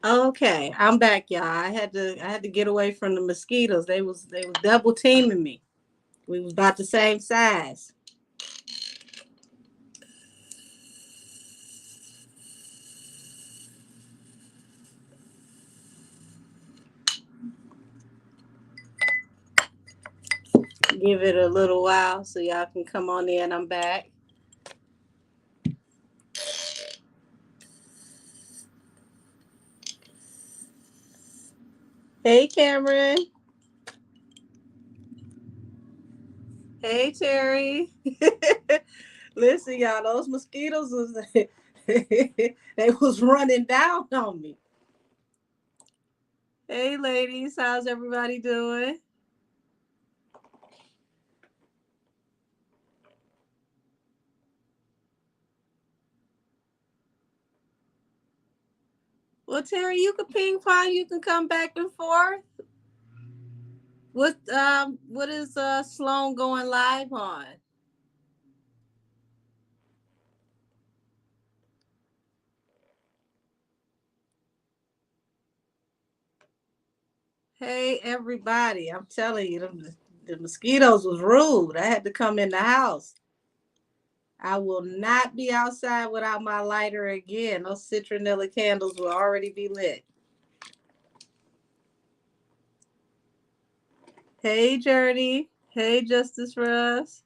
Okay, I'm back, y'all. I had to get away from the mosquitoes. They was double teaming me. We was about the same size. Give it a little while so y'all can come on in. I'm back. Hey, Cameron. Hey, Terry. Listen, y'all, those mosquitoes was they was running down on me. Hey, ladies, how's everybody doing? Well, Terry, you can ping pong. You can come back and forth. What is Sloan going live on? Hey, everybody! I'm telling you, the mosquitoes was rude. I had to come in the house. I will not be outside without my lighter again. Those citronella candles will already be lit. Hey, Journey. Hey, Justice Russ.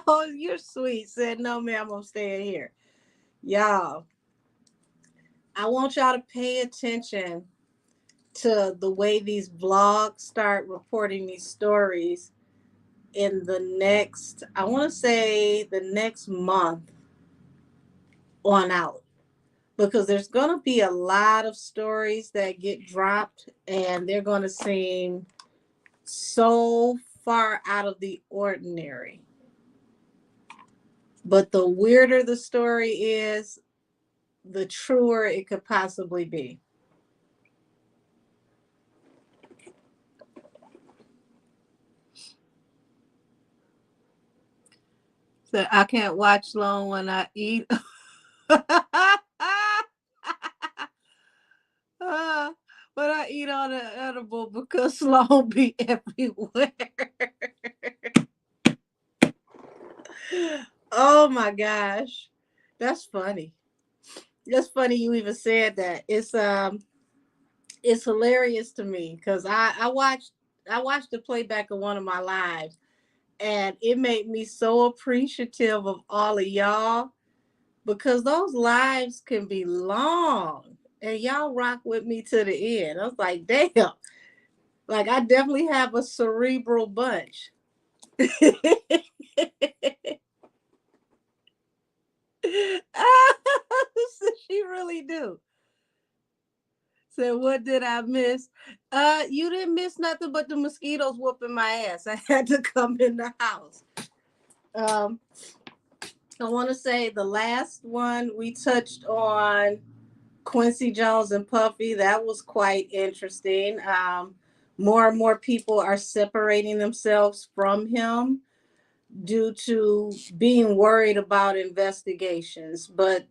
Oh, you're sweet. Said no, ma'am. I'm staying here. Y'all, I want y'all to pay attention to the way these vlogs start reporting these stories in the next, I want to say the next month on out. Because there's going to be a lot of stories that get dropped and they're going to seem so far out of the ordinary. But the weirder the story is, the truer it could possibly be. So I can't watch long when I eat. uh, but I eat on an edible because Sloan be everywhere. Oh my gosh. That's funny. That's funny you even said that. It's hilarious to me because I watched the playback of one of my lives and it made me so appreciative of all of y'all because those lives can be long and y'all rock with me to the end. I was like, damn, like I definitely have a cerebral bunch. She really do. So what did I miss? You didn't miss nothing but the mosquitoes whooping my ass. I had to come in the house. Um, I want to say the last one we touched on Quincy Jones and Puffy. That was quite interesting. More and more people are separating themselves from him due to being worried about investigations. But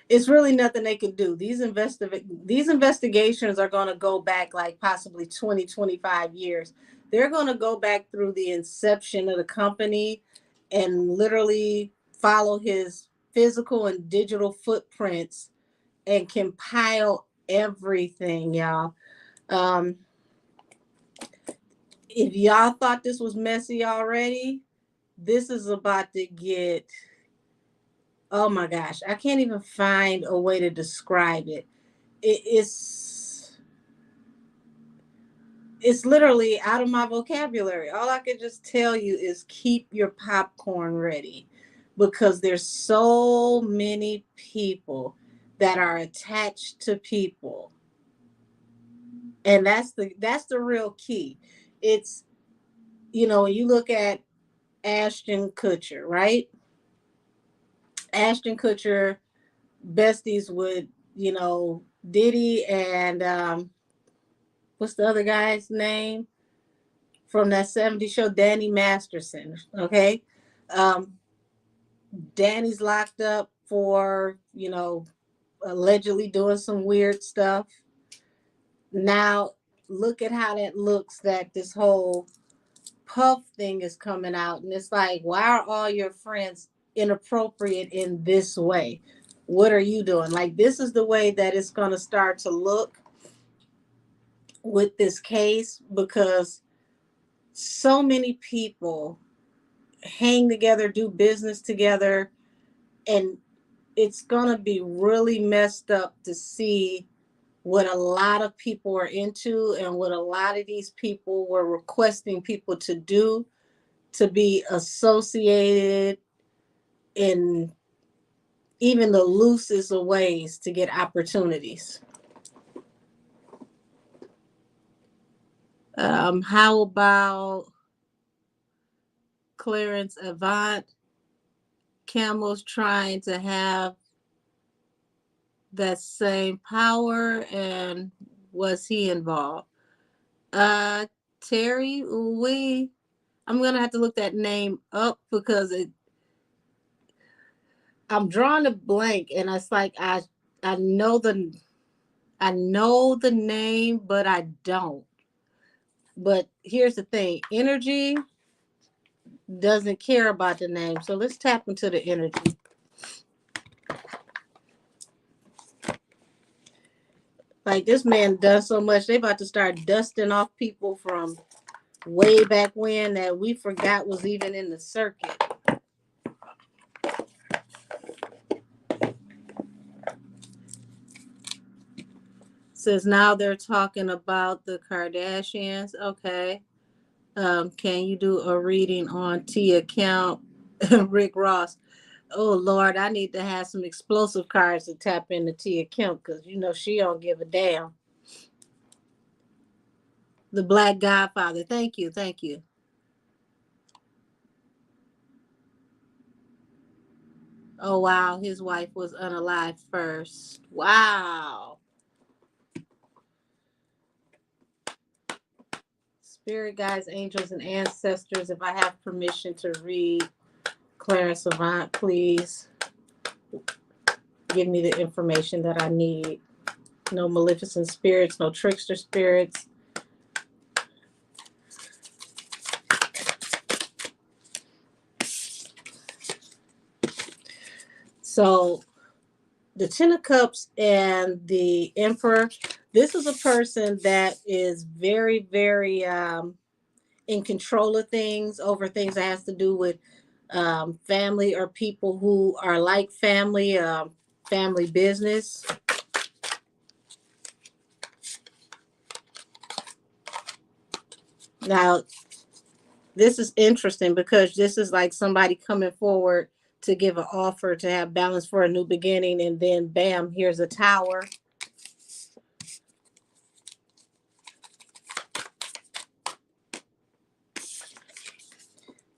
it's really nothing they can do. These investigations are going to go back like possibly 20, 25 years. They're going to go back through the inception of the company and literally follow his physical and digital footprints and compile everything, y'all. Um, if y'all thought this was messy already, this is about to get, oh my gosh, I can't even find a way to describe it. It's literally out of my vocabulary. All I can just tell you is keep your popcorn ready because there's so many people that are attached to people. And that's the real key. It's when you look at Ashton Kutcher, right? Ashton Kutcher besties with, Diddy and what's the other guy's name from that '70s show? Danny Masterson. Okay. Um, Danny's locked up for, you know, allegedly doing some weird stuff. Now, look at how that looks, that this whole puff thing is coming out. And it's like, why are all your friends inappropriate in this way? What are you doing? Like, this is the way that it's going to start to look with this case, because so many people hang together, do business together, and it's going to be really messed up to see what a lot of people are into and what a lot of these people were requesting people to do, to be associated in even the loosest of ways to get opportunities. How about Clarence Avant? Camel's trying to have that same power, and was he involved? Terry, I'm gonna have to look that name up because I'm drawing a blank, and it's like I know the name, but I don't. But here's the thing: energy doesn't care about the name. So let's tap into the energy. Like, this man does so much, they about to start dusting off people from way back when that we forgot was even in the circuit. Says now they're talking about the Kardashians. Okay. Can you do a reading on T account? Rick Ross. Oh Lord, I need to have some explosive cards to tap into T account, because you know she don't give a damn. The Black Godfather. Thank you. Thank you. Oh wow, his wife was unalive first. Wow. Spirit guides, angels, and ancestors, if I have permission to read Clarence Avant, please give me the information that I need. No maleficent spirits, no trickster spirits. So the Ten of Cups and the Emperor, this is a person that is very, very in control of things, over things that has to do with family or people who are like family, family business. Now, this is interesting because this is like somebody coming forward to give an offer to have balance for a new beginning, and then bam, here's a Tower.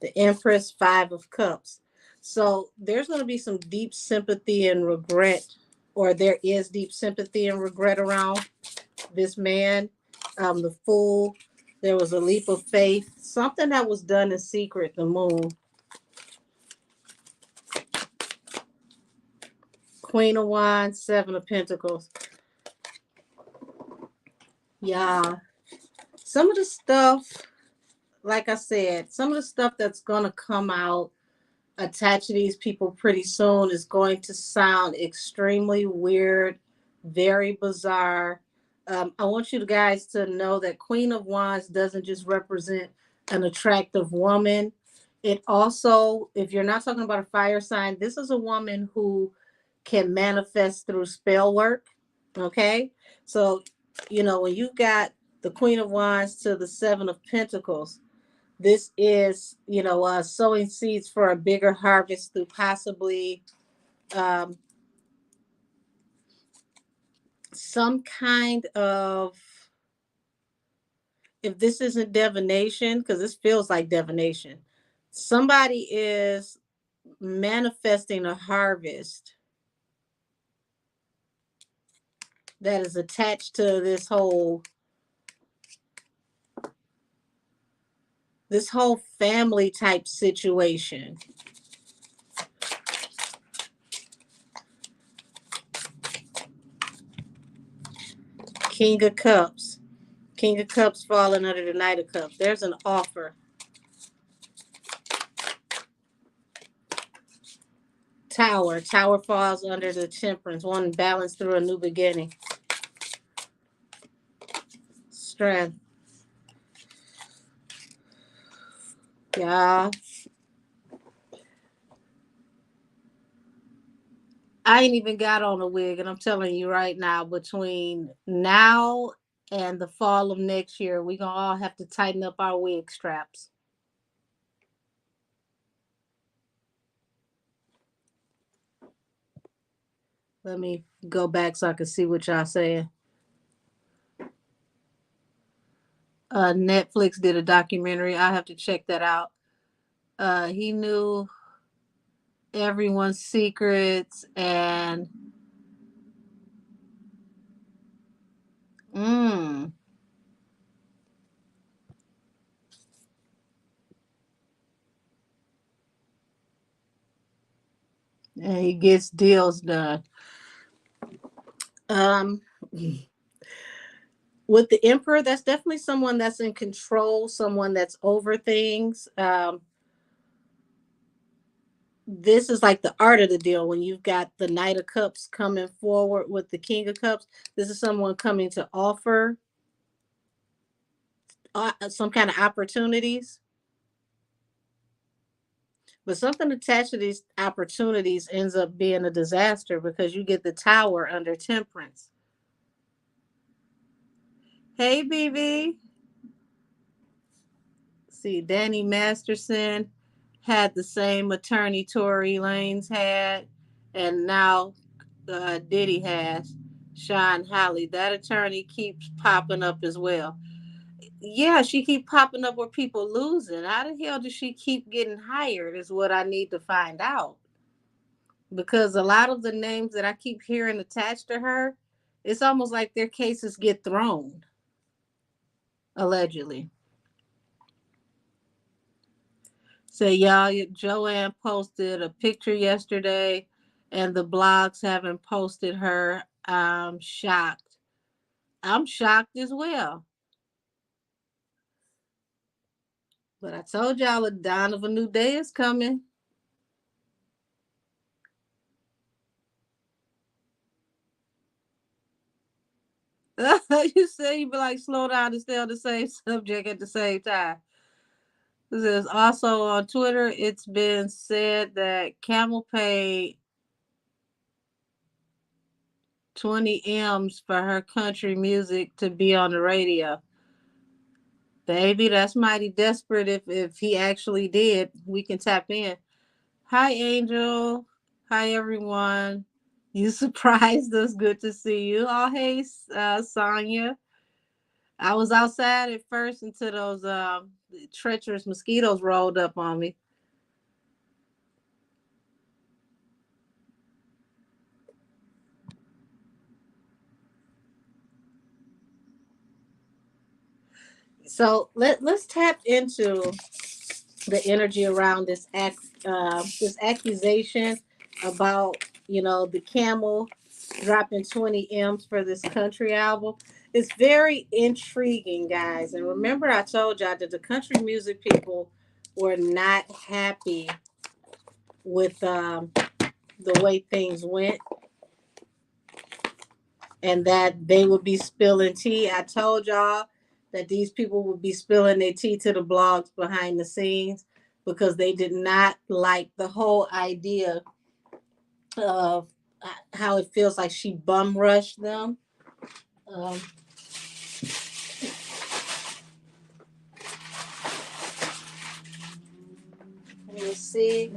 The Empress, Five of Cups. So there's going to be some deep sympathy and regret, or there is deep sympathy and regret around this man. The Fool, there was a leap of faith, something that was done in secret, the Moon. Queen of Wands, Seven of Pentacles. Yeah. Some of the stuff, like I said, some of the stuff that's going to come out attached to these people pretty soon is going to sound extremely weird, very bizarre. I want you guys to know that Queen of Wands doesn't just represent an attractive woman. It also, if you're not talking about a fire sign, this is a woman who can manifest through spell work. Okay. So, you know, when you've got the Queen of Wands to the Seven of Pentacles, this is, you know, sowing seeds for a bigger harvest through possibly some kind of, if this isn't divination, because this feels like divination, somebody is manifesting a harvest that is attached to this whole family type situation. King of Cups. King of Cups falling under the Knight of Cups. There's an offer. Tower. Tower falls under the Temperance. One balance through a new beginning. Strength. Yeah. I ain't even got on a wig, and I'm telling you right now, between now and the fall of next year, we're going to all have to tighten up our wig straps. Let me go back so I can see what y'all saying. Netflix did a documentary. I have to check that out. He knew everyone's secrets and and he gets deals done. Um, with the emperor, that's definitely someone that's in control, someone that's over things. This is like the art of the deal when you've got the Knight of Cups coming forward with the King of Cups. This is someone coming to offer some kind of opportunities, but something attached to these opportunities ends up being a disaster because you get the Tower under Temperance. Hey, BB. See, Danny Masterson had the same attorney Tory Lanez had, and now Diddy has. Sean Holly. That attorney keeps popping up as well. Yeah, she keep popping up with people losing. How the hell does she keep getting hired is what I need to find out. Because a lot of the names that I keep hearing attached to her, it's almost like their cases get thrown, allegedly. So y'all, Joanne posted a picture yesterday, and the blogs haven't posted her. I'm shocked. I'm shocked as well. But I told y'all a dawn of a new day is coming. You say you be like slow down and stay on the same subject at the same time. This is also on Twitter. It's been said that Camel paid 20 M's for her country music to be on the radio. Baby, that's mighty desperate if he actually did. We can tap in. Hi, Angel. Hi, everyone. You surprised us. Good to see you. Oh, hey, Sonia. I was outside at first until those treacherous mosquitoes rolled up on me. So let's tap into the energy around this accusation about the Camel dropping 20 M's for this country album. It's very intriguing, guys. And remember, I told y'all that the country music people were not happy with the way things went, and that they would be spilling tea. I told y'all that these people would be spilling their tea to the blogs behind the scenes because they did not like the whole idea of how it feels like she bum rushed them. Um, let me see.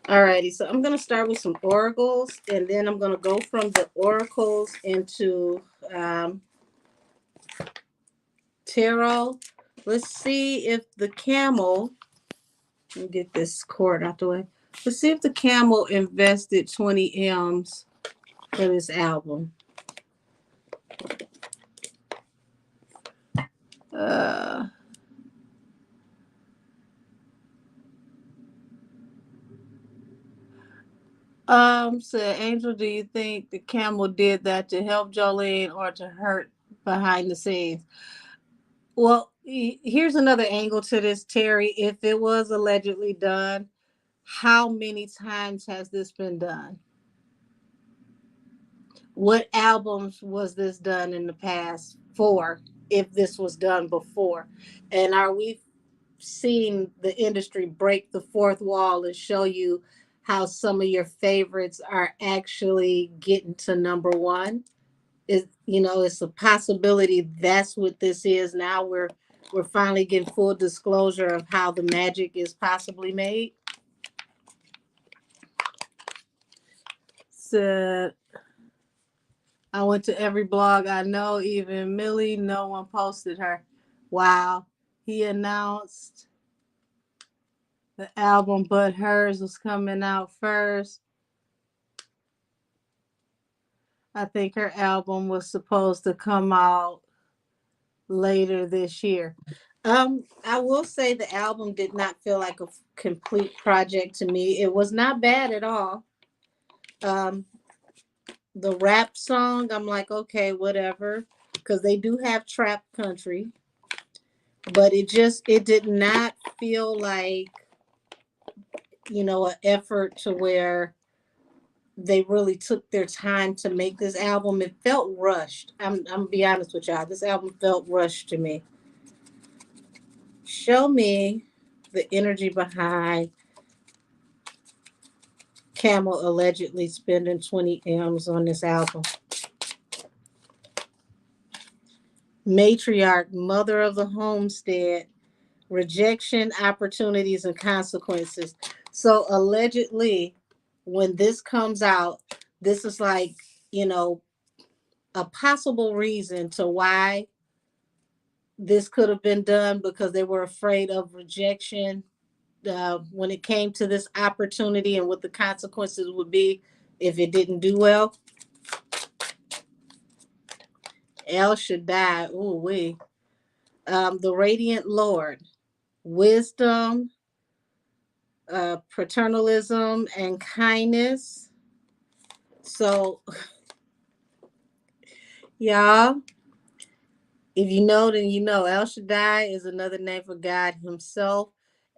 Alrighty, so I'm gonna start with some oracles, and then I'm gonna go from the oracles into tarot. Let's see if the Camel. Let me get this cord out the way. Let's see if the Camel invested 20 M's for this album. Said Angel, do you think the camel did that to help Jolene or to hurt behind the scenes? Well, here's another angle to this, Terry. If it was allegedly done, how many times has this been done? What albums was this done in the past for, if this was done before? And are we seeing the industry break the fourth wall and show you how some of your favorites are actually getting to number one? Is, it's a possibility that's what this is. Now we're finally getting full disclosure of how the magic is possibly made. Said, I went to every blog I know, even Millie, no one posted her. Wow. He announced the album, but hers was coming out first. I think her album was supposed to come out later this year. I will say the album did not feel like a complete project to me. It was not bad at all. The rap song, I'm like, okay, whatever, because they do have trap country, but it did not feel like, an effort to where they really took their time to make this album. It felt rushed. I'm gonna be honest with y'all. This album felt rushed to me. Show me the energy behind Camel allegedly spending 20 M's on this album. Matriarch, mother of the homestead, rejection, opportunities, and consequences. So allegedly, when this comes out, this is like, a possible reason to why this could have been done, because they were afraid of rejection when it came to this opportunity and what the consequences would be if it didn't do well. El Shaddai, ooh wee. The Radiant Lord, wisdom, paternalism, and kindness. So, y'all, if you know, then you know. El Shaddai is another name for God Himself.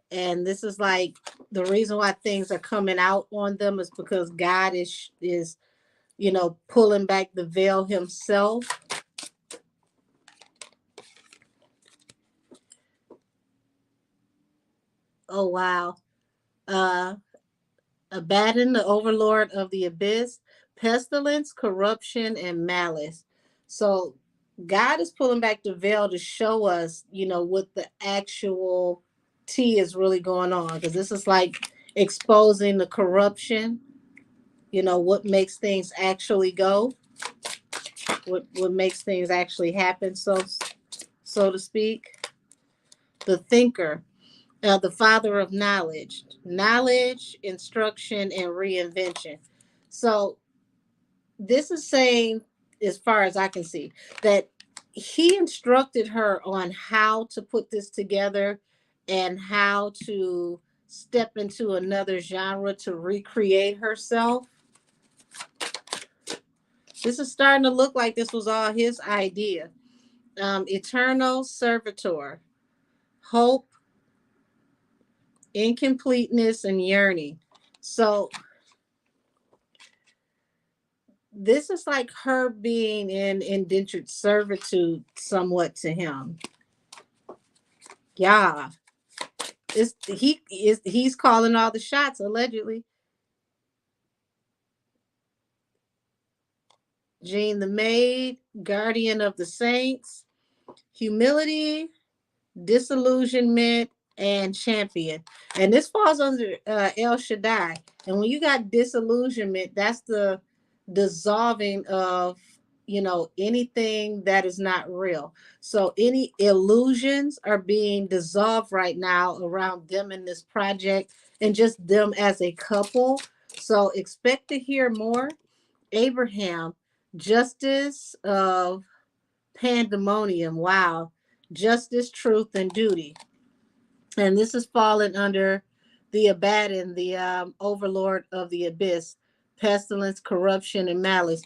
And this is like the reason why things are coming out on them is because God is pulling back the veil Himself. Oh wow. Abaddon, the overlord of the abyss, pestilence, corruption, and malice. So God is pulling back the veil to show us, what the actual tea is really going on. Because this is like exposing the corruption, what makes things actually go, what makes things actually happen, so to speak. The thinker, the father of knowledge, instruction, and reinvention. So this is saying, as far as I can see, that he instructed her on how to put this together and how to step into another genre to recreate herself. This is starting to look like this was all his idea. Eternal servitor, hope, incompleteness, and yearning. So this is like her being in indentured servitude somewhat to him. Yeah. He's calling all the shots, allegedly. Jean the maid, guardian of the saints, humility, disillusionment, and champion. And this falls under El Shaddai. And when you got disillusionment, that's the dissolving of anything that is not real. So any illusions are being dissolved right now around them in this project and just them as a couple. So expect to hear more. Abraham, justice of pandemonium. Wow. Justice, truth, and duty. And this is fallen under the Abaddon, the overlord of the abyss, pestilence, corruption, and malice.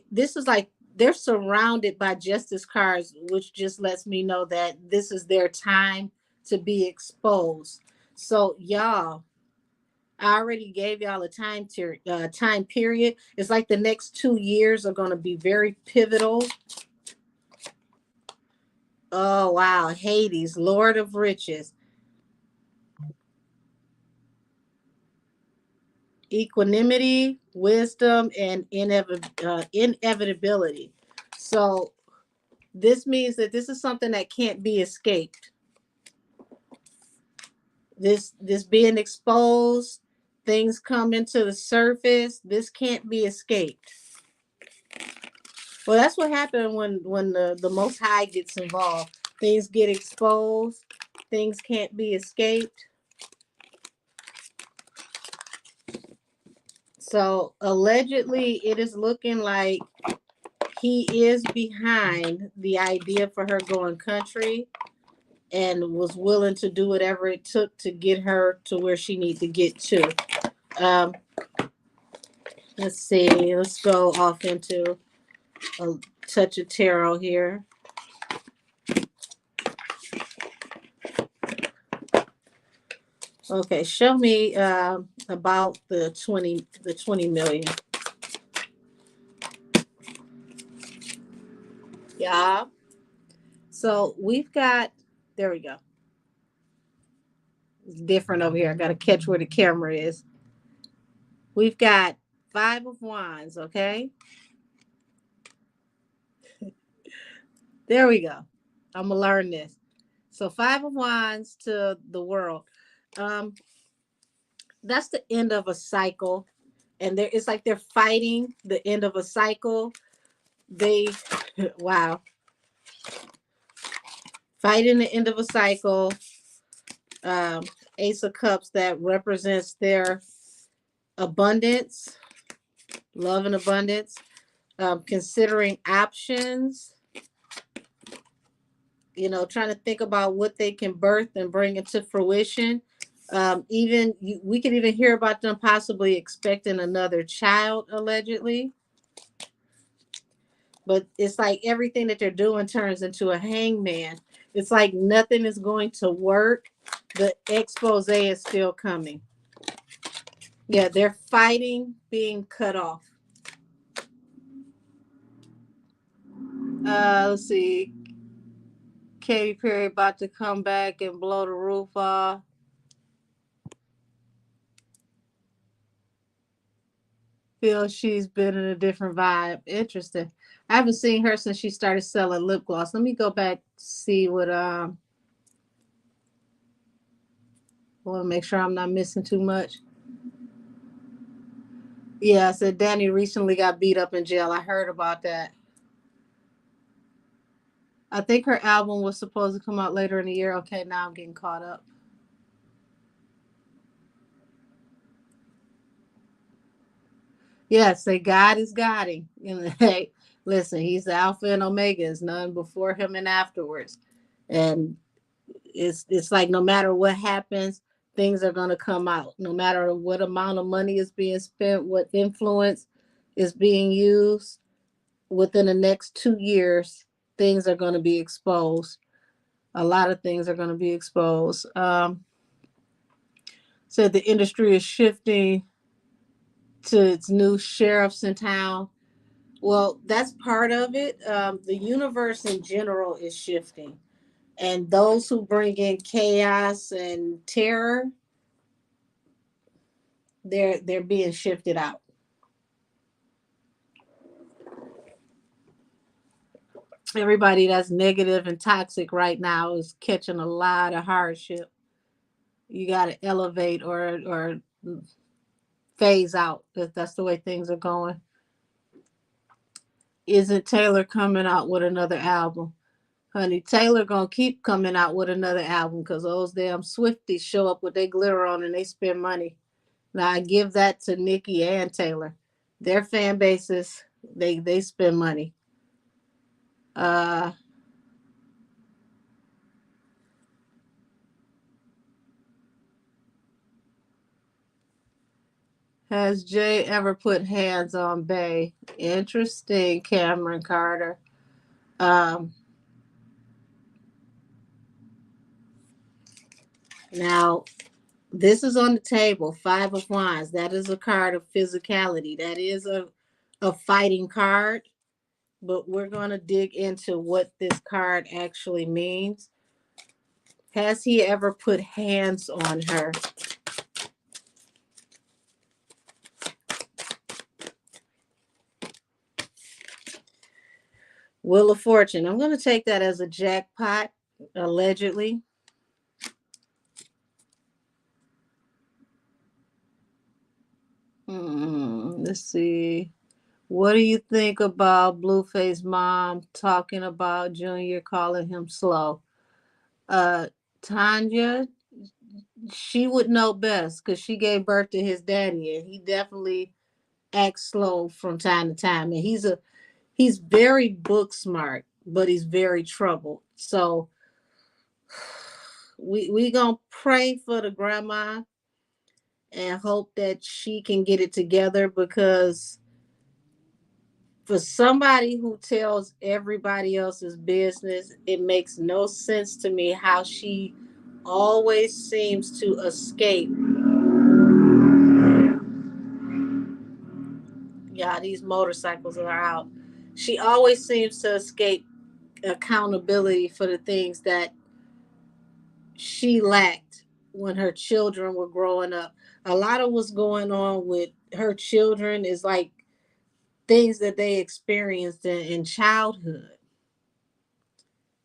This is like they're surrounded by justice cards, which just lets me know that this is their time to be exposed. So y'all, I already gave y'all a time period. It's like the next 2 years are going to be very pivotal. Oh wow, Hades, Lord of Riches, equanimity, wisdom, and inevitability. So this means that this is something that can't be escaped. This being exposed, things come into the surface. This can't be escaped. Well, that's what happened when the Most High gets involved. Things get exposed. Things can't be escaped. So allegedly, it is looking like he is behind the idea for her going country and was willing to do whatever it took to get her to where she needs to get to. Um, let's see. Let's go off into a touch of tarot here. Okay, show me about the 20 million. Yeah. So we've got, there we go. It's different over here. I got to catch where the camera is. We've got 5 of Wands, okay? There we go. I'm going to learn this. So 5 of Wands to the world. Um, that's the end of a cycle. And it's like they're fighting the end of a cycle. They, wow. Fighting the end of a cycle. Ace of Cups that represents their abundance, love and abundance, considering options, trying to think about what they can birth and bring into fruition. We could even hear about them possibly expecting another child, allegedly. But it's like everything that they're doing turns into a hangman. It's like nothing is going to work. The expose is still coming. Yeah, they're fighting being cut off. Let's see. Katy Perry about to come back and blow the roof off. Feel she's been in a different vibe. Interesting. I haven't seen her since she started selling lip gloss. Let me go back see what I want to make sure I'm not missing too much. Yeah, I said Danny recently got beat up in jail. I heard about that. I think her album was supposed to come out later in the year. Okay, now I'm getting caught up. Yeah, say God is guiding. Hey, listen, he's the Alpha and Omega. There's none before him and afterwards. And it's like no matter what happens, things are going to come out. No matter what amount of money is being spent, what influence is being used, within the next 2 years, things are going to be exposed. A lot of things are going to be exposed. So the industry is shifting to its new sheriffs in town. Well, that's part of it. The universe in general is shifting, and those who bring in chaos and terror, they're being shifted out. Everybody that's negative and toxic right now is catching a lot of hardship. You got to elevate or phase out. That's the way things are going. Isn't Taylor coming out with another album? Honey, Taylor gonna keep coming out with another album because those damn Swifties show up with their glitter on and they spend money. Now I give that to Nikki and Taylor. Their fan bases, they spend money. Uh, has Jay ever put hands on Bay? Interesting, Cameron Carter. Um, Now, this is on the table. Five of Wands. That is a card of physicality. That is a fighting card. But we're going to dig into what this card actually means. Has he ever put hands on her? Wheel of Fortune. I'm going to take that as a jackpot, allegedly. Let's see. What do you think about Blueface mom talking about Junior calling him slow? Uh, Tanya, she would know best because she gave birth to his daddy, and he definitely acts slow from time to time. And he's very book smart, but he's very troubled. So we gonna pray for the grandma and hope that she can get it together, because for somebody who tells everybody else's business, it makes no sense to me how she always seems to escape. Yeah, these motorcycles are out. She always seems to escape accountability for the things that she lacked when her children were growing up. A lot of what's going on with her children is like things that they experienced in childhood.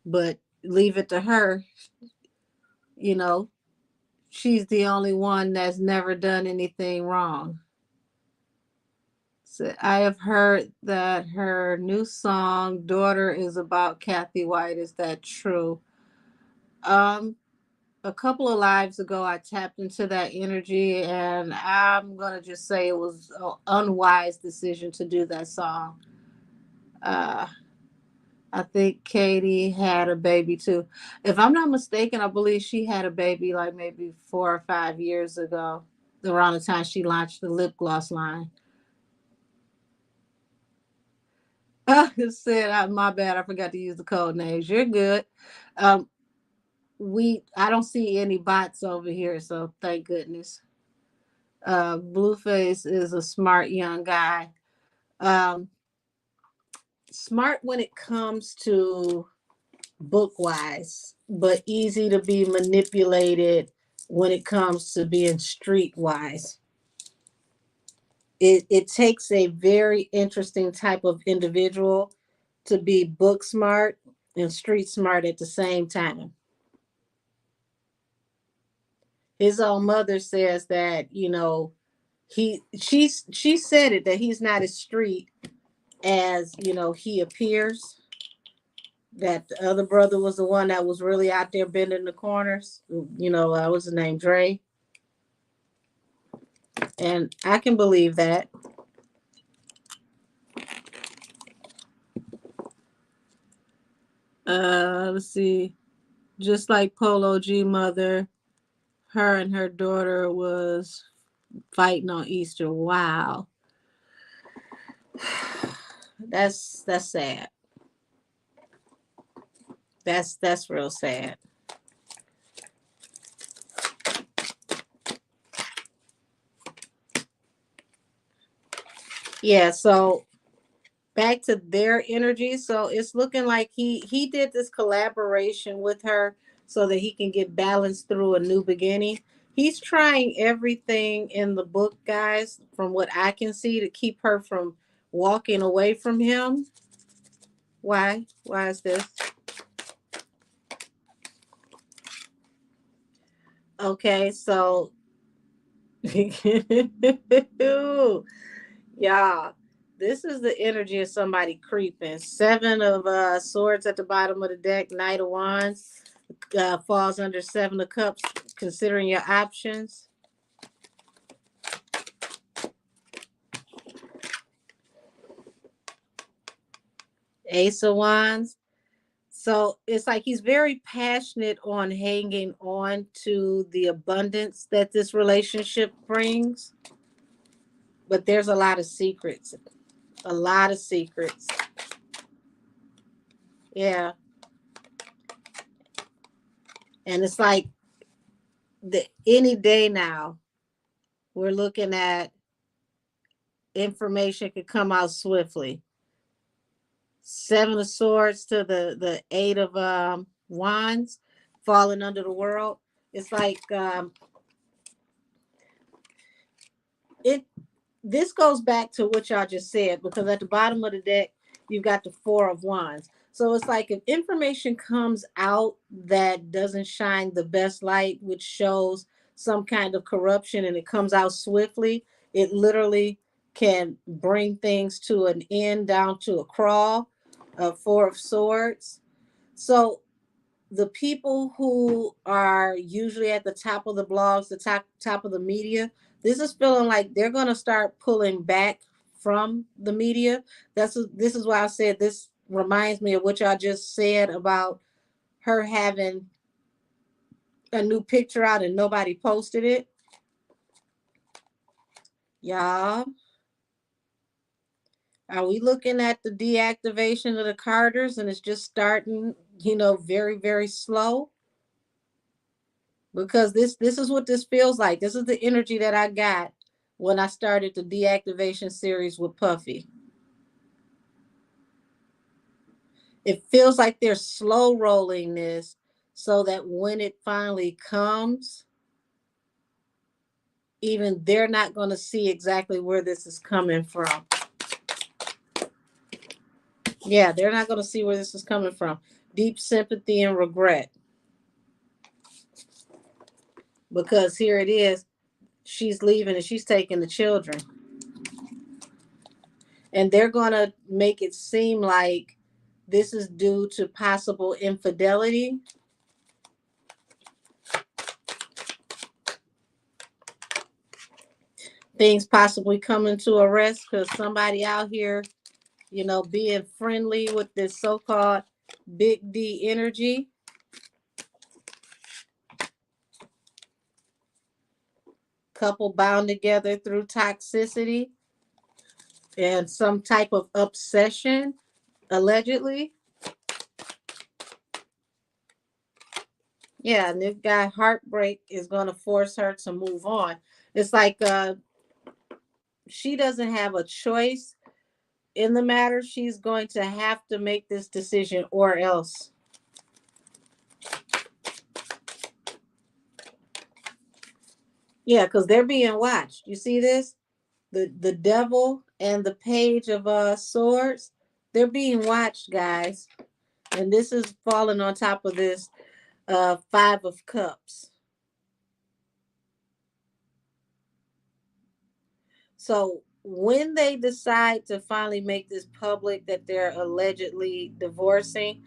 But leave it to her, you know, she's the only one that's never done anything wrong. So I have heard that her new song "Daughter" is about Kathy White. Is that true? Um, a couple of lives ago, I tapped into that energy, and I'm gonna just say it was an unwise decision to do that song. Uh, I think Katie had a baby too. If I'm not mistaken, I believe she had a baby like maybe 4 or 5 years ago, around the time she launched the lip gloss line. I said, my bad, I forgot to use the code names. You're good. Um, I don't see any bots over here, so thank goodness. Blueface is a smart young guy. Um, Smart when it comes to book wise, but easy to be manipulated when it comes to being street wise. It takes a very interesting type of individual to be book smart and street smart at the same time. His own mother says that, she said it, that he's not as street as he appears. That the other brother was the one that was really out there bending the corners. What's his name, Dre? And I can believe that. Let's see. Just like Polo G mother, her and her daughter was fighting on Easter. Wow. That's sad. That's real sad. Yeah, so back to their energy. So it's looking like he did this collaboration with her so that he can get balanced through a new beginning. He's trying everything in the book, guys, from what I can see, to keep her from walking away from him. Why? Why is this? Okay, so yeah, this is the energy of somebody creeping. Seven of swords at the bottom of the deck. Knight of Wands falls under Seven of Cups. Considering your options. Ace of Wands. So it's like he's very passionate on hanging on to the abundance that this relationship brings. But there's a lot of secrets. A lot of secrets. Yeah. And it's like any day now, we're looking at information could come out swiftly. Seven of Swords to the Eight of Wands falling under the world. It's like it. This goes back to what y'all just said, because at the bottom of the deck you've got the Four of Wands. So it's like if information comes out that doesn't shine the best light, which shows some kind of corruption, and it comes out swiftly, it literally can bring things to an end, down to a crawl. Four of Swords. So the people who are usually at the top of the blogs, the top of the media, this is feeling like they're going to start pulling back from the media. This is why I said this reminds me of what y'all just said about her having a new picture out and nobody posted it. Y'all, are we looking at the deactivation of the Carters and it's just starting, very, very slow? Because this is what this feels like. This is the energy that I got when I started the deactivation series with Puffy. It feels like they're slow rolling this so that when it finally comes, even they're not going to see exactly where this is coming from. Yeah, they're not going to see where this is coming from. Deep sympathy and regret. Because here it is. She's leaving and she's taking the children. And they're going to make it seem like this is due to possible infidelity. Things possibly coming to a rest because somebody out here, being friendly with this so-called big D energy. Couple bound together through toxicity and some type of obsession, allegedly. Yeah, and this guy heartbreak is going to force her to move on. It's like she doesn't have a choice in the matter. She's going to have to make this decision or else. Yeah, because they're being watched. You see this? The devil and the page of swords, they're being watched, guys. And this is falling on top of this Five of Cups. So when they decide to finally make this public that they're allegedly divorcing,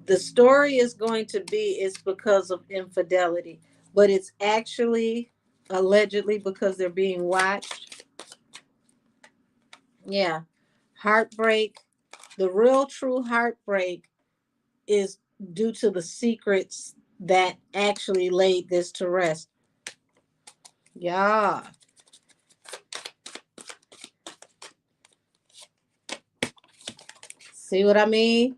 the story is going to be it's because of infidelity, but it's actually allegedly because they're being watched. Yeah. Heartbreak. The real true heartbreak is due to the secrets that actually laid this to rest. Yeah. See what I mean?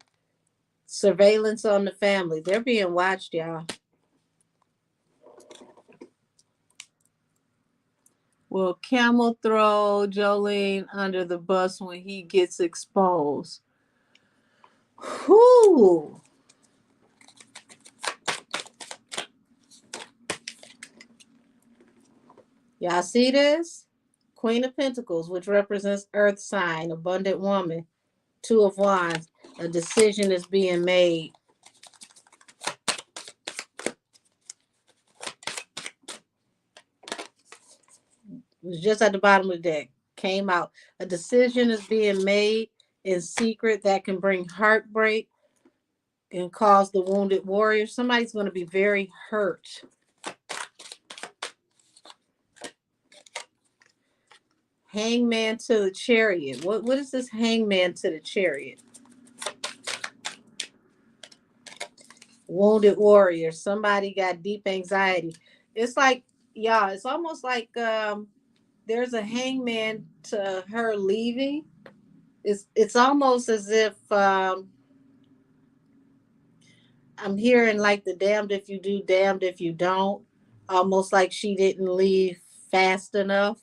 Surveillance on the family. They're being watched, y'all. Will Camel throw Jolene under the bus when he gets exposed? Whoo! Y'all see this? Queen of Pentacles, which represents Earth sign, abundant woman. Two of Wands. A decision is being made. It was just at the bottom of the deck. Came out. A decision is being made in secret that can bring heartbreak and cause the wounded warrior. Somebody's going to be very hurt. Hangman to the Chariot. What is this Hangman to the Chariot? Wounded warrior. Somebody got deep anxiety. It's like, yeah, it's almost like there's a hangman to her leaving. It's almost as if I'm hearing like the damned if you do, damned if you don't. Almost like she didn't leave fast enough.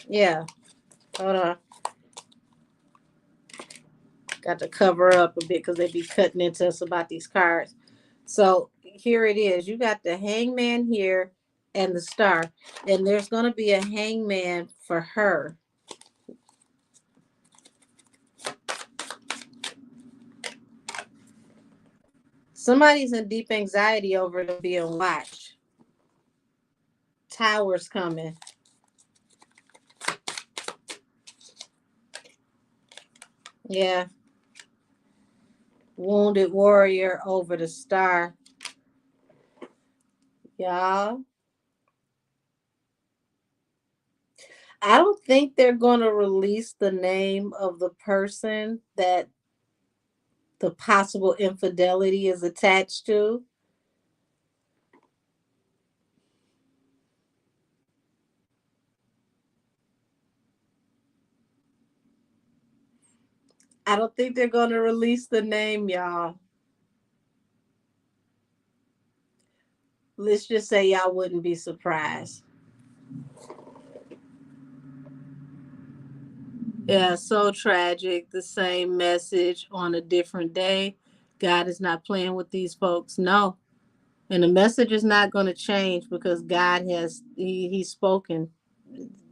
Yeah. Hold on. Got to cover up a bit because they be cutting into us about these cards. So here it is. You got the hangman here and the star. And there's going to be a hangman for her. Somebody's in deep anxiety over them being watched. Towers coming. Yeah. Wounded warrior over the star. Y'all. I don't think they're going to release the name of the person that the possible infidelity is attached to. I don't think they're going to release the name, y'all. Let's just say y'all wouldn't be surprised. Yeah, so tragic. The same message on a different day. God is not playing with these folks. No. And the message is not going to change because God has, he's spoken.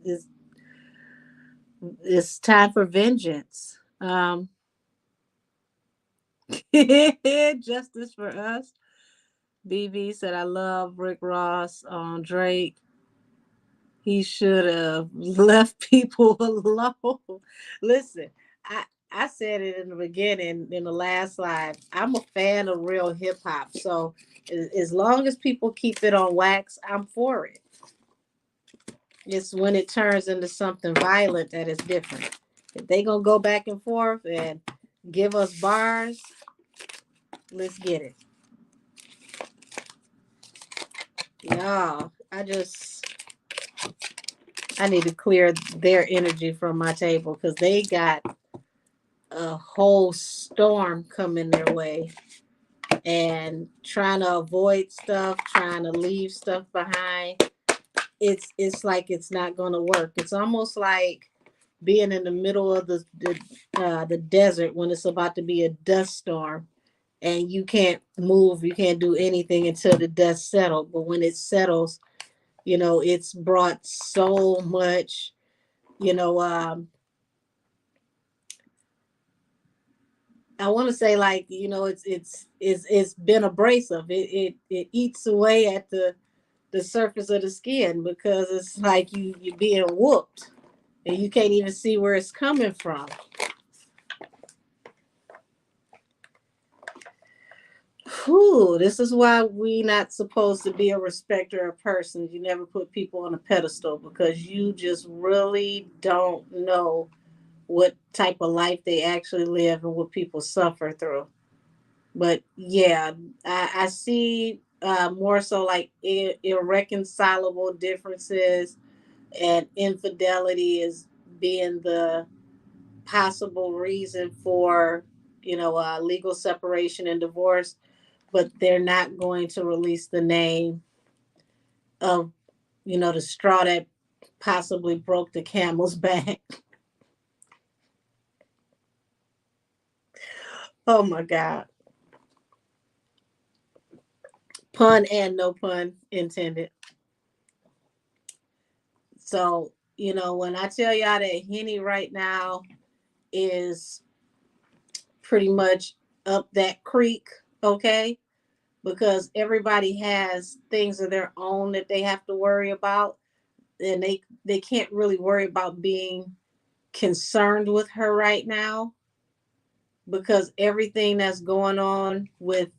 It's, it's time for vengeance. Justice for us. BB said, I love Rick Ross on Drake. He should have left people alone. Listen, I said it in the beginning, in the last slide. I'm a fan of real hip hop. So as long as people keep it on wax, I'm for it. It's when it turns into something violent that is different. If they gonna go back and forth and give us bars, let's get it. Y'all, I need to clear their energy from my table because they got a whole storm coming their way and trying to avoid stuff, trying to leave stuff behind. It's like it's not going to work. It's almost like being in the middle of the desert when it's about to be a dust storm and you can't move, you can't do anything until the dust settles. But when it settles, it's brought so much, you know, I want to say like, it's been abrasive. It eats away at the surface of the skin because it's like you're being whooped and you can't even see where it's coming from. Whew, this is why we not supposed to be a respecter of persons. You never put people on a pedestal because you just really don't know what type of life they actually live and what people suffer through. But yeah, I see more so like irreconcilable differences and infidelity is being the possible reason for legal separation and divorce, but they're not going to release the name of the straw that possibly broke the camel's back. Oh my God. Pun and no pun intended. So, when I tell y'all that Henny right now is pretty much up that creek, okay? Because everybody has things of their own that they have to worry about. And they can't really worry about being concerned with her right now because everything that's going on with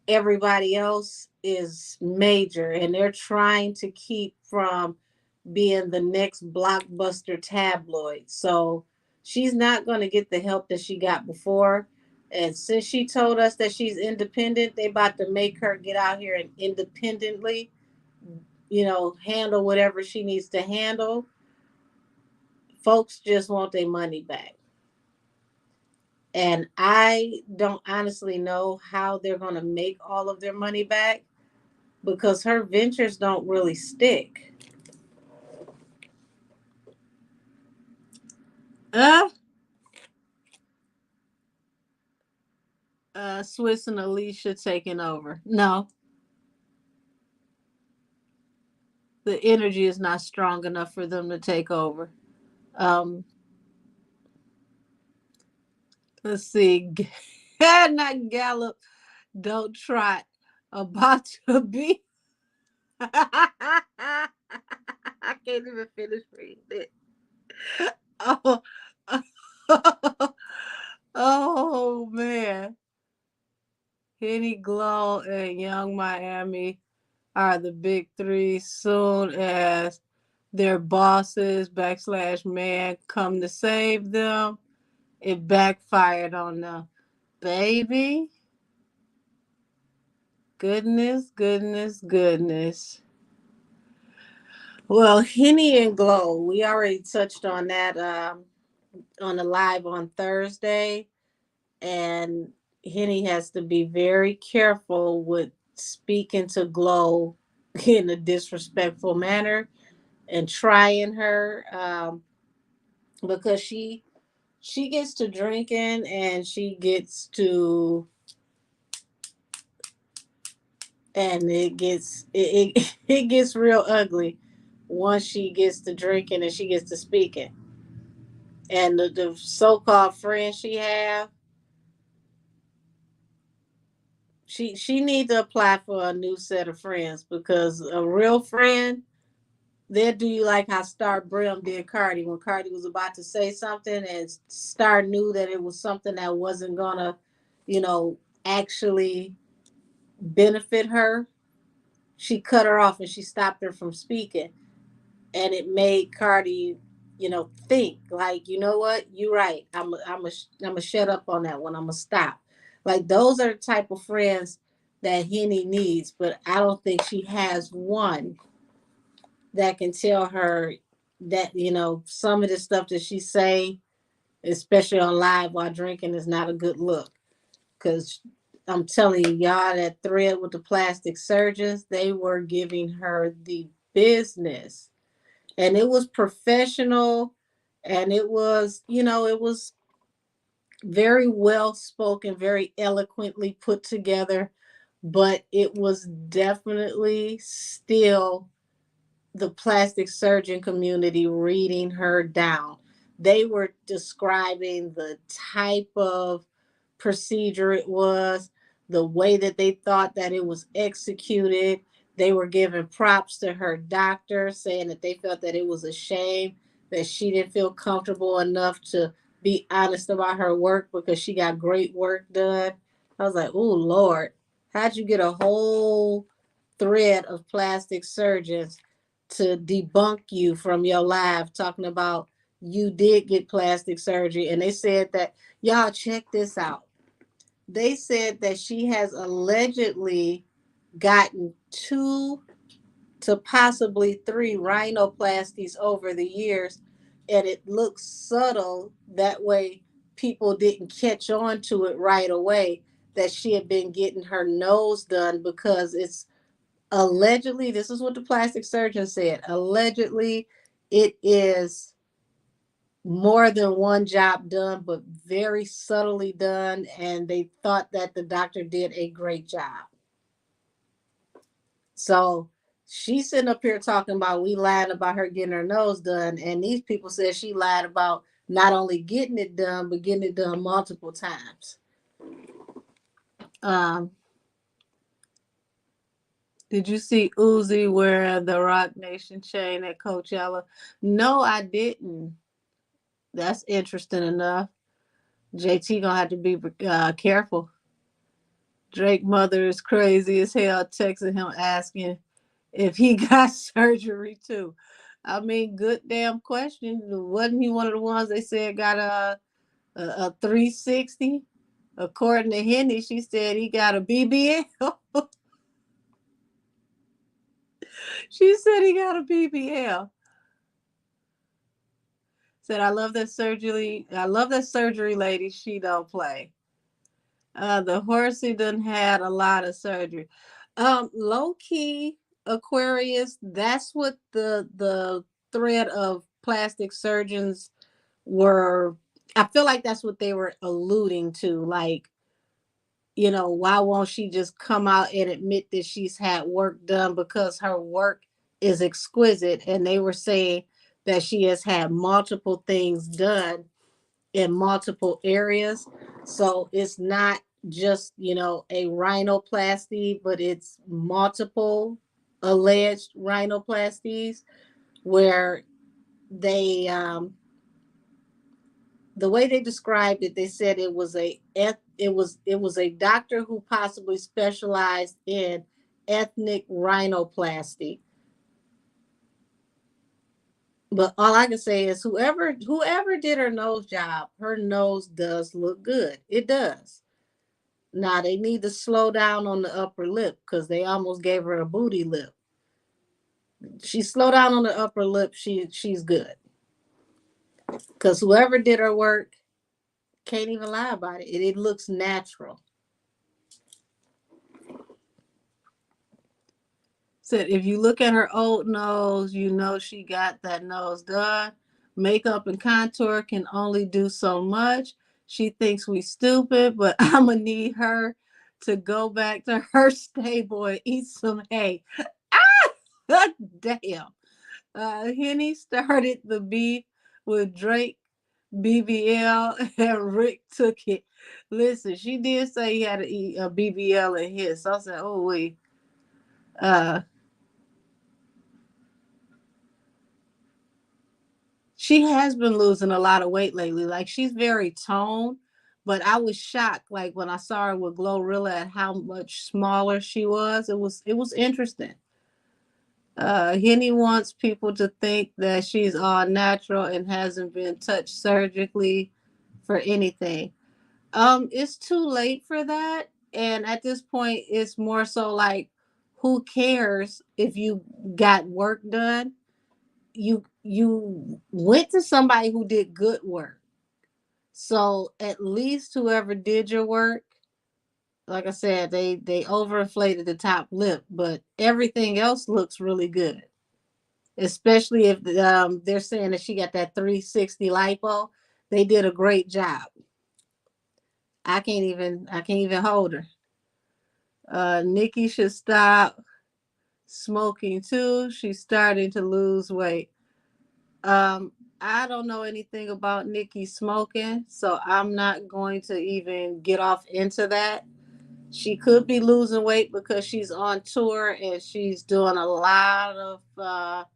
everybody else is major and they're trying to keep from being the next blockbuster tabloid. So she's not going to get the help that she got before. And since she told us that she's independent, they about to make her get out here and independently, handle whatever she needs to handle. Folks just want their money back. And I don't honestly know how they're going to make all of their money back because her ventures don't really stick. Uh, Swiss and Alicia taking over. No, the energy is not strong enough for them to take over. Um, let's see. Not Gallup, don't trot. About to be. I can't even finish reading it. Oh, oh man. Henny Glow and Young Miami are the big three. Soon as their bosses backslash man come to save them, it backfired on them. Baby, goodness, goodness, goodness. Well, Henny and Glow, we already touched on that on the live on Thursday. And Henny has to be very careful with speaking to Glow in a disrespectful manner and trying her because she gets to drinking and she gets to and it gets real ugly once she gets to drinking and she gets to speaking. And the so-called friends she have, she needs to apply for a new set of friends because a real friend, they'll do you like how Star Brim did Cardi when Cardi was about to say something and Star knew that it was something that wasn't gonna, actually benefit her. She cut her off and she stopped her from speaking. And it made Cardi, think like, you know what, you're right. I'm a shut up on that one. I'm gonna stop. Like those are the type of friends that Henny needs, but I don't think she has one that can tell her that some of the stuff that she say, especially on live while drinking, is not a good look. Because I'm telling you, y'all, that thread with the plastic surgeons, they were giving her the business, and it was professional, and it was very well spoken, very eloquently put together, but it was definitely still the plastic surgeon community reading her down. They were describing the type of procedure it was, the way that they thought that it was executed. They were giving props to her doctor, saying that they felt that it was a shame that she didn't feel comfortable enough to be honest about her work because she got great work done. I was like, oh, Lord, how'd you get a whole thread of plastic surgeons to debunk you from your live talking about you did get plastic surgery? And they said that, y'all, check this out. They said that she has allegedly gotten 2 to possibly 3 rhinoplasties over the years, and it looks subtle. That way, people didn't catch on to it right away that she had been getting her nose done because it's allegedly, this is what the plastic surgeon said, allegedly, it is more than one job done, but very subtly done. And they thought that the doctor did a great job. So she's sitting up here talking about we lied about her getting her nose done. And these people said she lied about not only getting it done, but getting it done multiple times. Um, did you see Uzi wearing the Rock Nation chain at Coachella? No, I didn't. That's interesting enough. JT gonna have to be careful. Drake mother is crazy as hell, texting him asking if he got surgery too. I mean, good damn question. Wasn't he one of the ones they said got a 360? According to Henny, she said he got a BBL. She said he got a BBL. Said I love that surgery. I love that surgery lady. She don't play. The horsey done had a lot of surgery. Low key Aquarius. That's what the thread of plastic surgeons were. I feel like that's what they were alluding to. Like, why won't she just come out and admit that she's had work done because her work is exquisite? And they were saying that she has had multiple things done in multiple areas. So it's not just, a rhinoplasty, but it's multiple alleged rhinoplasties where they the way they described it, they said it was a doctor who possibly specialized in ethnic rhinoplasty. But all I can say is whoever did her nose does look good. It does. Now they need to slow down on the upper lip because they almost gave her a booty lip. She slowed down on the upper lip. She's good. Because whoever did her work can't even lie about it. It looks natural. Said if you look at her old nose, you know she got that nose done. Makeup and contour can only do so much. She thinks we stupid, but I'ma need her to go back to her stable and eat some hay. Ah, damn. Henny started the beef with Drake BBL and Rick took it. Listen, she did say he had to eat a BBL in his. So I said, oh wait. Uh She has been losing a lot of weight lately. Like she's very toned, but I was shocked like when I saw her with Glorilla at how much smaller she was. It was interesting. Henny wants people to think that she's all natural and hasn't been touched surgically for anything. It's too late for that. And at this point, it's more so like, who cares if you got work done? You went to somebody who did good work. So at least whoever did your work, like I said, they overinflated the top lip, but everything else looks really good. Especially if they're saying that she got that 360 lipo, they did a great job. I can't even hold her. Nikki should stop smoking too. She's starting to lose weight. Um, I don't know anything about Nikki smoking, so I'm not going to even get off into that. She could be losing weight because she's on tour and she's doing a lot of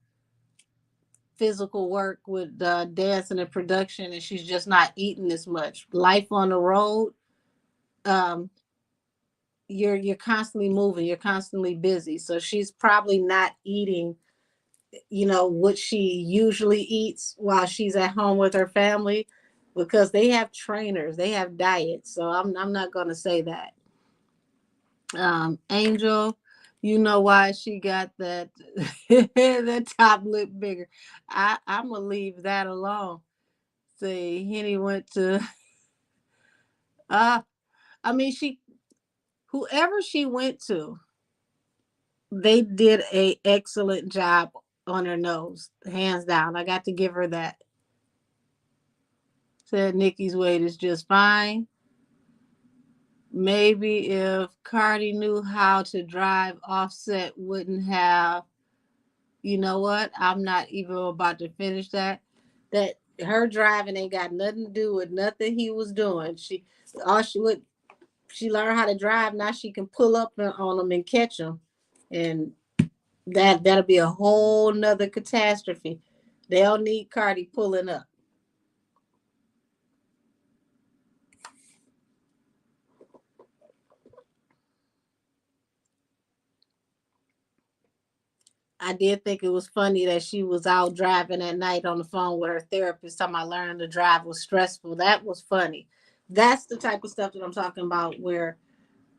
physical work with dancing and production, and she's just not eating as much. Life on the road, um, you're constantly moving, you're constantly busy, so she's probably not eating what she usually eats while she's at home with her family, because they have trainers, they have diets. So I'm not going to say that. Angel, you know why she got that that top lip bigger. I'm gonna leave that alone. Say Henny went to uh I mean, she whoever she went to, they did a excellent job on her nose, hands down. I got to give her that. Said Nikki's weight is just fine. Maybe if Cardi knew how to drive, Offset wouldn't have. You know what? I'm not even about to finish that. That her driving ain't got nothing to do with nothing he was doing. She learned how to drive. Now she can pull up on them and catch them, and that'll be a whole nother catastrophe. They'll need Cardi pulling up. I did think it was funny that she was out driving at night on the phone with her therapist talking about learning to drive was stressful. That was funny. That's the type of stuff that I'm talking about where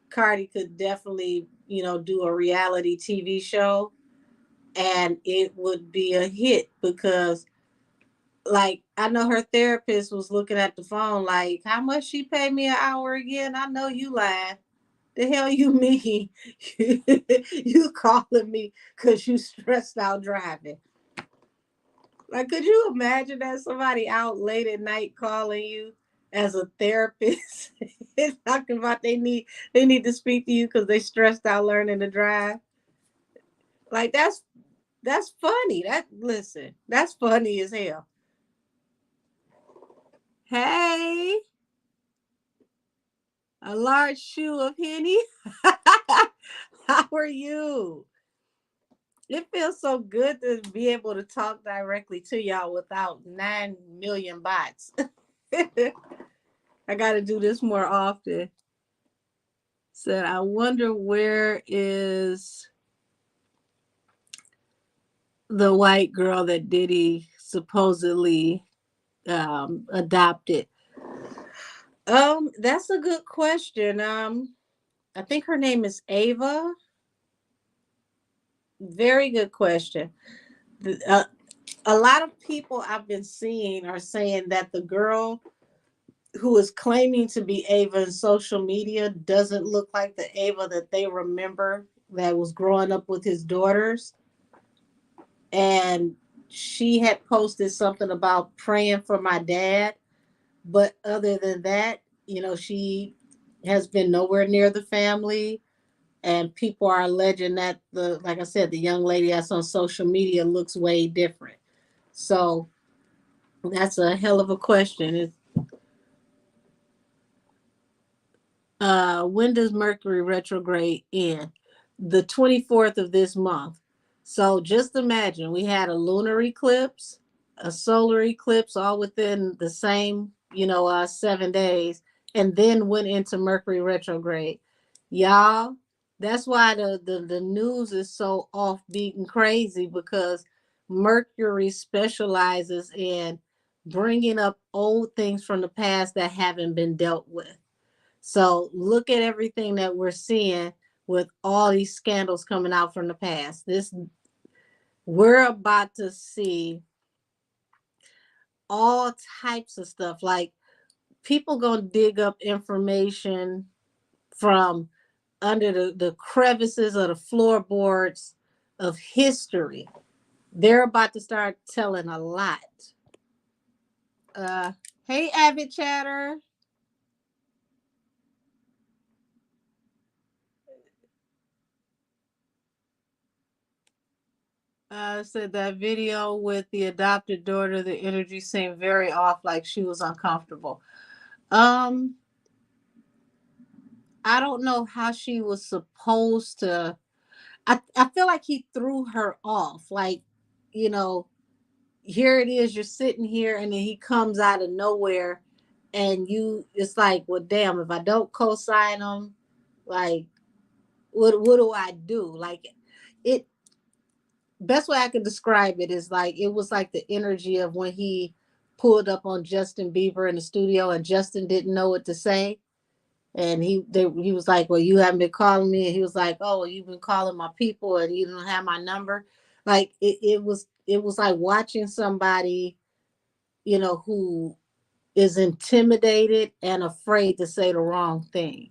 Cardi could definitely, do a reality TV show and it would be a hit because like I know her therapist was looking at the phone like, how much she pay me an hour again? I know you lying. The hell you mean? You calling me because you stressed out driving. Like, could you imagine that somebody out late at night calling you as a therapist and talking about they need to speak to you because they stressed out learning to drive? Like that's funny. That's funny as hell. Hey, a large shoe of Henny. How are you? It feels so good to be able to talk directly to y'all without 9 million bots. I got to do this more often. Said, I wonder where is the white girl that Diddy supposedly adopted? That's a good question. I think her name is Ava. Very good question. A lot of people I've been seeing are saying that the girl who is claiming to be Ava in social media doesn't look like the Ava that they remember that was growing up with his daughters. And she had posted something about praying for my dad. But other than that, she has been nowhere near the family. And people are alleging that like I said, the young lady that's on social media looks way different. So that's a hell of a question. When does Mercury retrograde end? The 24th of this month. So just imagine we had a lunar eclipse, a solar eclipse, all within the same, 7 days, and then went into Mercury retrograde. Y'all, that's why the news is so offbeat and crazy because Mercury specializes in bringing up old things from the past that haven't been dealt with. So look at everything that we're seeing with all these scandals coming out from the past. We're about to see all types of stuff. Like people gonna dig up information from under the crevices of the floorboards of history. They're about to start telling a lot. Uh, hey, Avid Chatter. Said that video with the adopted daughter, the energy seemed very off, like she was uncomfortable. Um, I don't know how she was supposed to. I feel like he threw her off. Like, you know, here it is, you're sitting here, and then he comes out of nowhere, and it's like, well, damn, if I don't co-sign him, like, what do I do? Like, it best way I could describe it is like it was like the energy of when he pulled up on Justin Bieber in the studio and Justin didn't know what to say. And he was like, well, you haven't been calling me. And he was like, oh, well, you've been calling my people and you don't have my number. Like it was like watching somebody, who is intimidated and afraid to say the wrong thing.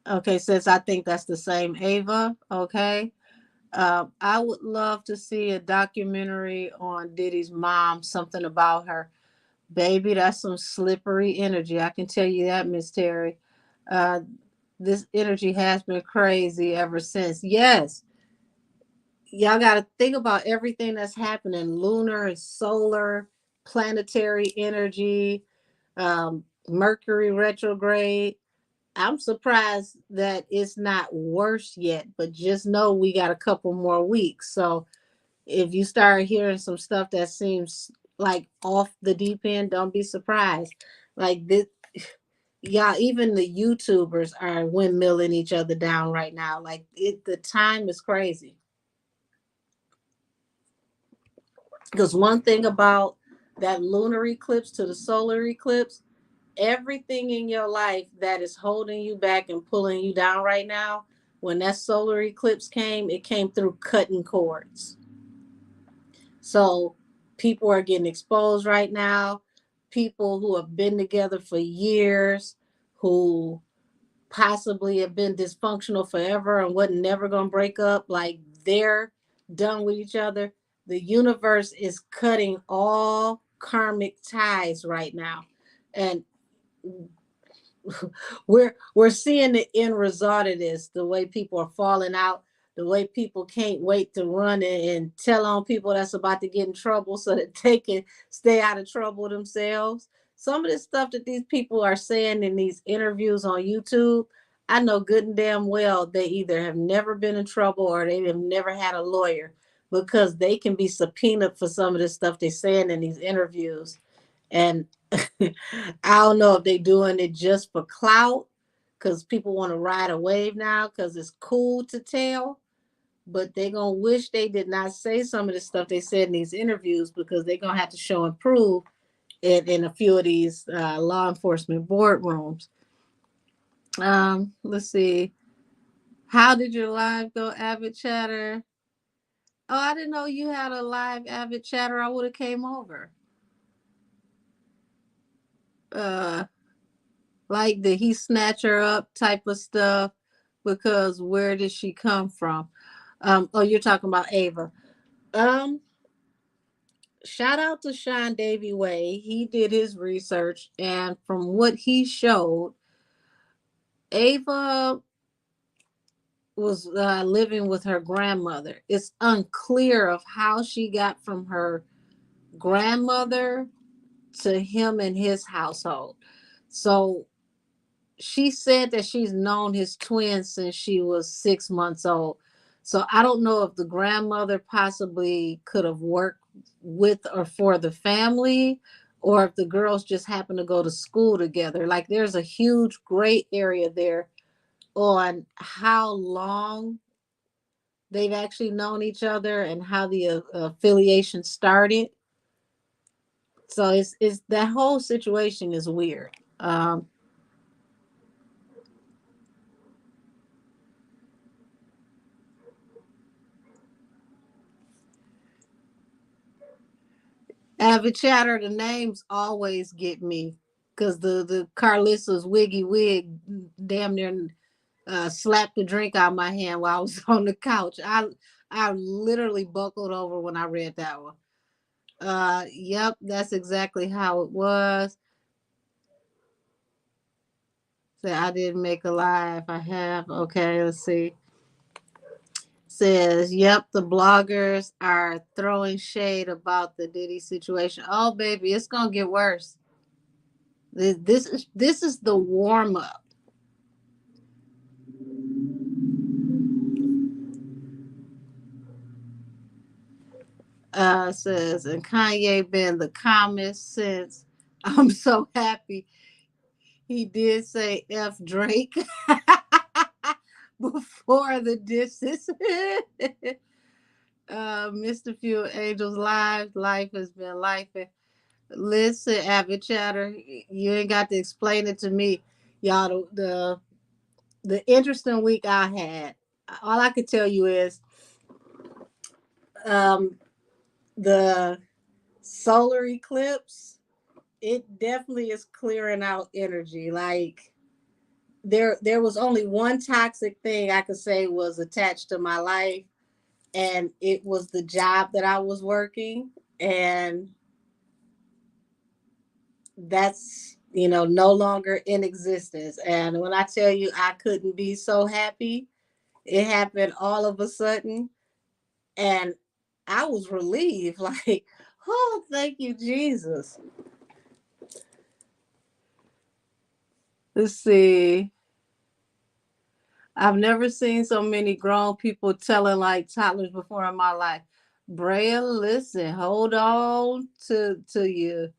Okay, since I think that's the same Ava. Okay. I would love to see a documentary on Diddy's mom, something about her. Baby, that's some slippery energy. I can tell you that, Miss Terry. Uh, this energy has been crazy ever since. Yes, y'all got to think about everything that's happening lunar and solar, planetary energy, Mercury retrograde. I'm surprised that it's not worse yet, but just know we got a couple more weeks. So if you start hearing some stuff that seems like off the deep end, don't be surprised. Like this, Yeah, even the YouTubers are windmilling each other down right now. Like the time is crazy. Because one thing about that lunar eclipse to the solar eclipse, everything in your life that is holding you back and pulling you down right now, when that solar eclipse came, it came through cutting cords. So people are getting exposed right now. People who have been together for years, who possibly have been dysfunctional forever and wasn't never going to break up, like they're done with each other. The universe is cutting all karmic ties right now. And we're seeing the end result of this, the way people are falling out, the way people can't wait to run and tell on people that's about to get in trouble so that they can stay out of trouble themselves. Some of the stuff that these people are saying in these interviews on YouTube, I know good and damn well they either have never been in trouble or they have never had a lawyer, because they can be subpoenaed for some of the stuff they're saying in these interviews. And I don't know if they're doing it just for clout, because people want to ride a wave now because it's cool to tell. But they're going to wish they did not say some of the stuff they said in these interviews, because they're going to have to show and prove it in a few of these law enforcement boardrooms. Let's see. How did your live go, Avid Chatter? Oh, I didn't know you had a live Avid Chatter. I would have came over. Uh, like did he snatch her up type of stuff, because where did she come from? Oh, you're talking about Ava. um Shout out to Sean Davy Way. He did his research, and from what he showed, Ava was living with her grandmother. It's unclear of how she got from her grandmother to him and his household. So she said that she's known his twin since she was 6 months old. So I don't know if the grandmother possibly could have worked with or for the family, or if the girls just happened to go to school together. Like there's a huge gray area there on how long they've actually known each other and how the affiliation started. So it's that whole situation is weird. Avid Chatter, the names always get me, because the Carlissa's wiggy wig damn near slapped the drink out of my hand while I was on the couch. I literally buckled over when I read that one. Yep, that's exactly how it was. So I didn't make a live. I have. Okay, let's see. Says, yep, the bloggers are throwing shade about the Diddy situation. Oh, baby, it's gonna get worse. This is the warm up. Says, and Kanye been the calmest since. I'm so happy he did say F Drake before the disses. Mr. Few Angels life has been life. Listen, Avid Chatter, you ain't got to explain it to me, y'all. The interesting week I had, all I could tell you is, um, the solar eclipse, it definitely is clearing out energy. Like there was only one toxic thing I could say was attached to my life, and it was the job that I was working. And that's, no longer in existence. And when I tell you I couldn't be so happy, it happened all of a sudden. And I was relieved, like, oh, thank you, Jesus. Let's see. I've never seen so many grown people telling like toddlers before in my life. Brea, listen, hold on to you.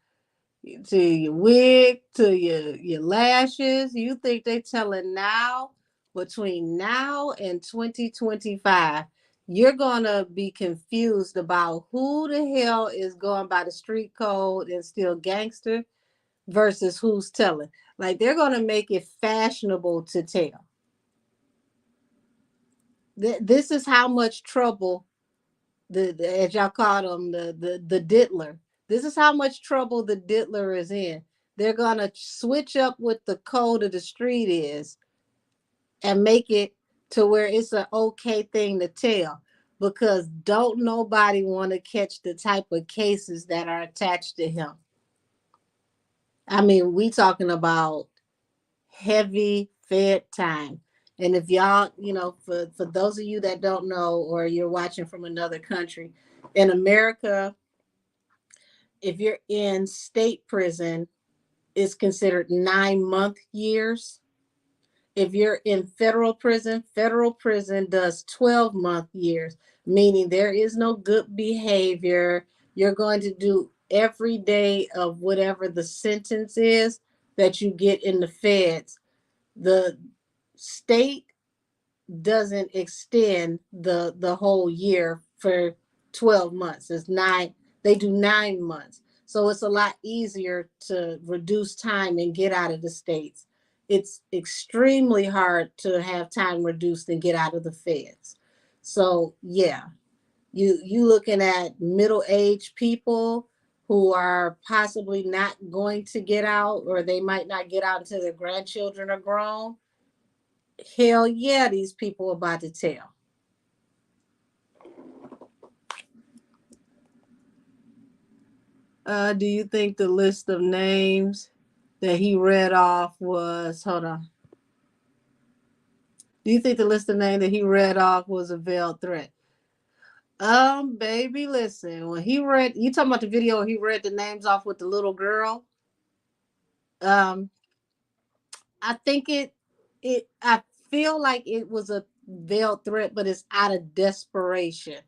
to your wig, to your lashes. You think they telling now, between now and 2025, you're gonna be confused about who the hell is going by the street code and still gangster versus who's telling. Like they're gonna make it fashionable to tell. This is how much trouble the as y'all call them the diddler. This is how much trouble the diddler is in. They're gonna switch up what the code of the street is and make it to where it's an okay thing to tell, because don't nobody want to catch the type of cases that are attached to him. I mean, we talking about heavy fed time. And if y'all, for those of you that don't know or you're watching from another country, in America, if you're in state prison, it's considered 9-month years. If you're in federal prison does 12-month years, meaning there is no good behavior. You're going to do every day of whatever the sentence is that you get in the feds. The state doesn't extend the whole year for 12 months. It's nine, they do 9 months. So it's a lot easier to reduce time and get out of the states. It's extremely hard to have time reduced and get out of the feds. So yeah, you looking at middle-aged people who are possibly not going to get out, or they might not get out until their grandchildren are grown. Hell yeah, these people about to tell. Do you think the list of names that he read off was, hold on. Do you think the list of names that he read off was a veiled threat? Baby, listen. When he read, you talking about the video where he read the names off with the little girl? Um, I think I feel like it was a veiled threat, but it's out of desperation.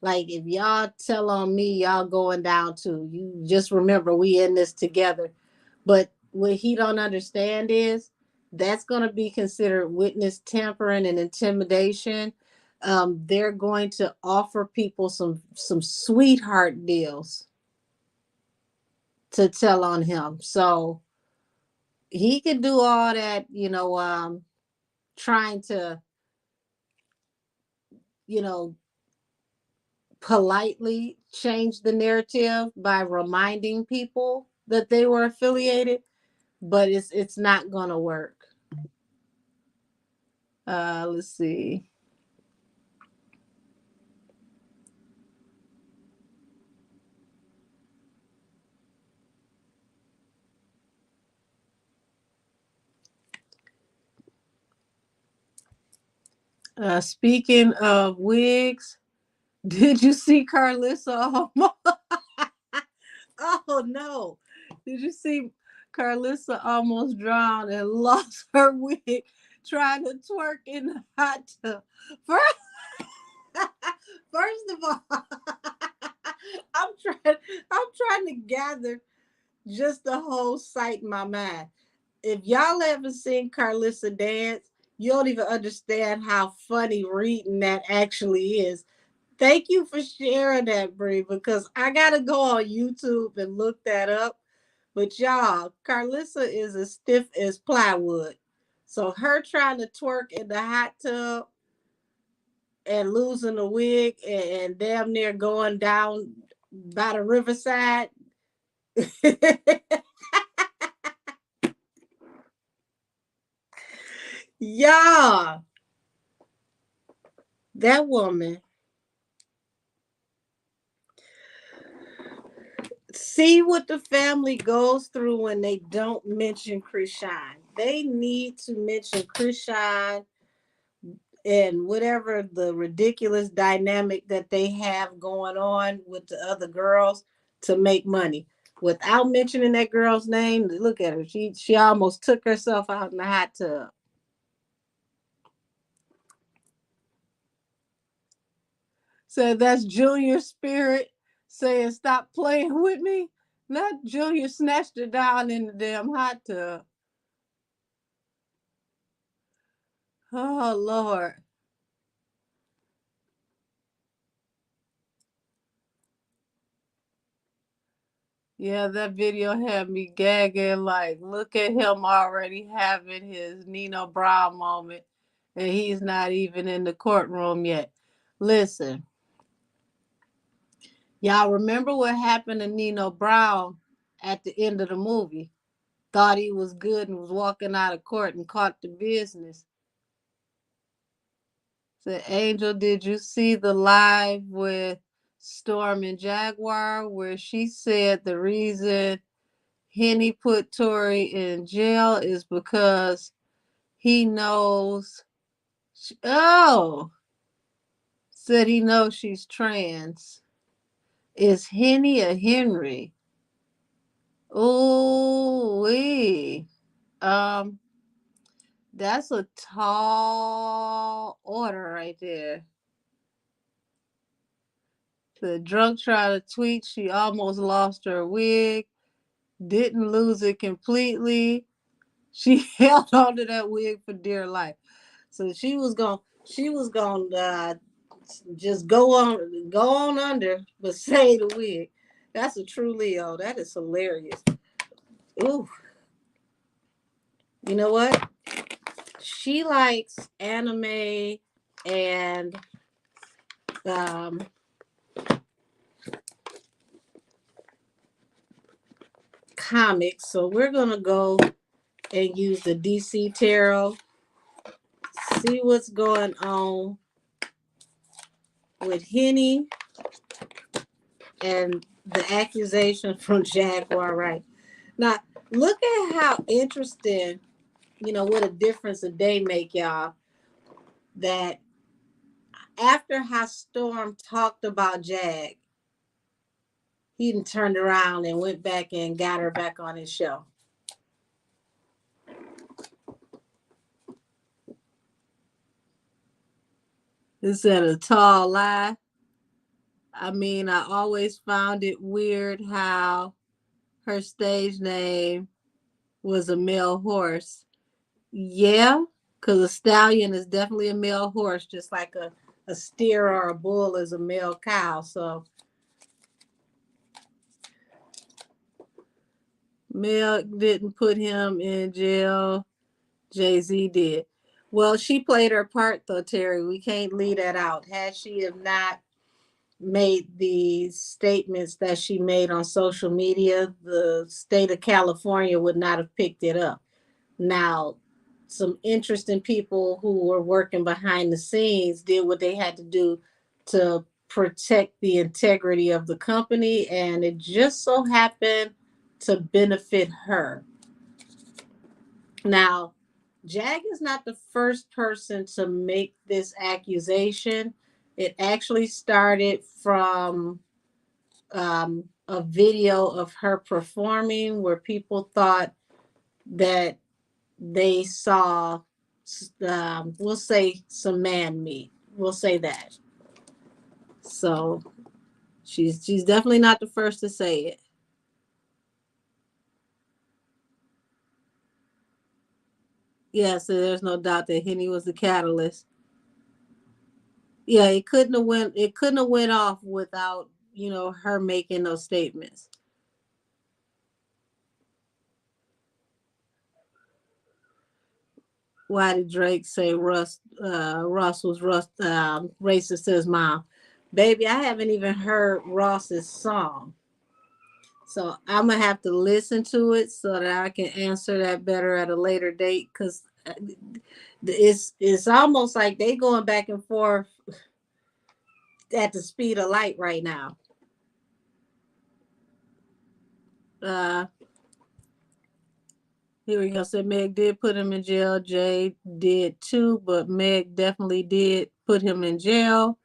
Like if y'all tell on me, y'all going down too. You just remember we in this together. But what he don't understand is that's gonna be considered witness tampering and intimidation. They're going to offer people some sweetheart deals to tell on him. So he could do all that, trying to, you know, politely change the narrative by reminding people that they were affiliated, but it's not gonna work. Let's see. Speaking of wigs, did you see Carlissa? Oh no! Did you see Carlissa almost drowned and lost her wig trying to twerk in the hot tub? First, first of all, I'm trying. I'm trying to gather just the whole sight in my mind. If y'all ever seen Carlissa dance, you don't even understand how funny reading that actually is. Thank you for sharing that, Brie, because I gotta go on YouTube and look that up. But y'all, Carlissa is as stiff as plywood. So her trying to twerk in the hot tub and losing the wig and damn near going down by the riverside. Y'all, that woman. See what the family goes through when they don't mention Krishan. They need to mention Krishan and whatever the ridiculous dynamic that they have going on with the other girls to make money. Without mentioning that girl's name, look at her. She almost took herself out in the hot tub. So that's Junior Spirit saying, "Stop playing with me." Not Junior snatched her down in the damn hot tub. Oh, Lord. Yeah, that video had me gagging. Like, look at him already having his Nino Brown moment, and he's not even in the courtroom yet. Listen, y'all remember what happened to Nino Brown at the end of the movie? Thought he was good and was walking out of court and caught the business. Said, Angel, did you see the live with Storm and Jaguar where she said the reason Henny put Tori in jail is because he knows, said he knows she's trans. Is Henny a Henry? Ooh wee. Um, that's a tall order right there. The drunk tried to tweet. She almost lost her wig. Didn't lose it completely. She held on to that wig for dear life. So she was gonna just go on under, but say the wig. That's a true Leo. That is hilarious. Ooh, you know what? She likes anime and um, comics. So we're gonna go and use the DC Tarot. See what's going on with Henny and the accusation from Jaguar, right? Now, look at how interesting, what a difference a day make, y'all. That after how Storm talked about Jag, he done turned around and went back and got her back on his show. Is that a tall lie? I mean, I always found it weird how her stage name was a male horse. Yeah, because a stallion is definitely a male horse, just like a steer or a bull is a male cow. So Mel didn't put him in jail. Jay-Z did. Well, she played her part though, Terry. We can't leave that out. Had she have not made the statements that she made on social media, the state of California would not have picked it up. Now, some interesting people who were working behind the scenes did what they had to do to protect the integrity of the company, and it just so happened to benefit her. Now, Jag is not the first person to make this accusation. It actually started from a video of her performing where people thought that they saw, we'll say, some man meat. We'll say that. So she's definitely not the first to say it. Yeah, so there's no doubt that Henny was the catalyst. Yeah, it couldn't have went off without, her making those statements. Why did Drake say Ross was racist to his mom? Baby, I haven't even heard Ross's song. So I'm gonna have to listen to it so that I can answer that better at a later date, because it's almost like they going back and forth at the speed of light right now. Uh, Here we go. So Meg did put him in jail. Jay did too, but Meg definitely did put him in jail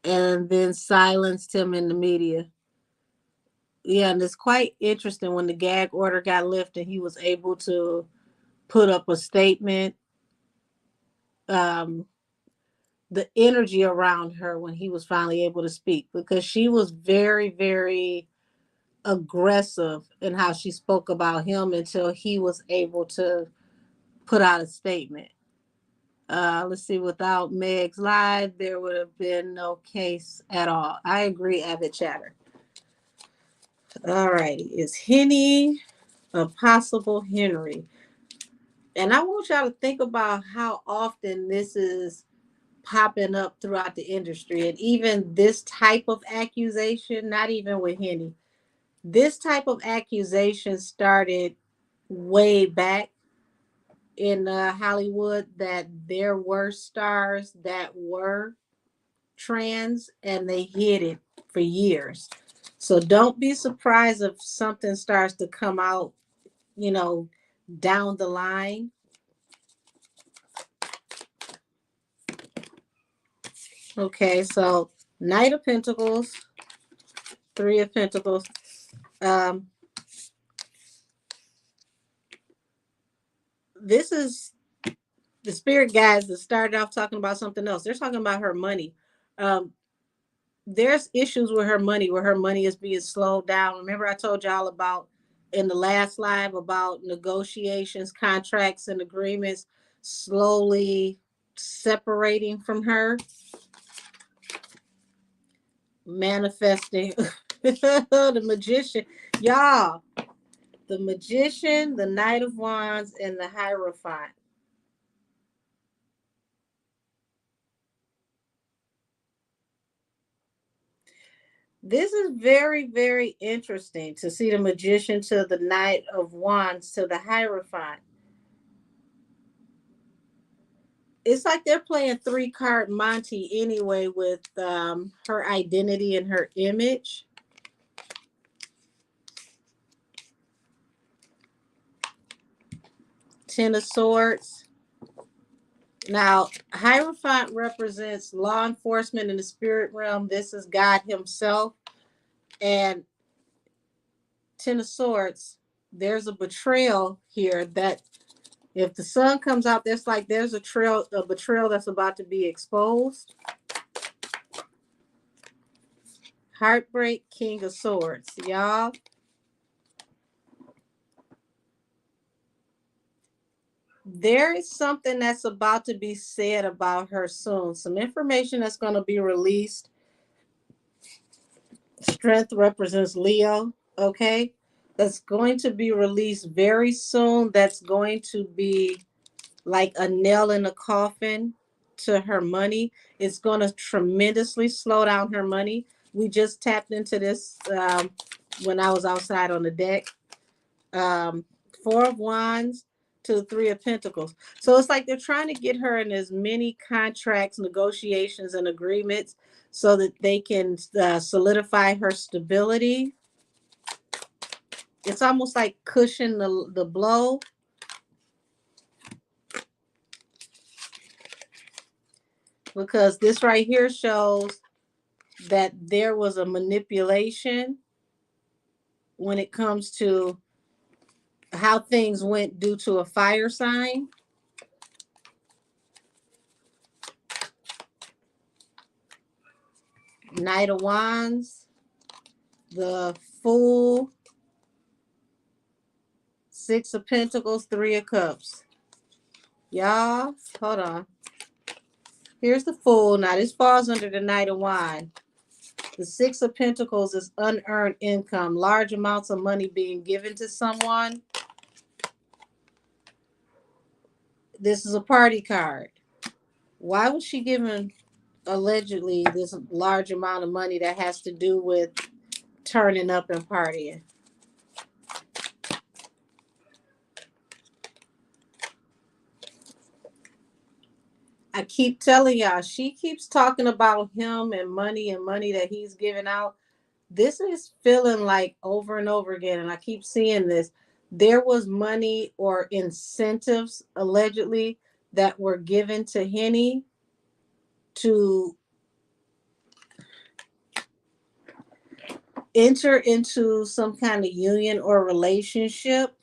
and then silenced him in the media. Yeah, and it's quite interesting when the gag order got lifted, he was able to put up a statement. Um, the energy around her when he was finally able to speak, because she was very, very aggressive in how she spoke about him until he was able to put out a statement. Let's see, without Meg's lie, there would have been no case at all. I agree, Avid Chatter. All righty. Is Henny a possible Henry? And I want y'all to think about how often this is popping up throughout the industry. And even this type of accusation, not even with Henny, this type of accusation started way back in Hollywood, that there were stars that were trans and they hid it for years. So don't be surprised if something starts to come out, you know, down the line. Okay, so Knight of Pentacles, Three of Pentacles. This is the spirit guides that started off talking about something else. They're talking about her money. There's issues with her money, where her money is being slowed down. Remember, I told y'all about in the last live about negotiations, contracts, and agreements slowly separating from her, manifesting. The Magician, y'all. The Magician, the Knight of Wands, and the Hierophant. This is very, very interesting to see the Magician to the Knight of Wands to the Hierophant. It's like they're playing 3-card Monty anyway with her identity and her image. Ten of Swords. Now, Hierophant represents law enforcement in the spirit realm. This is God himself. And Ten of Swords, there's a betrayal here that if the sun comes out, there's a betrayal that's about to be exposed. Heartbreak, King of Swords. Y'all, there is something that's about to be said about her soon. Some information that's going to be released. Strength represents Leo, okay? That's going to be released very soon. That's going to be like a nail in a coffin to her money. It's going to tremendously slow down her money. We just tapped into this when I was outside on the deck. Four of Wands to the Three of Pentacles. So it's like they're trying to get her in as many contracts, negotiations, and agreements so that they can solidify her stability. It's almost like cushion the blow. Because this right here shows that there was a manipulation when it comes to how things went due to a fire sign. Knight of Wands, the Fool, Six of Pentacles, Three of Cups. Y'all, hold on. Here's the Fool. Now, this falls under the Knight of Wands. The Six of Pentacles is unearned income, large amounts of money being given to someone. This is a party card. Why was she given allegedly this large amount of money that has to do with turning up and partying? I keep telling y'all, she keeps talking about him and money that he's giving out. This is feeling like over and over again, and I keep seeing this. There was money or incentives allegedly that were given to Henny to enter into some kind of union or relationship,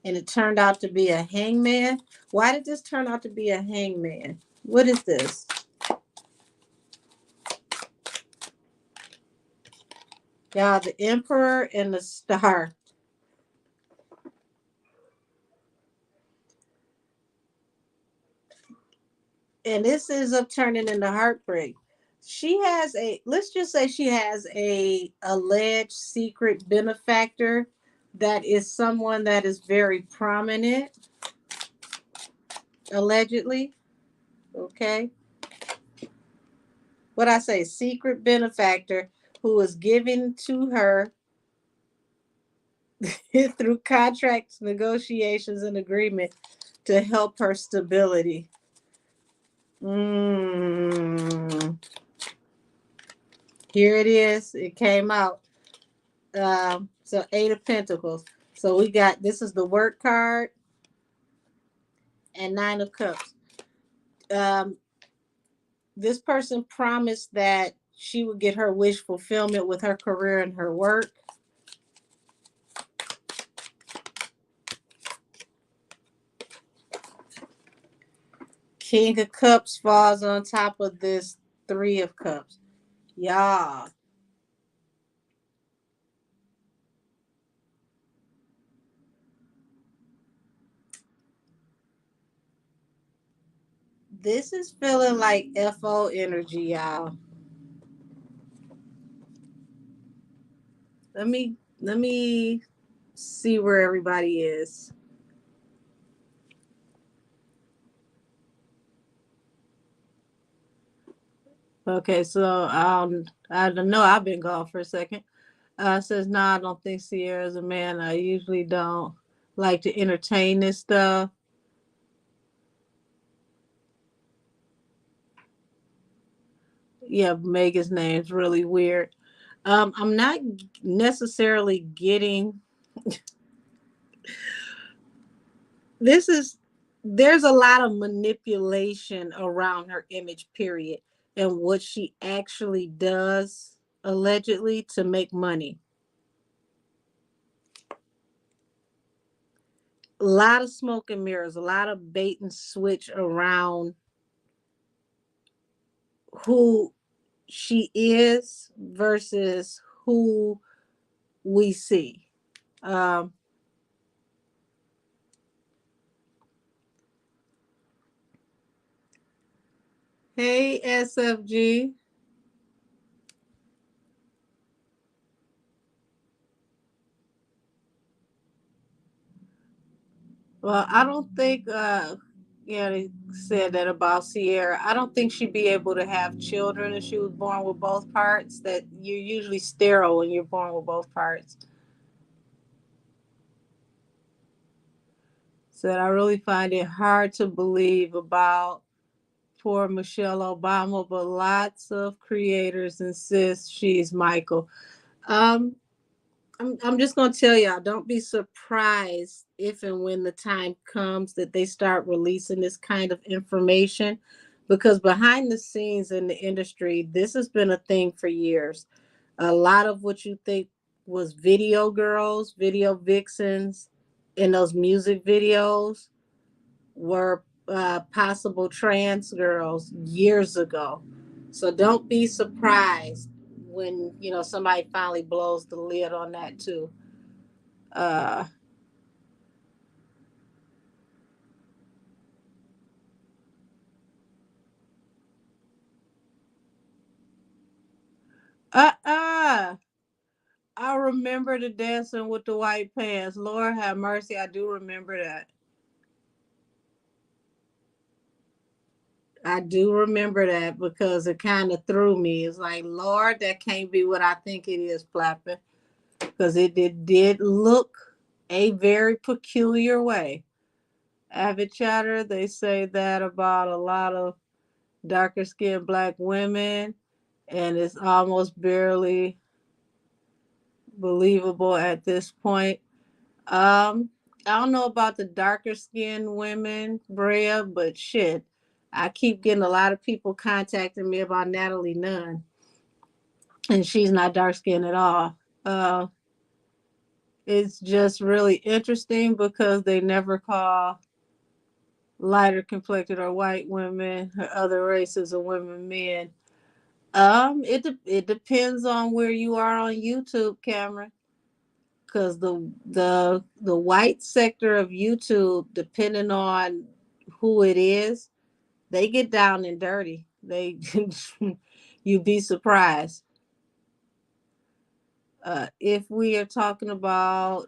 and it turned out to be a hangman. Why did this turn out to be a hangman? What is this? Y'all, the Emperor and the Star. And this ends up turning into heartbreak. She has a, let's just say she has a alleged secret benefactor that is someone that is very prominent, allegedly. Okay. What I say, secret benefactor who is giving to her through contracts, negotiations, and agreement to help her stability. Mm. Here it is. It came out. So Eight of Pentacles. So we got, this is the work card and Nine of Cups. Um, this person promised that she would get her wish fulfillment with her career and her work. King of Cups falls on top of this Three of Cups. Y'all. This is feeling like FO energy, y'all. Let me see where everybody is. Okay, so I don't know. I've been gone for a second. Says no, I don't think Sierra's a man. I usually don't like to entertain this stuff. Yeah, Megan's name's really weird. I'm not necessarily getting this is there's a lot of manipulation around her image, period, and what she actually does allegedly to make money. A lot of smoke and mirrors, a lot of bait and switch around who she is versus who we see. Um, hey, SFG. Well, I don't think, yeah, they said that about Sierra. I don't think she'd be able to have children if she was born with both parts. That you're usually sterile when you're born with both parts. Said, I really find it hard to believe about poor Michelle Obama, but lots of creators insist she's Michael. Um, I'm just going to tell y'all, don't be surprised if and when the time comes that they start releasing this kind of information, because behind the scenes in the industry, this has been a thing for years. A lot of what you think was video girls, video vixens in those music videos were possible trans girls years ago. So don't be surprised when somebody finally blows the lid on that too. Uh, uh, uh. I remember the dancing with the white pants. Lord have mercy, I do remember that. I do remember that because it kind of threw me. It's like, Lord, that can't be what I think it is, Flapping. Because it did look a very peculiar way. Avid chatter, they say that about a lot of darker skinned black women, and it's almost barely believable at this point. Um, I don't know about the darker skinned women, Brea, but shit, I keep getting a lot of people contacting me about Natalie Nunn, and she's not dark skinned at all. Uh, it's just really interesting because they never call lighter complected or white women or other races of women men. It depends on where you are on YouTube, Cameron, because the white sector of YouTube, depending on who it is, they get down and dirty. They you'd be surprised. If we are talking about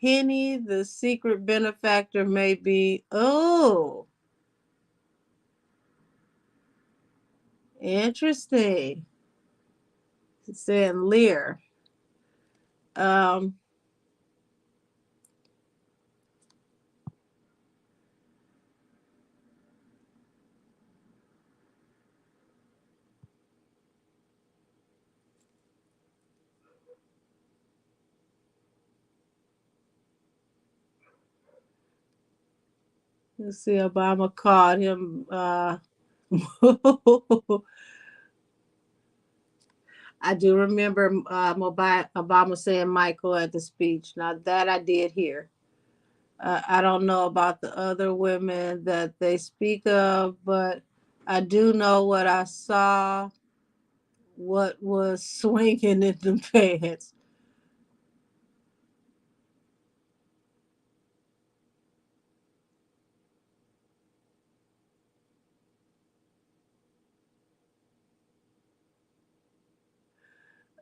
Henny, the secret benefactor may be, oh, interesting. It's saying Lear. Um, let's see, Obama called him. I do remember Obama saying Michael at the speech. Now that I did hear. I don't know about the other women that they speak of, but I do know what I saw, what was swinging in the pants.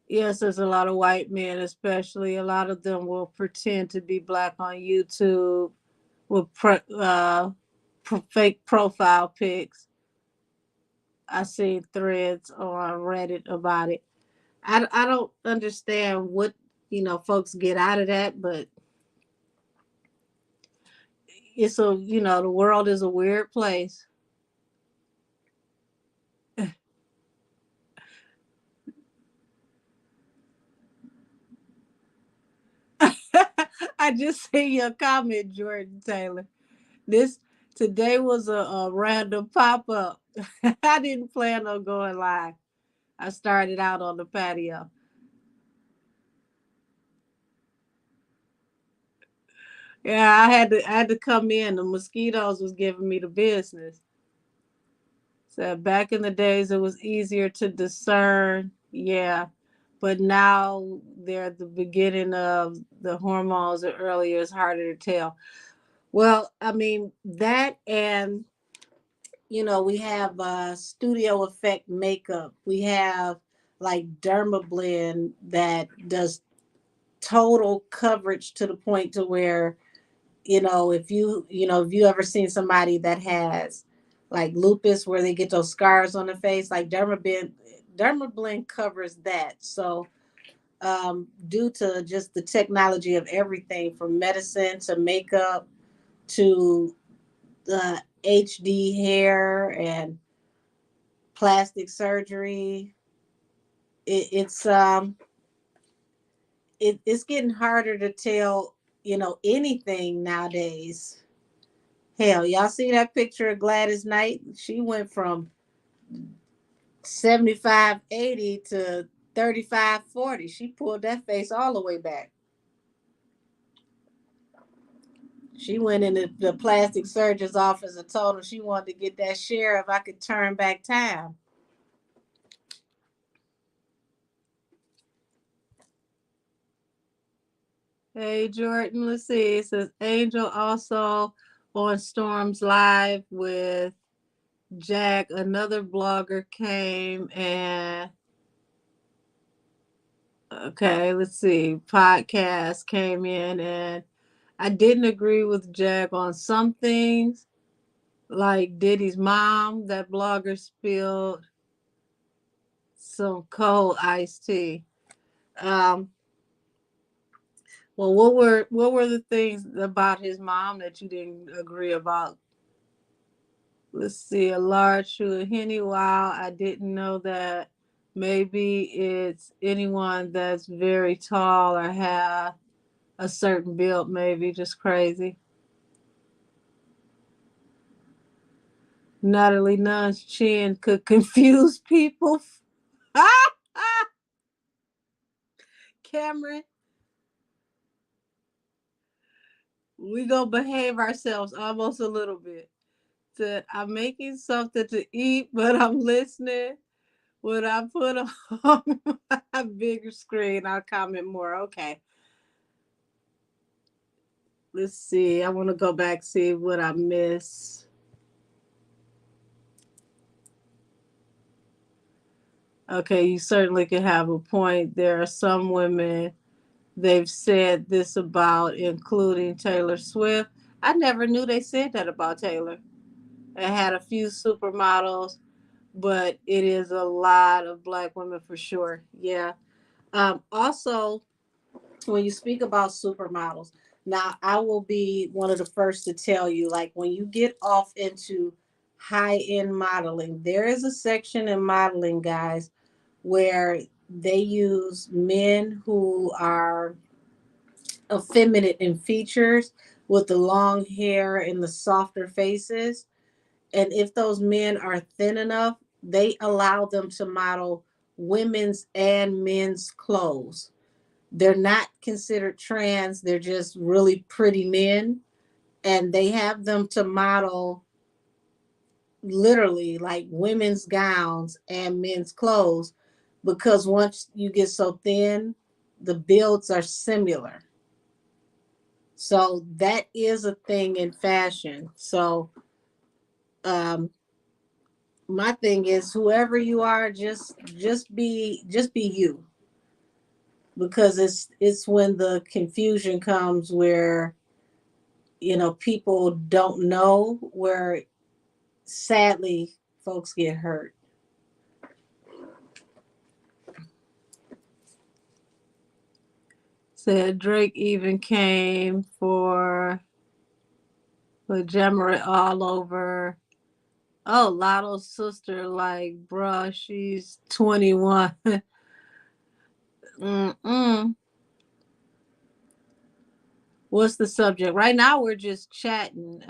Yes, there's a lot of white men, especially. A lot of them will pretend to be black on YouTube with fake profile pics. I seen threads on Reddit about it. I don't understand what folks get out of that, but the world is a weird place. I just see your comment, Jordan Taylor. This today was a random pop up. I didn't plan on going live. I started out on the patio. Yeah, I had to come in. The mosquitoes was giving me the business. So back in the days, it was easier to discern. Yeah, but now they're at the beginning of the hormones, or earlier, it's harder to tell. Well, I mean that, and we have studio effect makeup. We have like Dermablend that does total coverage to the point to where if you ever seen somebody that has like lupus where they get those scars on the face, like Dermablend covers that. So due to just the technology of everything from medicine to makeup to HD hair and plastic surgery, it's getting harder to tell anything nowadays. Hell, y'all see that picture of Gladys Knight? She went from 75-80 to 35-40. She pulled that face all the way back. She went in the plastic surgeon's office and told him she wanted to get that share if I could turn back time. Hey, Jordan, let's see. It says Angel also on Storm's Live with Jack. Another blogger came and okay, let's see. Podcast came in, and I didn't agree with Jack on some things, like Diddy's mom. That blogger spilled some cold iced tea. Um, well, what were the things about his mom that you didn't agree about? Let's see. A large shoe of Henny. Wow, I didn't know that. Maybe it's anyone that's very tall or have a certain build, maybe just crazy. Natalie Nunn's chin could confuse people. Cameron, we gonna behave ourselves almost a little bit. Said I'm making something to eat, but I'm listening. When I put on my bigger screen, I'll comment more. Okay. Let's see. I want to go back, see what I missed. Okay, you certainly could have a point. There are some women they've said this about, including Taylor Swift. I never knew they said that about Taylor. It had a few supermodels, but it is a lot of black women for sure. Yeah. Also, when you speak about supermodels, now I will be one of the first to tell you, like when you get off into high end modeling, there is a section in modeling, guys, where they use men who are effeminate in features with the long hair and the softer faces. And if those men are thin enough, they allow them to model women's and men's clothes. They're not considered trans, they're just really pretty men. And they have them to model literally like women's gowns and men's clothes because once you get so thin, the builds are similar. So that is a thing in fashion. So um my thing is whoever you are, just be you, because it's when the confusion comes where people don't know, where sadly folks get hurt. Said Drake even came for Jammer all over. Oh, Lotto's sister, like, bruh, she's 21. Mm-mm. What's the subject? Right now, we're just chatting.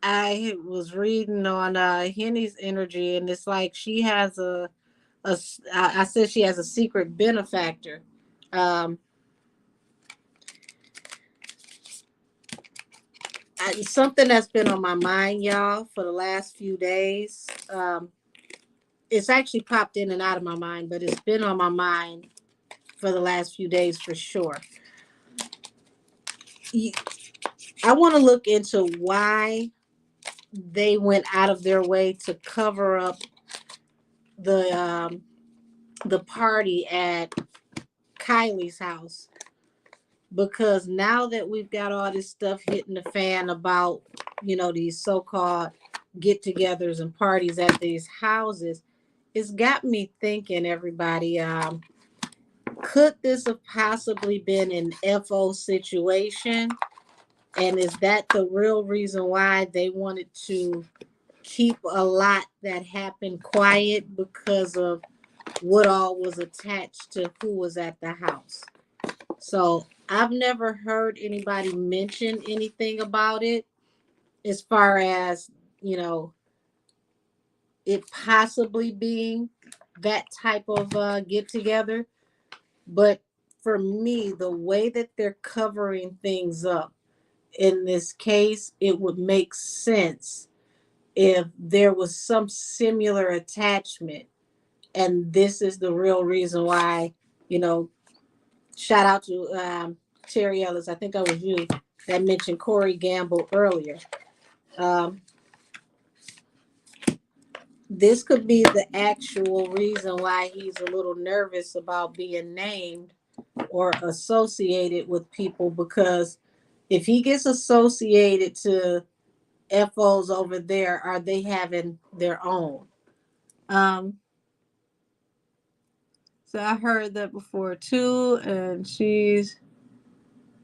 I was reading on Henny's energy, and it's like she has I said she has a secret benefactor. Um, Something that's been on my mind, y'all, for the last few days. It's actually popped in and out of my mind, but it's been on my mind for the last few days for sure. I want to look into why they went out of their way to cover up the um, the party at Kylie's house, because now that we've got all this stuff hitting the fan about these so-called get-togethers and parties at these houses, it's got me thinking, everybody, could this have possibly been an FO situation? And is that the real reason why they wanted to keep a lot that happened quiet, because of what all was attached to who was at the house? So I've never heard anybody mention anything about it as far as, you know, it possibly being that type of get together. But for me, the way that they're covering things up in this case, it would make sense if there was some similar attachment. And this is the real reason why, you know, shout out to Terry Ellis. I think that was you that mentioned Corey Gamble earlier. Um, this could be the actual reason why he's a little nervous about being named or associated with people, because if he gets associated to FOs over there, are they having their own? Um, so I heard that before too, and she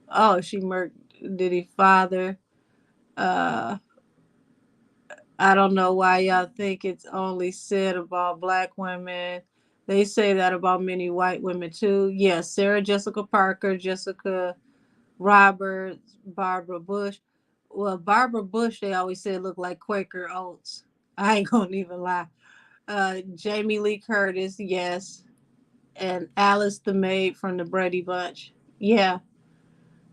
murked Diddy father. Uh, I don't know why y'all think it's only said about black women. They say that about many white women too. Yes, Sarah Jessica Parker, Jessica Roberts, Barbara Bush. Well, Barbara Bush, they always said looked like Quaker Oats. I ain't gonna even lie. Jamie Lee Curtis, yes. And Alice the maid from the Brady Bunch. Yeah.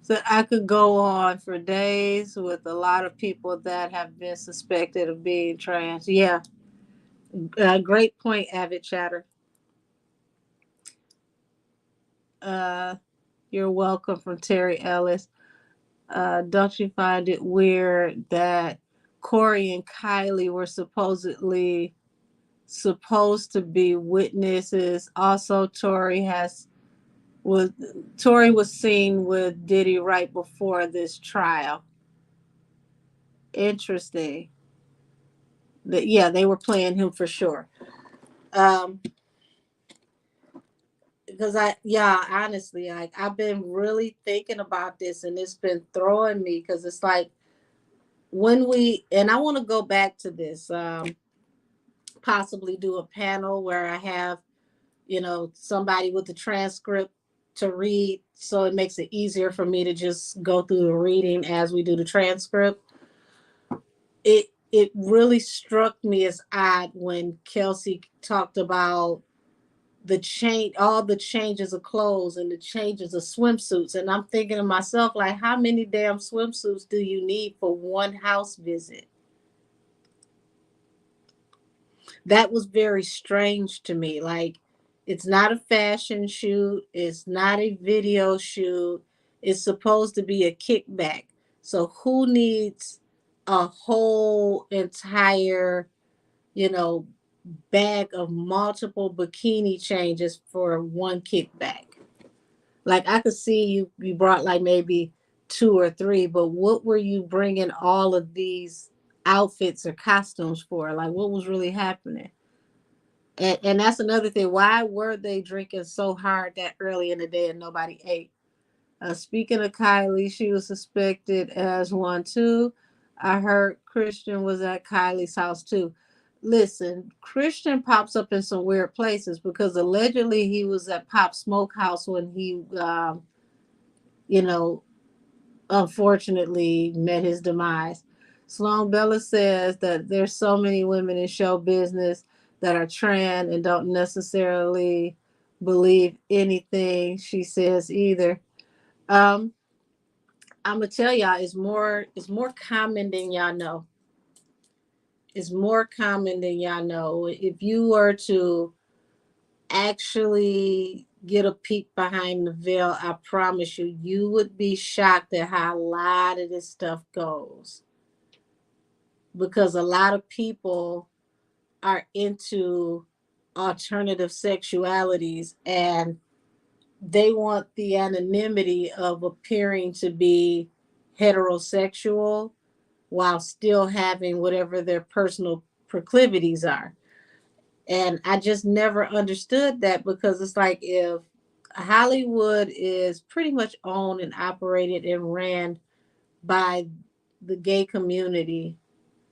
So I could go on for days with a lot of people that have been suspected of being trans. Yeah. Great point, Avid Chatter. You're welcome from Terry Ellis. Don't you find it weird that Corey and Kylie were supposed to be witnesses? Also, was Tori was seen with Diddy right before this trial. Interesting. Yeah, they were playing him for sure. Um, because yeah, honestly, like I've been really thinking about this, and it's been throwing me because it's like and I want to go back to this, possibly do a panel where I have, somebody with the transcript to read, so it makes it easier for me to just go through the reading as we do the transcript. It really struck me as odd when Kelsey talked about all the changes of clothes and the changes of swimsuits, and I'm thinking to myself, like, how many damn swimsuits do you need for one house visit? That was very strange to me. Like, it's not a fashion shoot, it's not a video shoot, it's supposed to be a kickback. So who needs a whole entire, you know, bag of multiple bikini changes for one kickback? Like, I could see you brought like maybe two or three, but what were you bringing all of these outfits or costumes for? Like, what was really happening? And that's another thing. Why were they drinking so hard that early in the day and nobody ate? Speaking of Kylie, she was suspected as one too. I heard Christian was at Kylie's house too. Listen, Christian pops up in some weird places because allegedly he was at Pop Smokehouse when he, you know, unfortunately met his demise. Sloan Bella says that there's so many women in show business that are trans and don't necessarily believe anything she says either. Um, I'm gonna tell y'all, it's more common than y'all know. It's more common than y'all know. If you were to actually get a peek behind the veil, I promise you, you would be shocked at how a lot of this stuff goes. Because a lot of people are into alternative sexualities and they want the anonymity of appearing to be heterosexual while still having whatever their personal proclivities are. And I just never understood that because it's like if Hollywood is pretty much owned and operated and ran by the gay community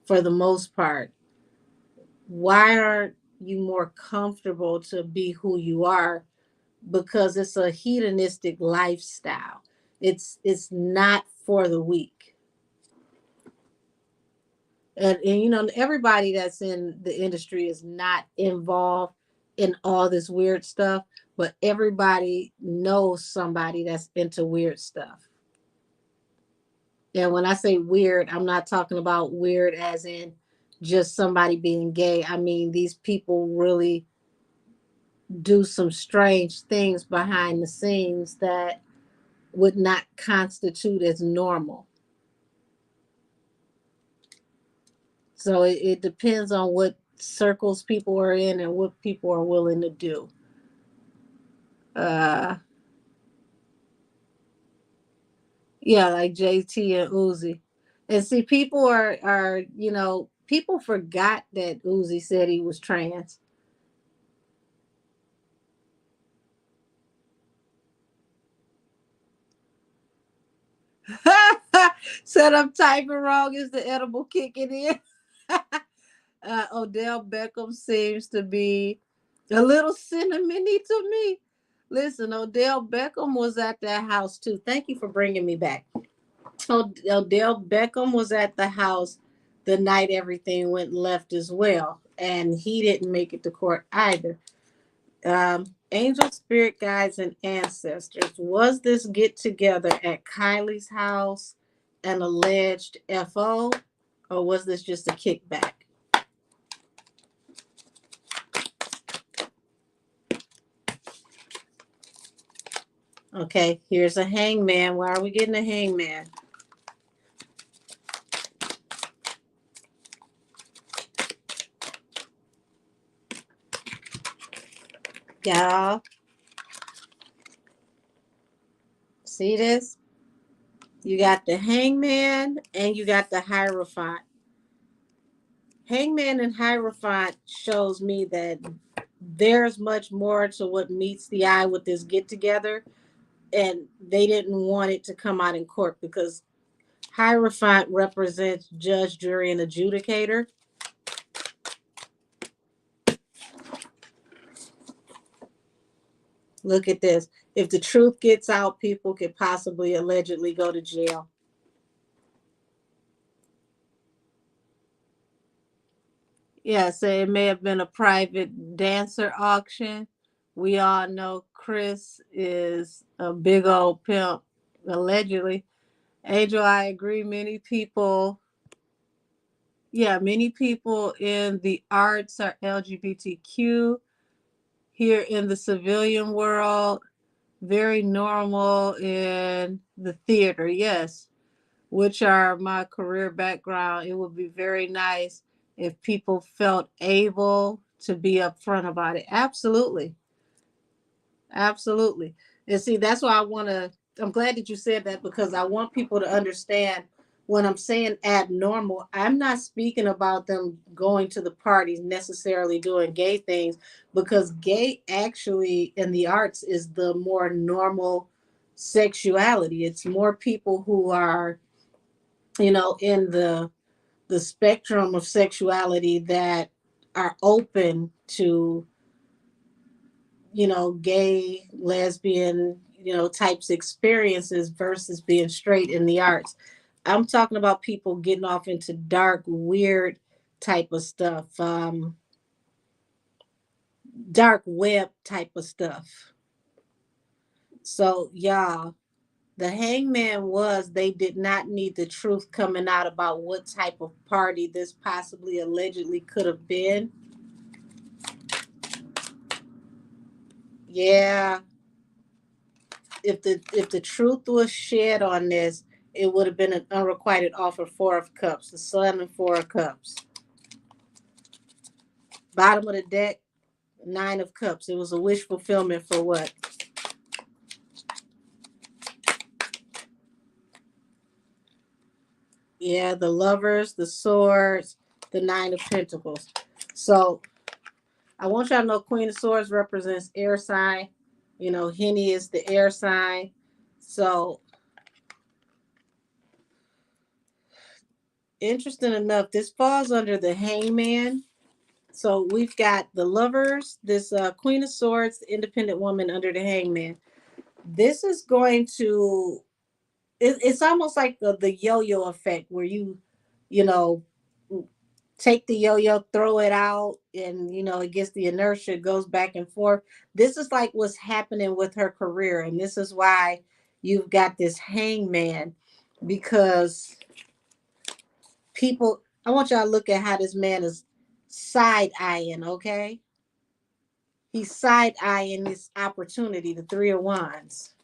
for the most part, why aren't you more comfortable to be who you are? Because it's a hedonistic lifestyle. It's not for the weak. And everybody that's in the industry is not involved in all this weird stuff, but everybody knows somebody that's into weird stuff. And when I say weird, I'm not talking about weird as in just somebody being gay. I mean, these people really do some strange things behind the scenes that would not constitute as normal. So it depends on what circles people are in and what people are willing to do. Uh, yeah, like JT and Uzi. And see, people are people forgot that Uzi said he was trans. Said I'm typing wrong. Is the edible kicking in? Odell Beckham seems to be a little cinnamony to me. Listen, Odell Beckham was at that house too. Thank you for bringing me back. Odell Beckham was at the house the night everything went left as well, and he didn't make it to court either. Angel spirit guides and ancestors. Was this get together at Kylie's house an alleged FO, or was this just a kickback? Okay, here's a hangman. Why are we getting a hangman? Y'all, see this? You got the hangman and you got the hierophant. Hangman and hierophant shows me that there's much more to what meets the eye with this get together, and they didn't want it to come out in court because hierophant represents judge, jury, and adjudicator. Look at this. If the truth gets out, people could possibly allegedly go to jail. Yeah, so it may have been a private dancer auction. We all know Chris is a big old pimp, allegedly. Angel, I agree. Many people in the arts are LGBTQ. Here in the civilian world, very normal in the theater, yes, which are my career background. It would be very nice if people felt able to be upfront about it. Absolutely. Absolutely. And see, that's why I'm glad that you said that because I want people to understand when I'm saying abnormal, I'm not speaking about them going to the parties necessarily doing gay things because gay actually in the arts is the more normal sexuality. It's more people who are, in the spectrum of sexuality that are open to gay, lesbian, types experiences versus being straight in the arts. I'm talking about people getting off into dark, weird type of stuff, dark web type of stuff. So, y'all, the hangman was they did not need the truth coming out about what type of party this possibly allegedly could have been. Yeah, if the truth was shed on this, it would have been an unrequited offer. Four of Cups, the Sun and Four of Cups. Bottom of the deck, Nine of Cups. It was a wish fulfillment for what? Yeah, the Lovers, the Swords, the Nine of Pentacles. So I want y'all to know Queen of Swords represents air sign. Henny is the air sign. So interesting enough, this falls under the Hangman. So we've got the Lovers, this Queen of Swords, the independent woman under the Hangman. This is going to, it's almost like the yo-yo effect where you know, take the yo-yo, throw it out, and, it gets the inertia, it goes back and forth. This is like what's happening with her career. And this is why you've got this Hangman, because I want y'all to look at how this man is side-eyeing, okay? He's side-eyeing this opportunity, the Three of Wands.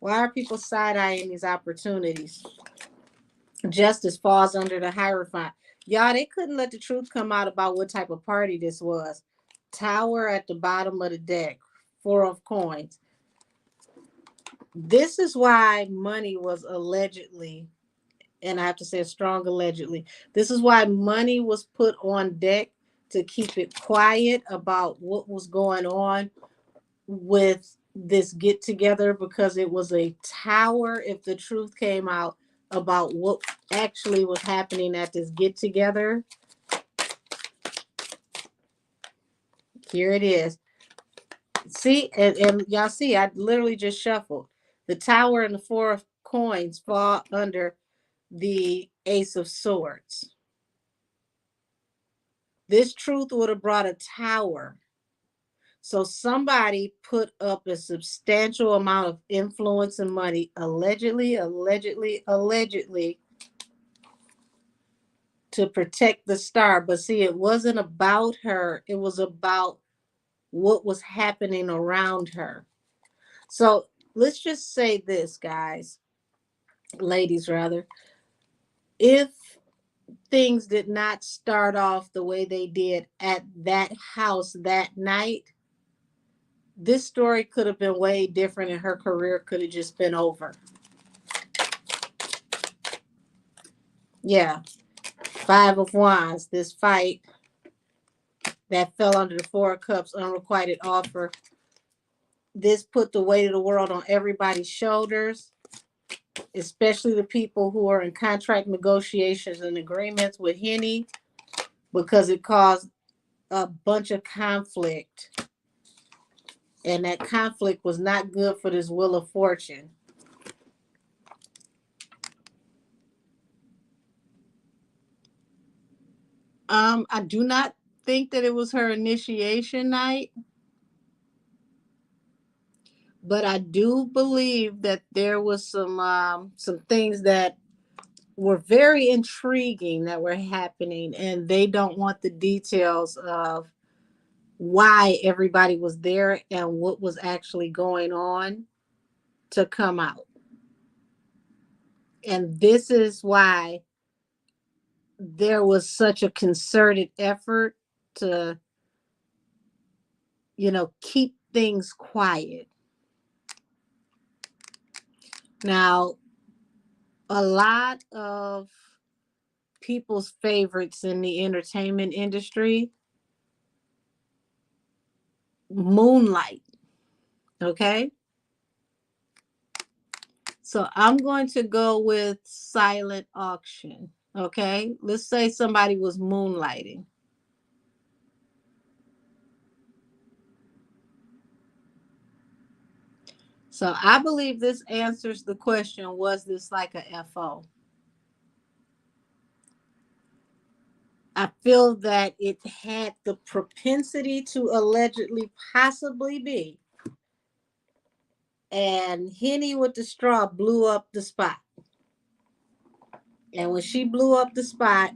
Why are people side-eyeing these opportunities? Justice falls under the Hierophant. Y'all, they couldn't let the truth come out about what type of party this was. Tower at the bottom of the deck. Four of Coins. This is why money was allegedly, and I have to say a strong allegedly, this is why money was put on deck to keep it quiet about what was going on with this get together, because it was a tower if the truth came out about what actually was happening at this get together. Here it is. See, and y'all see, I literally just shuffled. The Tower and the Four of Coins fall under the Ace of Swords. This truth would have brought a tower. So somebody put up a substantial amount of influence and money, allegedly, to protect the star. But see, it wasn't about her. It was about what was happening around her. So let's just say this, guys, ladies, rather. If things did not start off the way they did at that house that night, this story could have been way different and her career could have just been over. Yeah. Five of Wands, this fight that fell under the Four of Cups, unrequited offer. This put the weight of the world on everybody's shoulders, especially the people who are in contract negotiations and agreements with Henny, because it caused a bunch of conflict. And that conflict was not good for this Wheel of Fortune. I do not think that it was her initiation night, but I do believe that there was some things that were very intriguing that were happening, and they don't want the details of why everybody was there and what was actually going on to come out. And this is why there was such a concerted effort to, keep things quiet. Now, a lot of people's favorites in the entertainment industry moonlight. Okay. So I'm going to go with silent auction. Okay. Let's say somebody was moonlighting. So I believe this answers the question, was this like a FO? I feel that it had the propensity to allegedly possibly be. And Henny with the straw blew up the spot. And when she blew up the spot,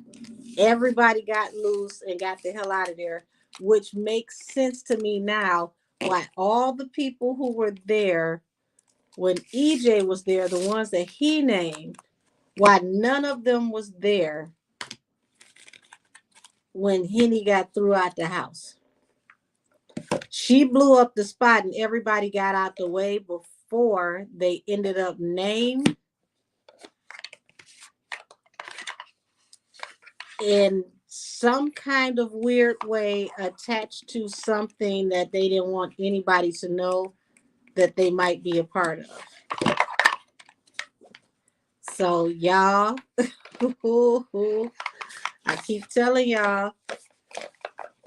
everybody got loose and got the hell out of there, which makes sense to me now why all the people who were there when EJ was there, the ones that he named, why none of them was there when Henny got threw out the house. She blew up the spot and everybody got out the way before they ended up named in some kind of weird way attached to something that they didn't want anybody to know that they might be a part of. So y'all, I keep telling y'all,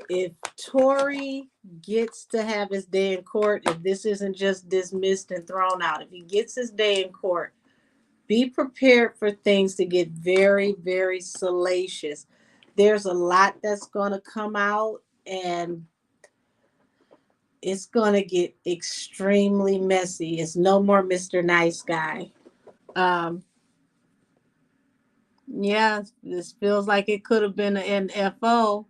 if Tory gets to have his day in court, if this isn't just dismissed and thrown out, if he gets his day in court, be prepared for things to get very, very salacious. There's a lot that's going to come out, and it's going to get extremely messy. It's no more Mr. Nice Guy. Um, yeah, this feels like it could have been an FO.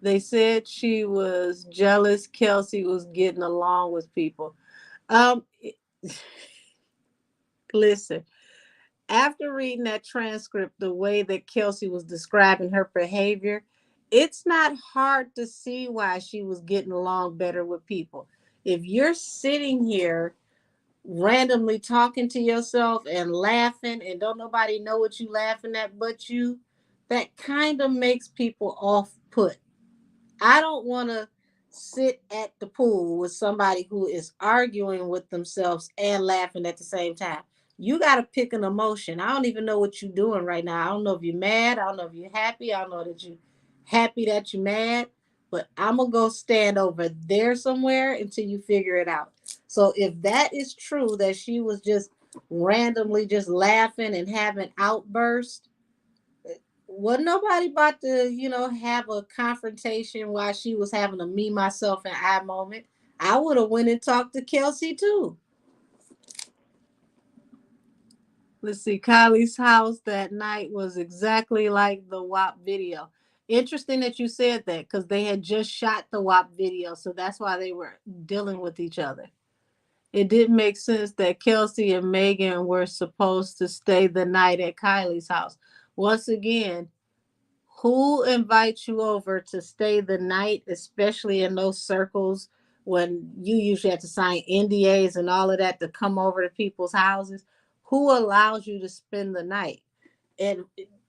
They said she was jealous Kelsey was getting along with people. Um, Listen, after reading that transcript, the way that Kelsey was describing her behavior, it's not hard to see why she was getting along better with people. If you're sitting here randomly talking to yourself and laughing and don't nobody know what you laughing at but you, that kind of makes people off put. I don't want to sit at the pool with somebody who is arguing with themselves and laughing at the same time. You got to pick an emotion. I don't even know what you're doing right now. I don't know if you're mad. I don't know if you're happy. I don't know that you're happy that you're mad. But I'm going to go stand over there somewhere until you figure it out. So if that is true, that she was just randomly just laughing and having outbursts, wasn't nobody about to, have a confrontation while she was having a me, myself, and I moment. I would have went and talked to Kelsey too. Let's see. Kylie's house that night was exactly like the WAP video. Interesting that you said that because they had just shot the WAP video, so that's why they were dealing with each other. It didn't make sense that Kelsey and Megan were supposed to stay the night at Kylie's house. Once again, who invites you over to stay the night, especially in those circles when you usually have to sign NDAs and all of that to come over to people's houses? Who allows you to spend the night? And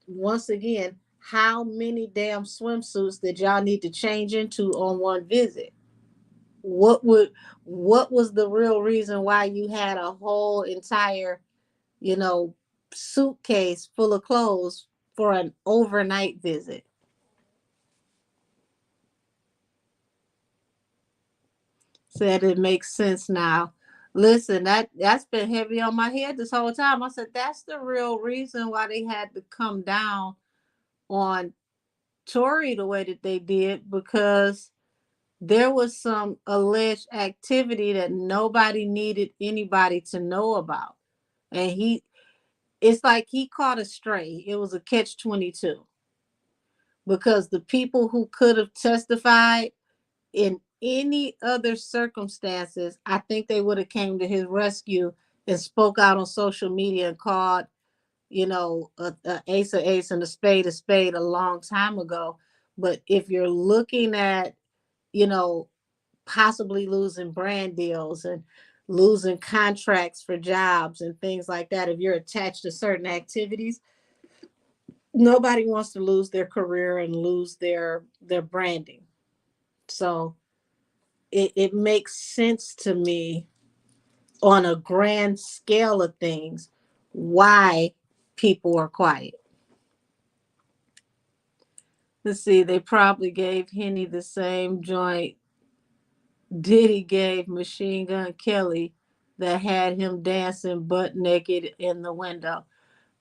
once again, how many damn swimsuits did y'all need to change into on one visit? What would what was the real reason why you had a whole entire, you know, suitcase full of clothes for an overnight visit? Said it makes sense now. Listen, that's been heavy on my head this whole time. I said that's the real reason why they had to come down on Tory the way that they did, because there was some alleged activity that nobody needed anybody to know about. And it's like he caught a stray. It was a catch 22, because the people who could have testified in any other circumstances, I think they would have came to his rescue and spoke out on social media and called, a ace a ace and a spade a long time ago. But if you're looking at, you know, possibly losing brand deals and losing contracts for jobs and things like that, if you're attached to certain activities, nobody wants to lose their career and lose their branding. So it makes sense to me on a grand scale of things why people are quiet. Let's see, they probably gave Henny the same joint Diddy gave Machine Gun Kelly that had him dancing butt naked in the window.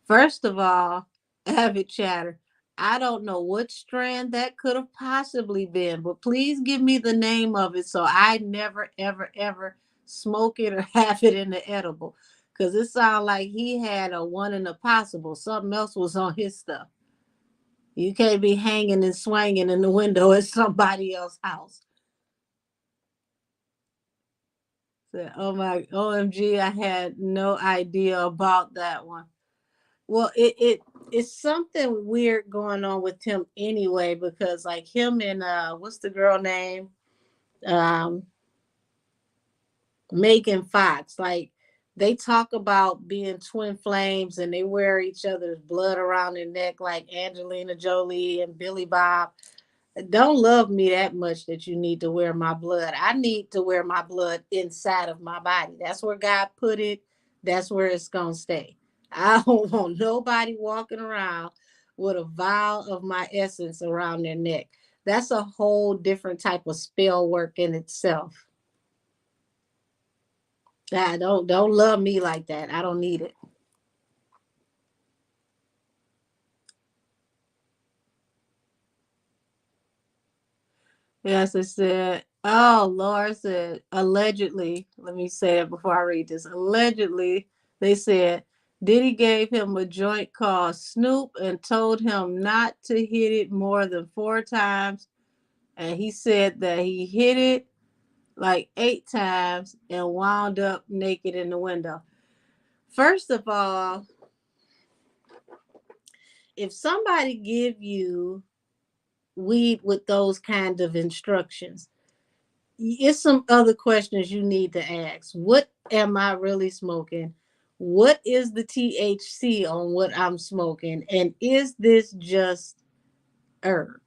First of all, avid chatter, I don't know what strand that could have possibly been, but please give me the name of it so I never, ever, ever smoke it or have it in the edible. Because it sounded like he had a one in a possible. Something else was on his stuff. You can't be hanging and swinging in the window at somebody else's house. So, oh my, OMG, I had no idea about that one. Well, it's something weird going on with him anyway, because like him and what's the girl name? Um Megan Fox. Like they talk about being twin flames and they wear each other's blood around their neck like Angelina Jolie and Billy Bob. Don't love me that much that you need to wear my blood. I need to wear my blood inside of my body. That's where God put it. That's where it's going to stay. I don't want nobody walking around with a vial of my essence around their neck. That's a whole different type of spell work in itself. I don't love me like that. I don't need it. Yes, it said, oh, Laura said, allegedly, let me say it before I read this. Allegedly, they said Diddy gave him a joint called Snoop and told him not to hit it more than 4 times. And he said that he hit it like 8 times and wound up naked in the window. First of all, if somebody give you weed with those kind of instructions, it's some other questions you need to ask. What am I really smoking? What is the THC on what I'm smoking? And is this just herb?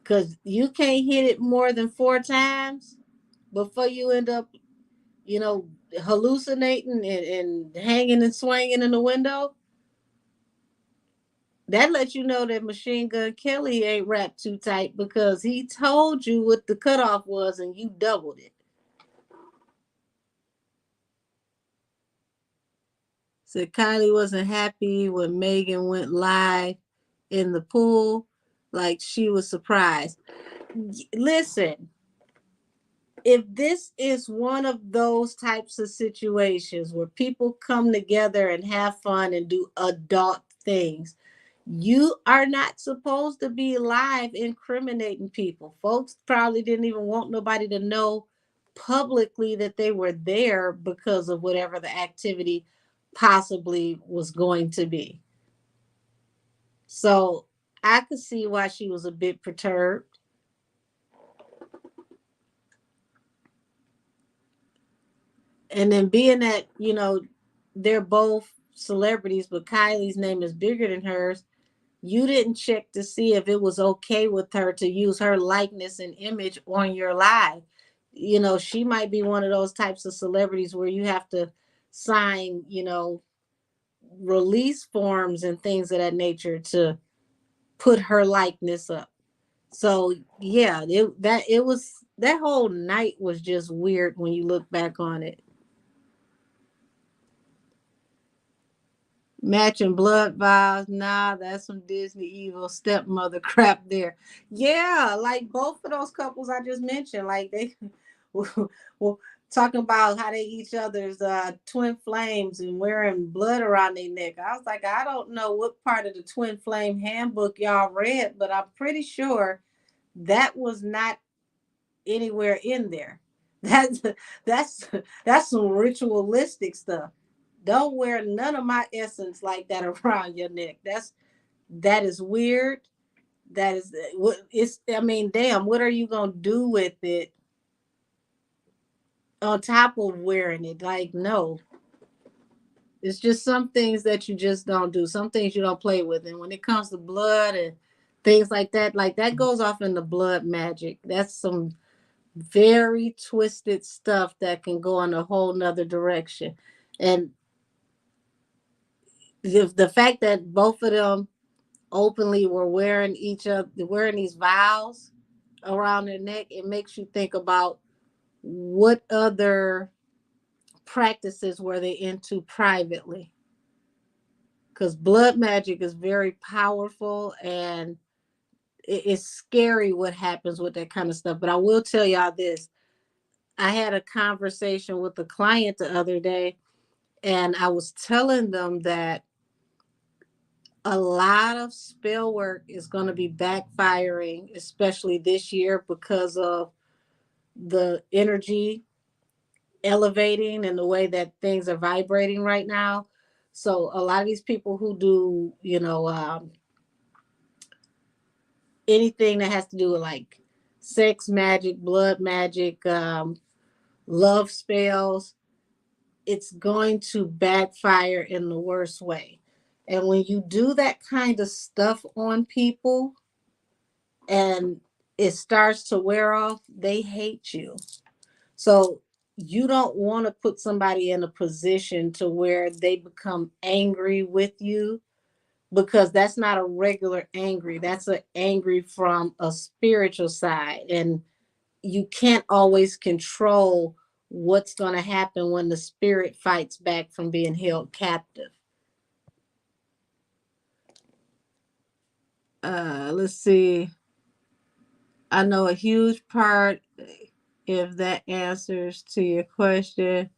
Because you can't hit it more than 4 times before you end up, you know, hallucinating and hanging and swinging in the window. That lets you know that Machine Gun Kelly ain't wrapped too tight, because he told you what the cutoff was and you doubled it. Said Kylie wasn't happy when Megan went live in the pool, like she was surprised. Listen, if this is one of those types of situations where people come together and have fun and do adult things, you are not supposed to be live incriminating people. Folks probably didn't even want nobody to know publicly that they were there because of whatever the activity possibly was going to be. So I could see why she was a bit perturbed. And then being that, they're both celebrities, but Kylie's name is bigger than hers, you didn't check to see if it was okay with her to use her likeness and image on your live. She might be one of those types of celebrities where you have to sign, release forms and things of that nature to put her likeness up. So yeah, that whole night was just weird when you look back on it. Matching blood vows, nah, that's some Disney evil stepmother crap there. Yeah, like both of those couples I just mentioned, like they well talking about how they each other's twin flames and wearing blood around their neck. I was like, I don't know what part of the twin flame handbook y'all read, but I'm pretty sure that was not anywhere in there. That's that's that's some ritualistic stuff. Don't wear none of my essence like that around your neck. That is weird. That is what it's. I mean, damn. What are you gonna do with it on top of wearing it? Like, no. It's just some things that you just don't do. Some things you don't play with. And when it comes to blood and things like that goes off in the blood magic. That's some very twisted stuff that can go in a whole nother direction. And the fact that both of them openly were wearing these vows around their neck, it makes you think about what other practices were they into privately. Because blood magic is very powerful and it's scary what happens with that kind of stuff. But I will tell y'all this. I had a conversation with a client the other day, and I was telling them that a lot of spell work is going to be backfiring, especially this year because of the energy elevating and the way that things are vibrating right now. So a lot of these people who do, anything that has to do with like sex magic, blood magic, love spells, it's going to backfire in the worst way. And when you do that kind of stuff on people and it starts to wear off, they hate you. So you don't want to put somebody in a position to where they become angry with you, because that's not a regular angry. That's an angry from a spiritual side. And you can't always control what's going to happen when the spirit fights back from being held captive. Let's see. I know a huge part, if that answers to your question.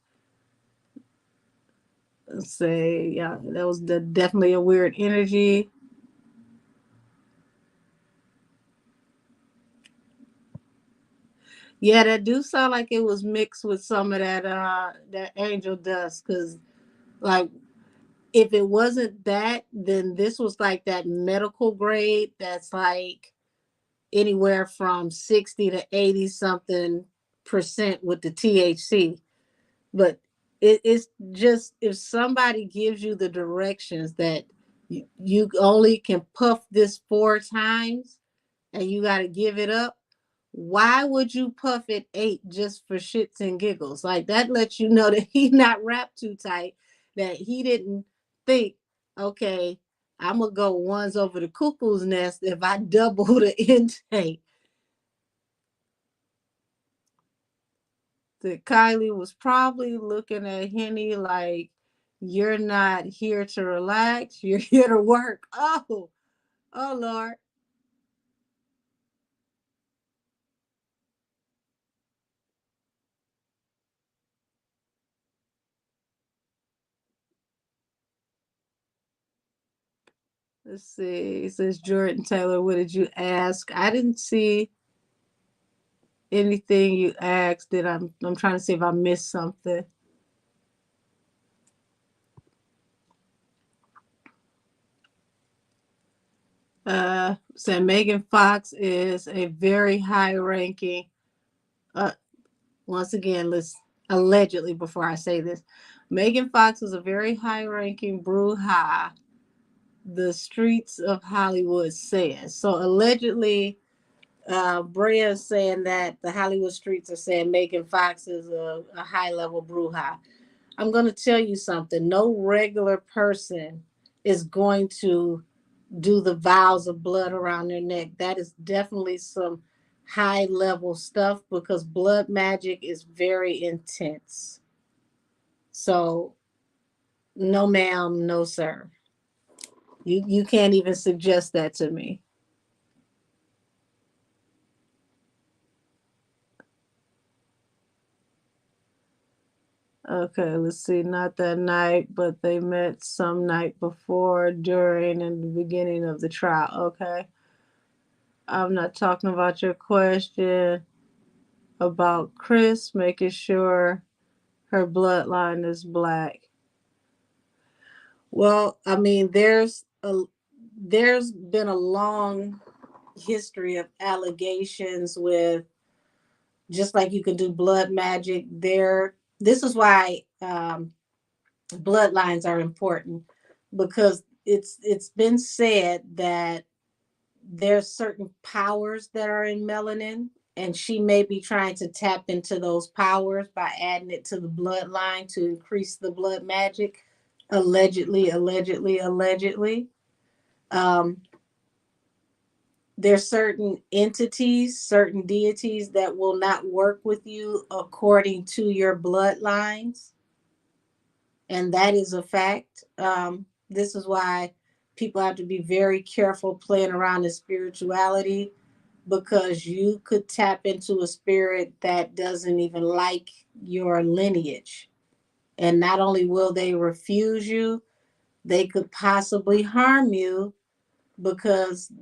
Let's say, yeah, that was definitely a weird energy. Yeah, that do sound like it was mixed with some of that angel dust. Cause like if it wasn't that, then this was like that medical grade that's like anywhere from 60 to 80 something percent with the THC. But it's just, if somebody gives you the directions that you only can puff this 4 times and you got to give it up, why would you puff it 8 just for shits and giggles? Like that lets you know that he not wrapped too tight, that he didn't think, okay, I'm gonna go ones over the cuckoo's nest if I double the intake. That Kylie was probably looking at Henny like, you're not here to relax, you're here to work. Oh Lord. Let's see. It says Jordan Taylor, what did you ask? I didn't see anything you asked that I'm trying to see if I missed something. Saying Megan Fox is a very high ranking. Uh, Once again, let's allegedly before I say this, Megan Fox is a very high ranking bruja. The streets of Hollywood says so. Allegedly, Brea is saying that the Hollywood streets are saying Megan Fox is a high level bruja. I'm going to tell you something. No regular person is going to do the vows of blood around their neck. That is definitely some high level stuff because blood magic is very intense. So, no, ma'am, no, sir. You can't even suggest that to me. Okay, let's see. Not that night, but they met some night before, during, and the beginning of the trial. Okay. I'm not talking about your question about Chris making sure her bloodline is black. Well, I mean, there's been a long history of allegations with just like you can do blood magic. This is why bloodlines are important because it's been said that there's certain powers that are in melanin and she may be trying to tap into those powers by adding it to the bloodline to increase the blood magic. Allegedly. um, there's certain entities, certain deities that will not work with you according to your bloodlines, and that is a fact. This is why people have to be very careful playing around in spirituality because you could tap into a spirit that doesn't even like your lineage. And not only will they refuse you, they could possibly harm you because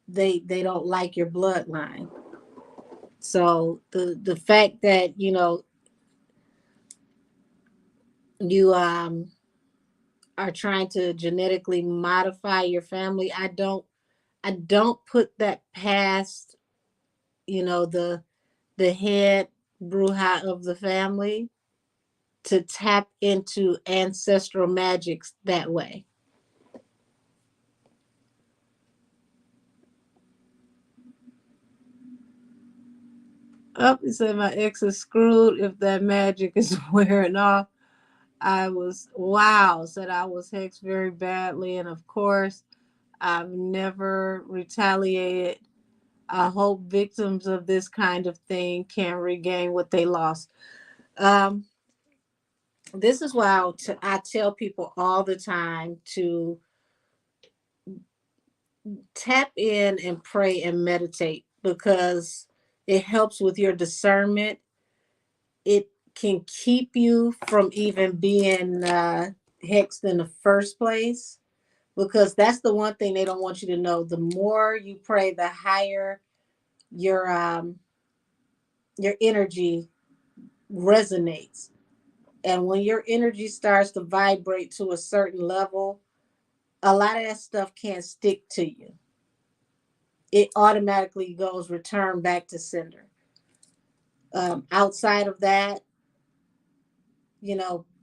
they don't like your bloodline. So the fact that you are trying to genetically modify your family, I don't put that past the head bruja of the family to tap into ancestral magics that way. Up, he said my ex is screwed if that magic is wearing off. I was wow, said I was hexed very badly, and of course, I've never retaliated. I hope victims of this kind of thing can regain what they lost. Um, this is why I tell people all the time to tap in and pray and meditate because it helps with your discernment. It can keep you from even being hexed in the first place because that's the one thing they don't want you to know. The more you pray, the higher your your energy resonates. And when your energy starts to vibrate to a certain level, a lot of that stuff can't stick to you. It automatically goes return back to sender. Outside of that,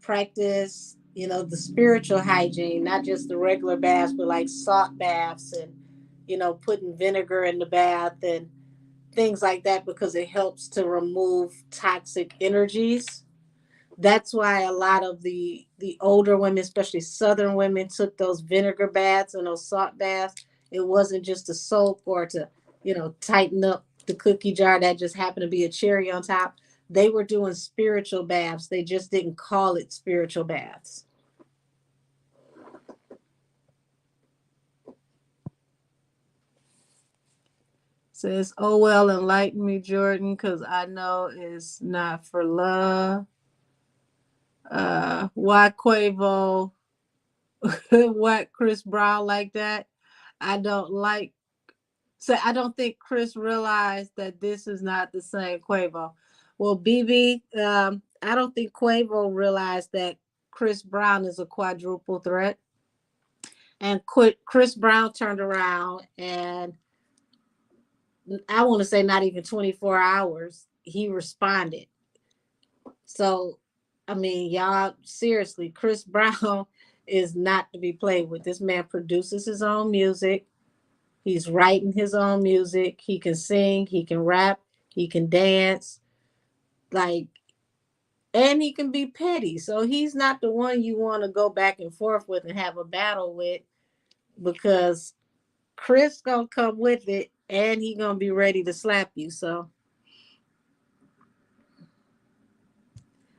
practice, the spiritual hygiene, not just the regular baths, but like salt baths and, putting vinegar in the bath and things like that because it helps to remove toxic energies. That's why a lot of the older women, especially Southern women, took those vinegar baths and those salt baths. It wasn't just to soak or to, tighten up the cookie jar that just happened to be a cherry on top. They were doing spiritual baths. They just didn't call it spiritual baths. Says, oh well, enlighten me, Jordan, because I know it's not for love. Why Quavo whack Chris Brown like that? I don't like So I don't think Chris realized that this is not the same Quavo. Well, BB, I don't think Quavo realized that Chris Brown is a quadruple threat. And Chris Brown turned around, and I want to say not even 24 hours, he responded. So, I mean, y'all, seriously, Chris Brown is not to be played with. This man produces his own music. He's writing his own music. He can sing, he can rap, he can dance, like, and he can be petty. So he's not the one you want to go back and forth with and have a battle with, because Chris gonna come with it and he gonna be ready to slap you. So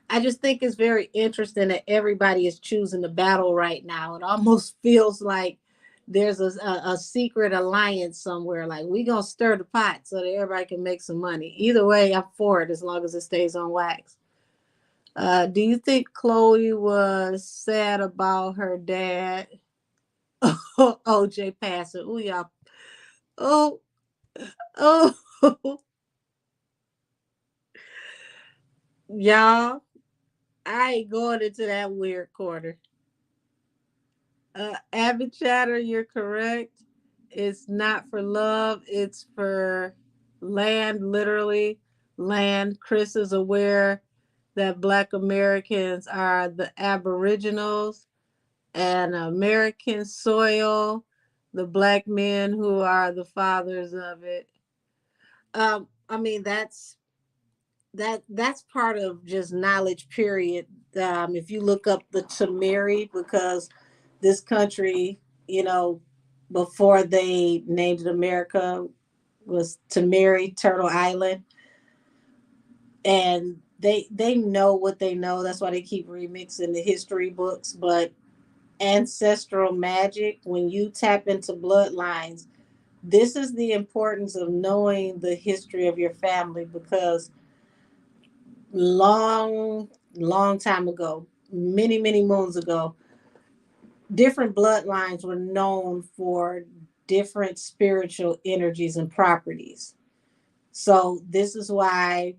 I just think it's very interesting that everybody is choosing the battle right now. It almost feels like there's a secret alliance somewhere. Like, we gonna stir the pot so that everybody can make some money. Either way, I'm for it as long as it stays on wax. Do you think Chloe was sad about her dad? OJ passing. Oh, y'all. Oh, oh, y'all. I ain't going into that weird corner. Avid chatter, you're correct. It's not for love, it's for land, literally. Land. Chris is aware that Black Americans are the Aboriginals, and American soil, the Black men who are the fathers of it. I mean, that's part of just knowledge, period. If you look up the Tamari, because this country, you know, before they named it America, was Tamari, Turtle Island, and they know what they know. That's why they keep remixing the history books. But ancestral magic, when you tap into bloodlines, this is the importance of knowing the history of your family, because long time ago, many moons ago, different bloodlines were known for different spiritual energies and properties. So this is why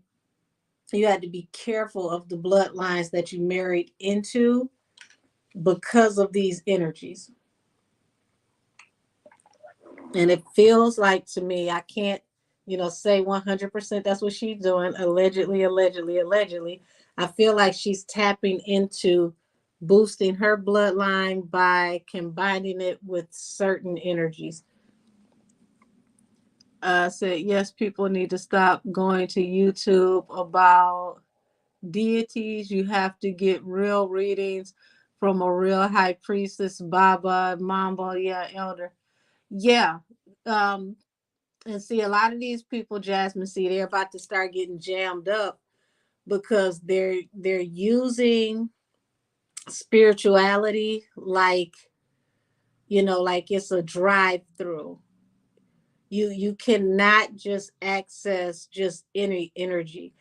you had to be careful of the bloodlines that you married into, because of these energies. And it feels like, to me, I can't, say 100% that's what she's doing. Allegedly. I feel like she's tapping into boosting her bloodline by combining it with certain energies. Said, yes, people need to stop going to YouTube about deities. You have to get real readings from a real high priestess, Baba, Mamba, yeah, elder. Yeah. Um, And see, a lot of these people, Jasmine, see, they're about to start getting jammed up because they're using spirituality like, like it's a drive-through. You cannot just access just any energy.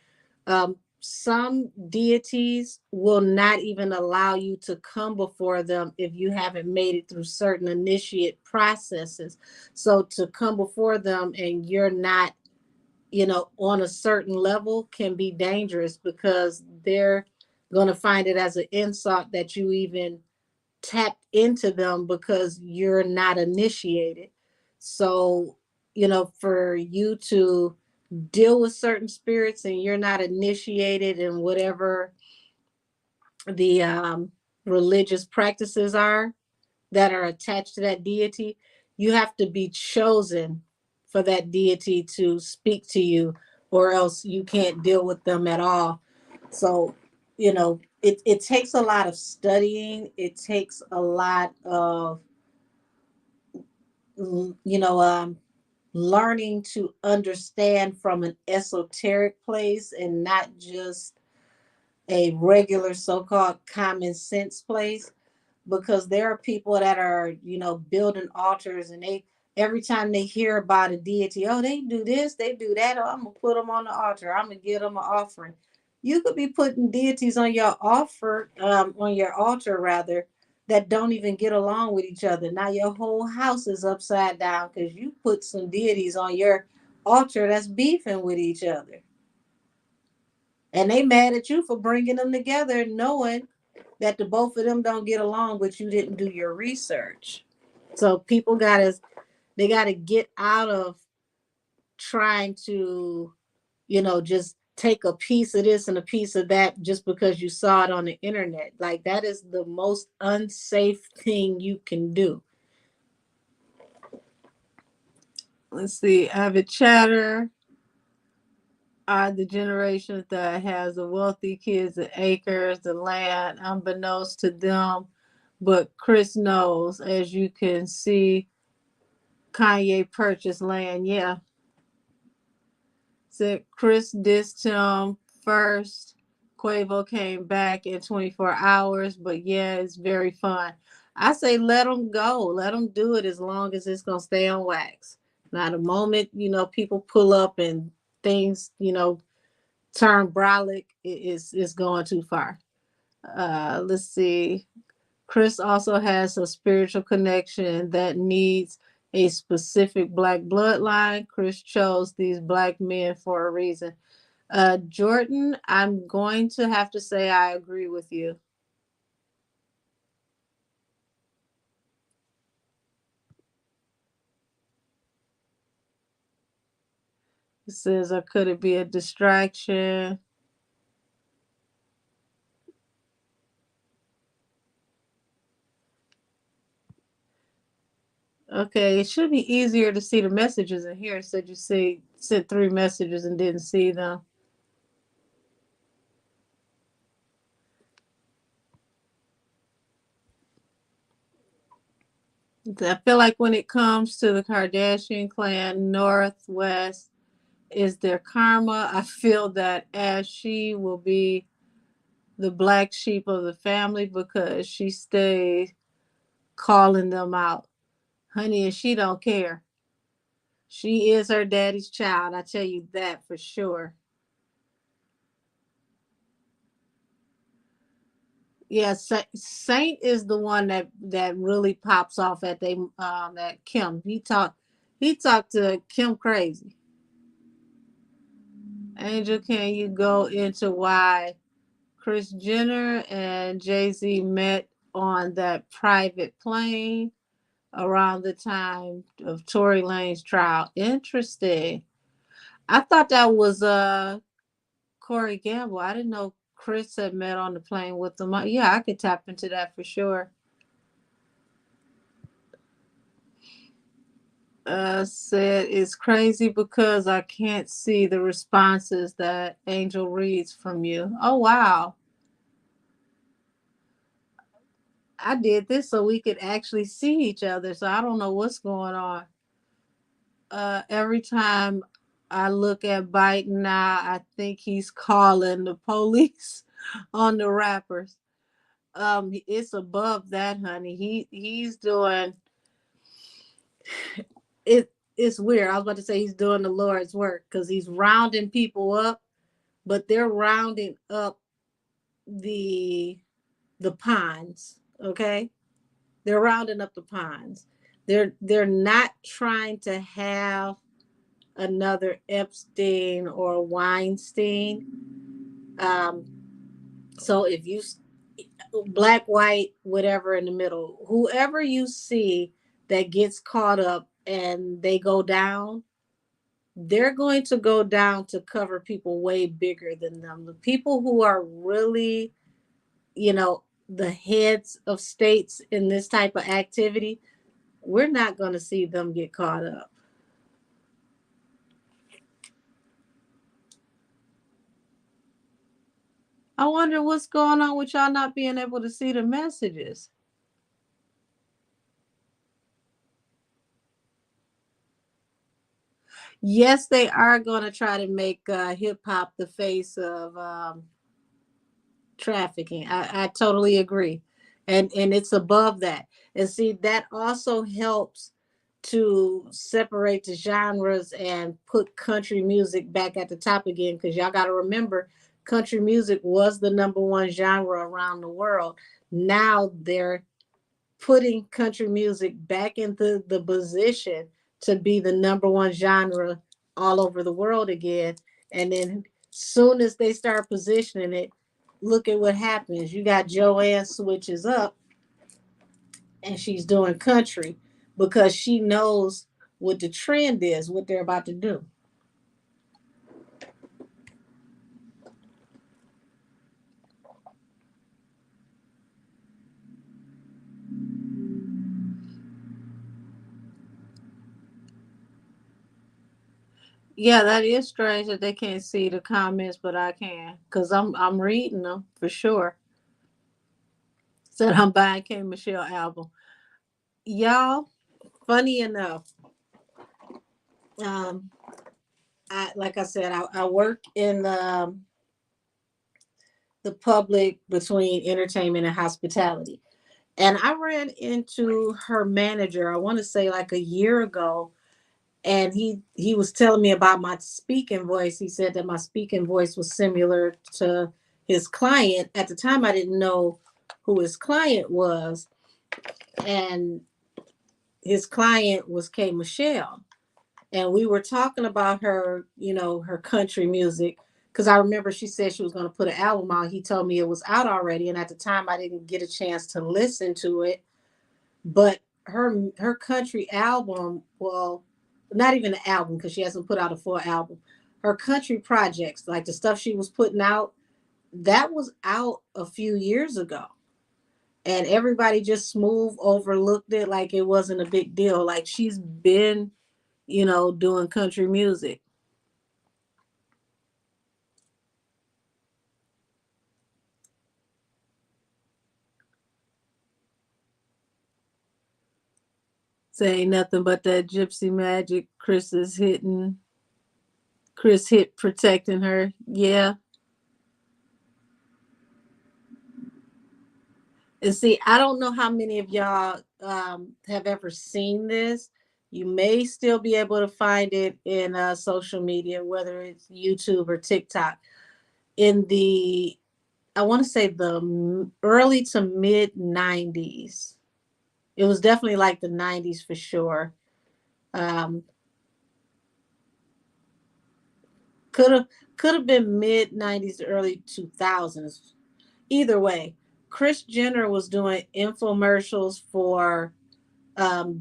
Some deities will not even allow you to come before them if you haven't made it through certain initiate processes. So to come before them and you're not, on a certain level, can be dangerous, because they're going to find it as an insult that you even tapped into them because you're not initiated. So, for you to deal with certain spirits and you're not initiated in whatever the religious practices are that are attached to that deity, you have to be chosen for that deity to speak to you, or else you can't deal with them at all. So, it takes a lot of studying. It takes a lot of, you know, um, learning to understand from an esoteric place and not just a regular so-called common sense place, because there are people that are, building altars, and they, every time they hear about a deity, oh, they do this, they do that, oh, I'm gonna put them on the altar, I'm gonna give them an offering. You could be putting deities on your altar rather, that don't even get along with each other. Now your whole house is upside down because you put some deities on your altar that's beefing with each other. And they mad at you for bringing them together, knowing that the both of them don't get along, but you didn't do your research. So people gotta get out of trying to, just take a piece of this and a piece of that just because you saw it on the internet. Like that is the most unsafe thing you can do. Let's see, avid chatter are the generation that has the wealthy kids, the acres, the land, unbeknownst to them. But Chris knows, as you can see, Kanye purchased land. Yeah. Said Chris dissed him first. Quavo came back in 24 hours. But yeah, it's very fun. I say let them go. Let them do it as long as it's going to stay on wax. Now, the moment, people pull up and things, turn brolic, it's going too far. Let's see. Chris also has a spiritual connection that needs a specific black bloodline. Chris chose these black men for a reason. Jordan, I'm going to have to say I agree with you. It says, or could it be a distraction? Okay, it should be easier to see the messages in here. It said you sent 3 messages and didn't see them. I feel like when it comes to the Kardashian clan, Northwest is their karma. I feel that as she will be the black sheep of the family because she stays calling them out. Honey, and she don't care. She is her daddy's child. I tell you that for sure. Yeah, Saint is the one that really pops off at Kim. He talked to Kim crazy. Angel, can you go into why Chris Jenner and Jay-Z met on that private plane around the time of Tory Lane's trial? Interesting. I thought that was Corey Gamble. I didn't know Chris had met on the plane with them. Yeah, I could tap into that for sure. Said it's crazy because I can't see the responses that Angel reads from you. Oh wow. I did this so we could actually see each other. So I don't know what's going on. Every time I look at Biden now, I think he's calling the police on the rappers. It's above that, honey. He's doing it. It's weird. I was about to say he's doing the Lord's work because he's rounding people up, but they're rounding up the pines. Okay, they're rounding up the pines. They're not trying to have another Epstein or Weinstein. Um, so if you black, white, whatever in the middle, whoever you see that gets caught up and they go down, they're going to go down to cover people way bigger than them. The people who are really, the heads of states in this type of activity, we're not going to see them get caught up. I wonder what's going on with y'all not being able to see the messages. Yes, they are going to try to make hip hop the face of trafficking. I totally agree, and it's above that. And see, that also helps to separate the genres and put country music back at the top again. Because y'all got to remember, country music was the number one genre around the world. Now they're putting country music back into the position to be the number one genre all over the world again. And then soon as they start positioning it, look at what happens. You got Joanne switches up and she's doing country because she knows what the trend is, what they're about to do. Yeah, that is strange that they can't see the comments, but I can because I'm reading them for sure. Said I'm buying K Michelle album. Y'all, funny enough, um, I like I said, I work in the public between entertainment and hospitality. And I ran into her manager, I want to say like a year ago, and he was telling me about my speaking voice. He said that my speaking voice was similar to his client. At the time I didn't know who his client was, and his client was K Michelle. And we were talking about her, her country music. Because I remember she said she was going to put an album out. He told me it was out already, and at the time I didn't get a chance to listen to it. But her country album, well, not even an album because she hasn't put out a full album. Her country projects, like the stuff she was putting out, that was out a few years ago, and everybody just smooth overlooked it like it wasn't a big deal. Like she's been, doing country music. Saying nothing but that gypsy magic. Chris hit protecting her. Yeah. And see, I don't know how many of y'all have ever seen this. You may still be able to find it in social media, whether it's YouTube or TikTok. In the, I want to say the early to mid 90s. It was definitely like the 90s for sure. Um, could have could have been mid 90s to early 2000s. Either way, Chris Jenner was doing infomercials for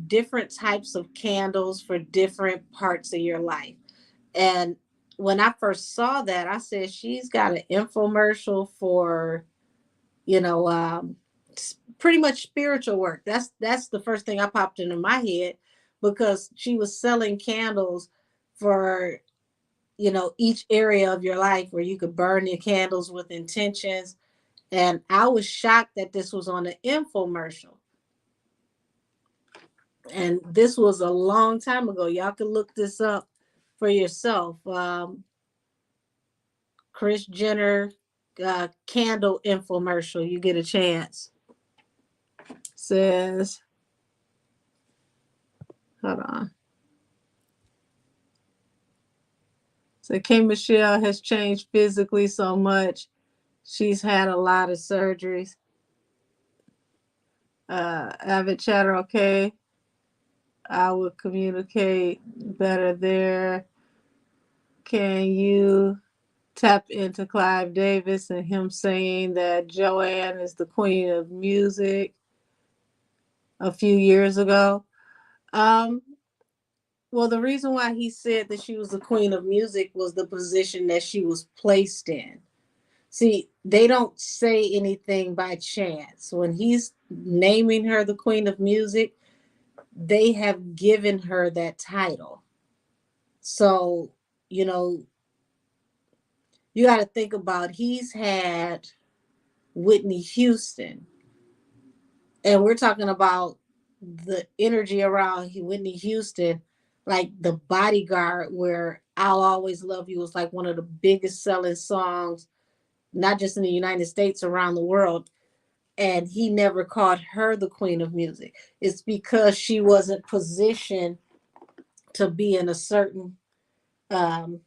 different types of candles for different parts of your life. And when I first saw that, I said, she's got an infomercial for, you know, um, pretty much spiritual work. That's the first thing I popped into my head because she was selling candles for, each area of your life where you could burn your candles with intentions. And I was shocked that this was on an infomercial. And this was a long time ago. Y'all can look this up for yourself. Chris Jenner candle infomercial. You get a chance. Says, hold on. So K Michelle has changed physically so much. She's had a lot of surgeries. Avid chatter, okay. I would communicate better there. Can you tap into Clive Davis and him saying that Joanne is the queen of music a few years ago? Um, well, the reason why he said that she was the queen of music was the position that she was placed in. See, they don't say anything by chance. When he's naming her the queen of music, they have given her that title. So, you know, you got to think about he's had Whitney Houston, and we're talking about the energy around Whitney Houston, like the Bodyguard, where I'll Always Love You was like one of the biggest selling songs, not just in the United States, around the world. And he never called her the queen of music. It's because she wasn't positioned to be in a certain um,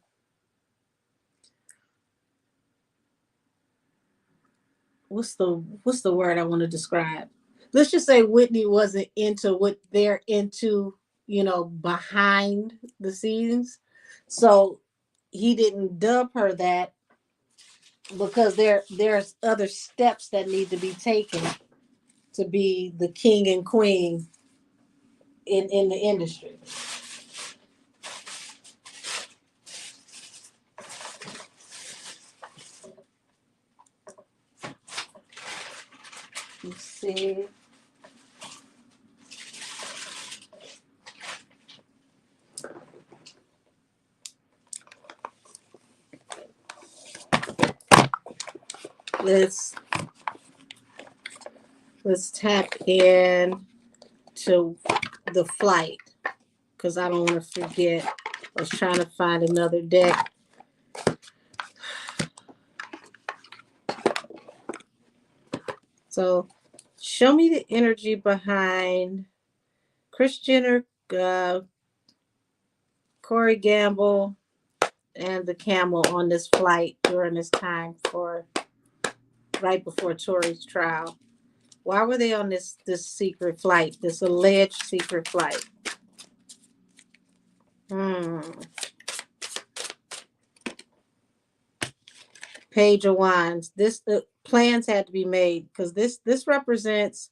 what's the word I want to describe? let's just say Whitney wasn't into what they're into, behind the scenes. So he didn't dub her that because there's other steps that need to be taken to be the king and queen in the industry. Let's see. Let's let's tap in to the flight because I don't want to forget. I was trying to find another deck. So show me the energy behind Kris Jenner, Corey Gamble, and the camel on this flight during this time for right before Tory's trial. Why were they on this secret flight, this alleged secret flight? Page of Wands. This the plans had to be made because this represents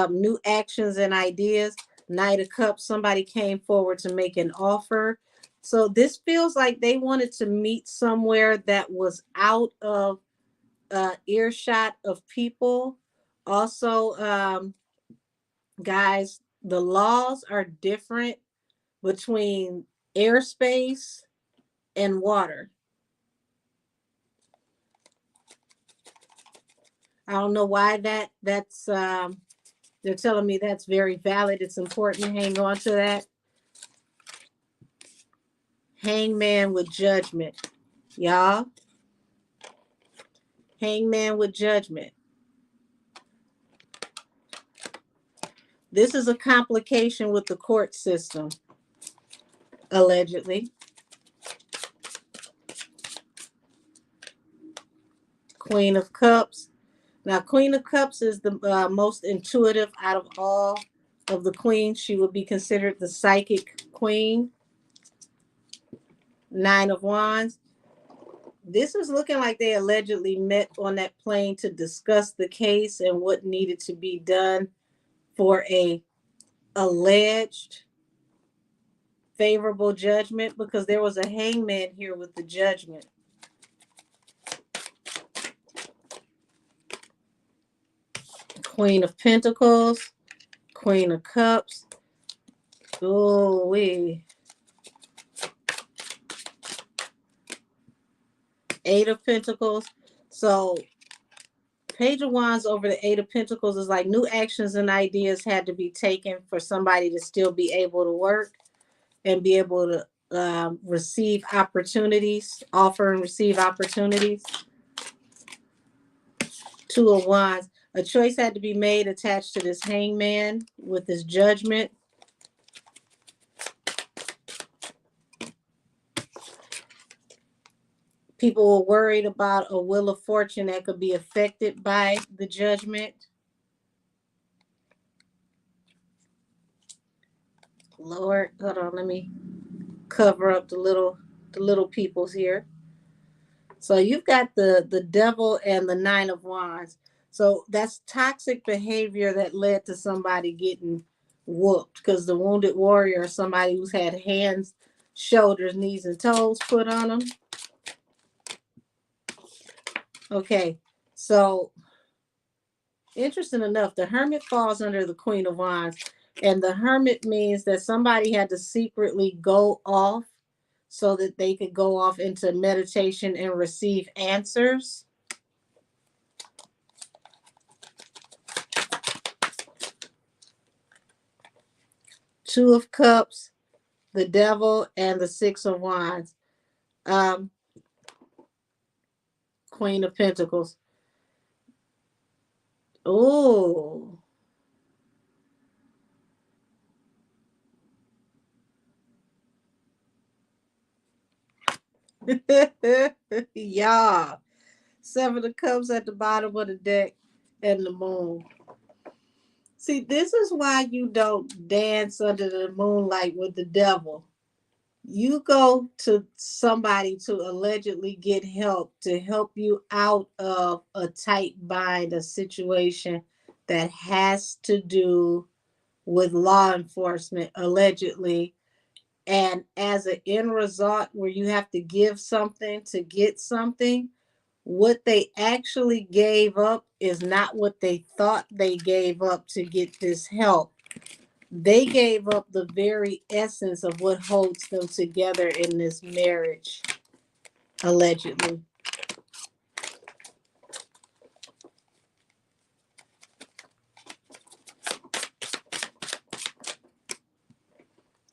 new actions and ideas. Knight of Cups. Somebody came forward to make an offer. So this feels like they wanted to meet somewhere that was out of earshot of people. Also, guys, the laws are different between airspace and water. I don't know why that's they're telling me that's very valid. It's important to hang on to that. Hangman with judgment. Y'all. Hangman with judgment. This is a complication with the court system, allegedly. Queen of Cups. Now, Queen of Cups is the most intuitive out of all of the queens. She would be considered the psychic queen. Nine of Wands. This is looking like they allegedly met on that plane to discuss the case and what needed to be done for a alleged favorable judgment, because there was a hangman here with the judgment. Queen of Pentacles, Queen of Cups. Oh, wee. Eight of Pentacles. So Page of Wands over the Eight of Pentacles is like new actions and ideas had to be taken for somebody to still be able to work and be able to receive opportunities, offer and receive opportunities. Two of Wands. A choice had to be made attached to this hangman with his judgment. People were worried about a wheel of fortune that could be affected by the judgment. Lord, hold on, let me cover up the little peoples here. So you've got the devil and the Nine of Wands. So that's toxic behavior that led to somebody getting whooped, because the wounded warrior is somebody who's had hands, shoulders, knees, and toes put on them. Okay, so interesting enough, the Hermit falls under the Queen of Wands, and the Hermit means that somebody had to secretly go off so that they could go off into meditation and receive answers. Two of Cups, the Devil, and the Six of Wands. Queen of Pentacles. Oh. Yeah. Seven of Cups at the bottom of the deck and the Moon. See, this is why you don't dance under the moonlight with the devil. You go to somebody to allegedly get help to help you out of a tight bind, a situation that has to do with law enforcement, allegedly. And as an end result, where you have to give something to get something, what they actually gave up is not what they thought they gave up to get this help. They gave up the very essence of what holds them together in this marriage, allegedly.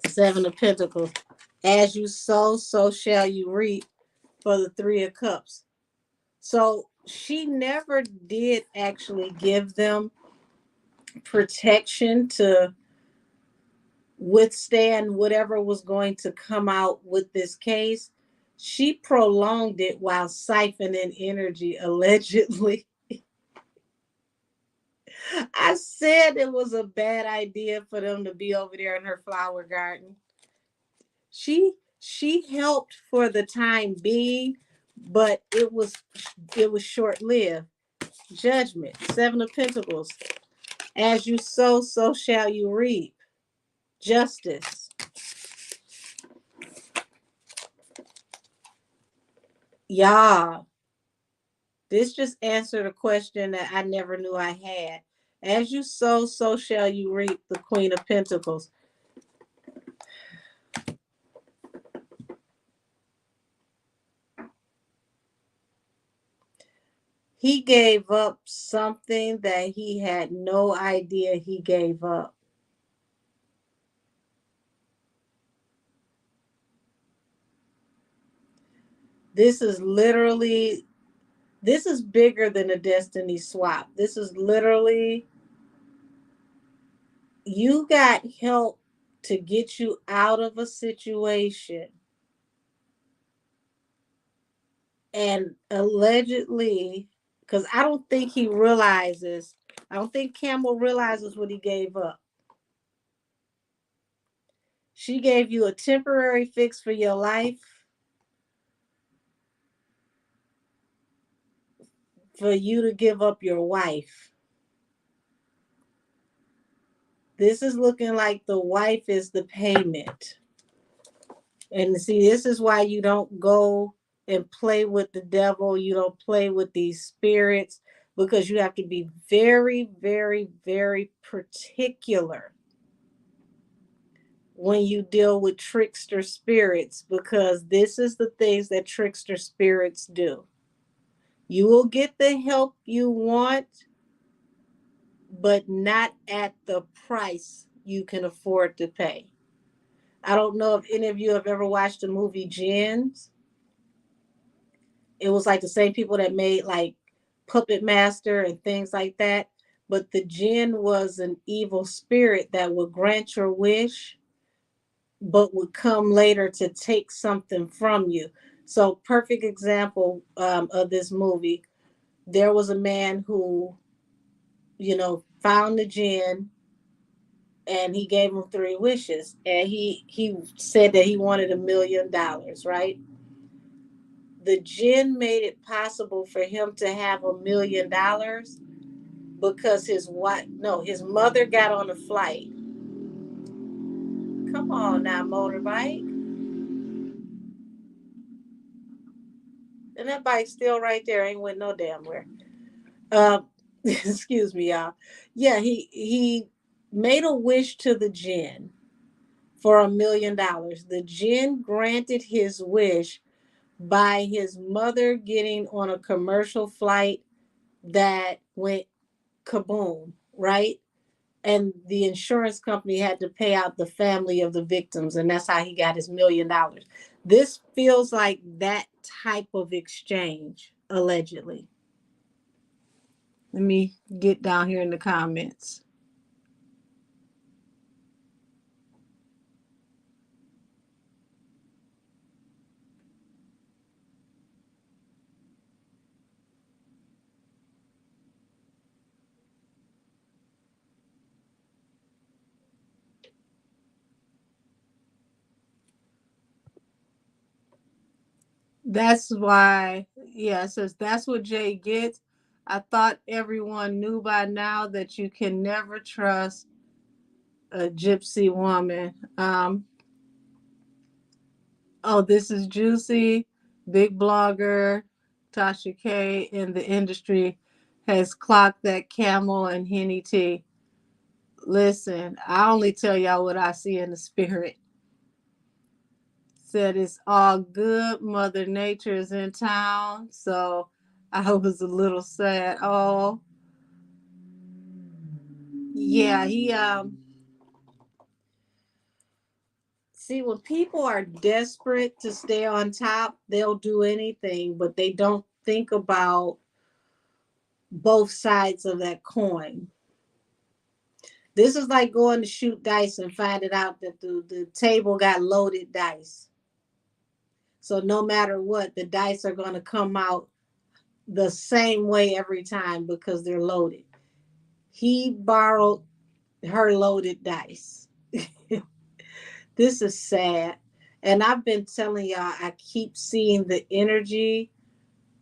Seven of Pentacles. As you sow, so shall you reap, for the Three of Cups. So she never did actually give them protection to withstand whatever was going to come out with this case. She prolonged it while siphoning energy, allegedly. I said it was a bad idea for them to be over there in her flower garden. She helped for the time being, but it was short lived. Judgment, Seven of Pentacles. As you sow, so shall you reap. Justice. Yeah, this just answered a question that I never knew I had. As you sow, so shall you reap. The Queen of Pentacles. He gave up something that he had no idea he gave up. This is bigger than a destiny swap. This is literally, you got help to get you out of a situation. And allegedly, because I don't think I don't think Campbell realizes what he gave up. She gave you a temporary fix for your life, for you to give up your wife. This is looking like the wife is the payment. And see, this is why you don't go and play with the devil. You don't play with these spirits, because you have to be very, very, very particular when you deal with trickster spirits, because this is the things that trickster spirits do. You will get the help you want, but not at the price you can afford to pay. I don't know if any of you have ever watched the movie Gems. It was like the same people that made like Puppet Master and things like that. But the jinn was an evil spirit that would grant your wish, but would come later to take something from you. So, perfect example of this movie. There was a man who, found the jinn, and he gave him three wishes, and he said that he wanted $1 million, right? The jinn made it possible for him to have $1 million because his mother got on a flight. Come on now, motorbike. And that bike's still right there, ain't went no damn where. Uh, excuse me, y'all. Yeah, he made a wish to the jinn for $1 million. The jinn granted his wish by his mother getting on a commercial flight that went kaboom, right? And the insurance company had to pay out the family of the victims, and that's how he got his $1 million. This feels like that type of exchange, allegedly. Let me get down here in the comments. That's why, yeah, it says that's what Jay gets. I thought everyone knew by now that you can never trust a gypsy woman. Oh, this is juicy. Big blogger Tasha K in the industry has clocked that camel and henny tea. Listen, I only tell y'all what I see in the spirit. Said it's all good. Mother Nature is in town. So I was a little sad. Oh, yeah, he see, when people are desperate to stay on top, they'll do anything, but they don't think about both sides of that coin. This is like going to shoot dice and finding out that the table got loaded dice. So no matter what, the dice are going to come out the same way every time because they're loaded. He borrowed her loaded dice. This is sad. And I've been telling y'all, I keep seeing the energy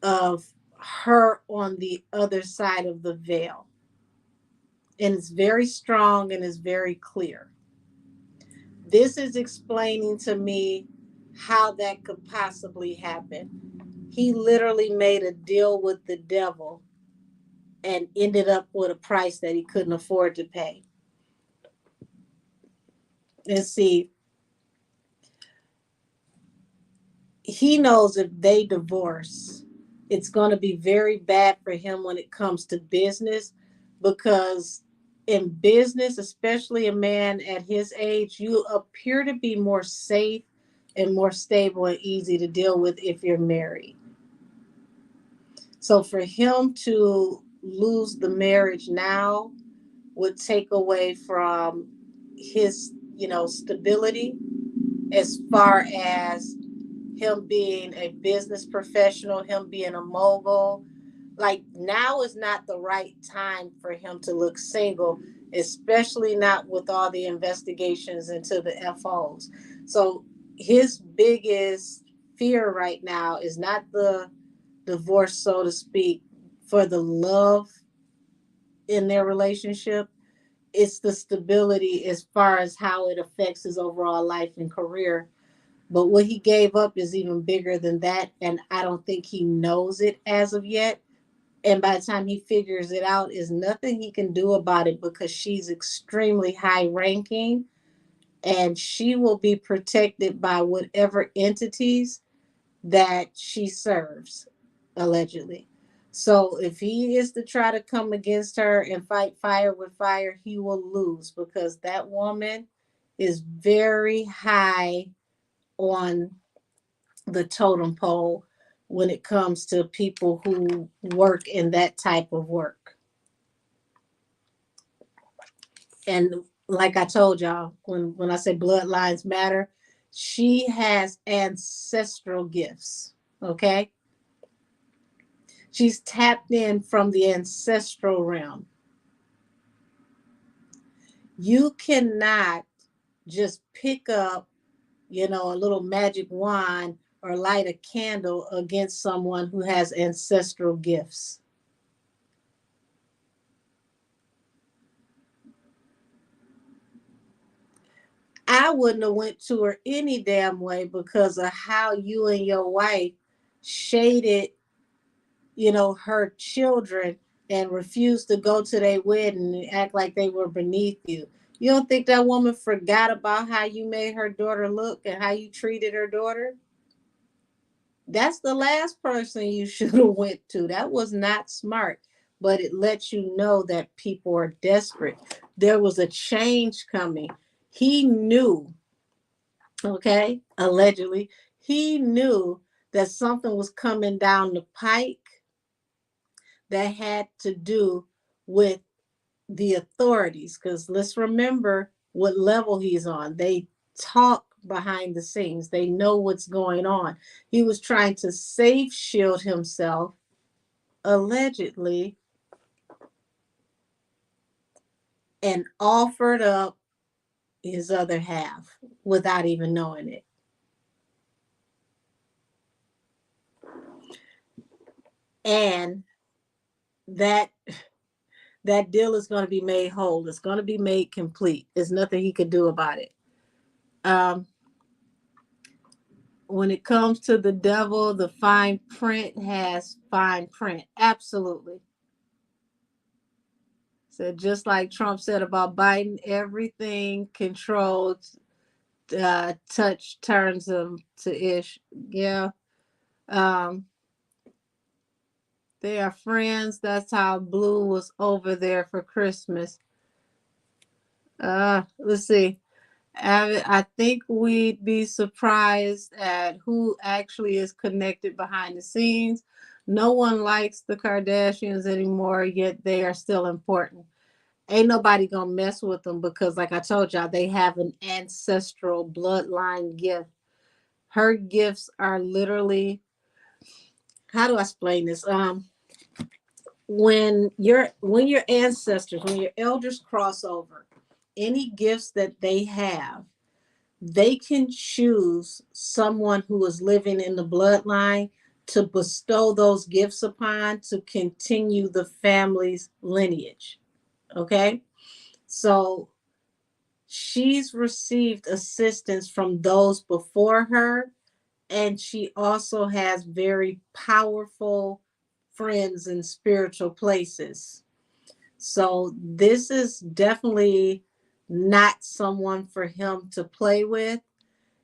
of her on the other side of the veil. And it's very strong and it's very clear. This is explaining to me how that could possibly happen. He literally made a deal with the devil and ended up with a price that he couldn't afford to pay. And see, he knows if they divorce, it's going to be very bad for him when it comes to business, because in business, especially a man at his age, you appear to be more safe and more stable and easy to deal with if you're married. So for him to lose the marriage now would take away from his, stability, as far as him being a business professional, him being a mogul. Like, now is not the right time for him to look single, especially not with all the investigations into the FOs. So his biggest fear right now is not the divorce, so to speak, for the love in their relationship. It's the stability as far as how it affects his overall life and career. But what he gave up is even bigger than that. And I don't think he knows it as of yet. And by the time he figures it out, is nothing he can do about it, because she's extremely high ranking and she will be protected by whatever entities that she serves, allegedly. So if he is to try to come against her and fight fire with fire, he will lose, because that woman is very high on the totem pole when it comes to people who work in that type of work. And like I told y'all, when I say bloodlines matter, she has ancestral gifts. Okay. She's tapped in from the ancestral realm. You cannot just pick up, a little magic wand or light a candle against someone who has ancestral gifts. I wouldn't have went to her any damn way because of how you and your wife shaded, her children, and refused to go to their wedding and act like they were beneath you. You don't think that woman forgot about how you made her daughter look and how you treated her daughter? That's the last person you should have went to. That was not smart, but it lets you know that people are desperate. There was a change coming. He knew, okay, allegedly, he knew that something was coming down the pike that had to do with the authorities. Because let's remember what level he's on. They talk behind the scenes, they know what's going on. He was trying to safe shield himself, allegedly, and offered up his other half without even knowing it. and that that deal is going to be made whole. It's going to be made complete. There's nothing he could do about it. When it comes to the devil, the fine print has fine print. Absolutely. So just like Trump said about Biden, everything controlled, touch turns them to ish. Yeah. Um, they are friends. That's how Blue was over there for Christmas. Let's see. I think we'd be surprised at who actually is connected behind the scenes. No one likes the Kardashians anymore, yet they are still important. Ain't nobody gonna mess with them because, like I told y'all, they have an ancestral bloodline gift. Her gifts are literally, how do I explain this? When your ancestors, when your elders cross over, any gifts that they have, they can choose someone who is living in the bloodline to bestow those gifts upon to continue the family's lineage. Okay? So she's received assistance from those before her, and she also has very powerful friends in spiritual places. So this is definitely not someone for him to play with.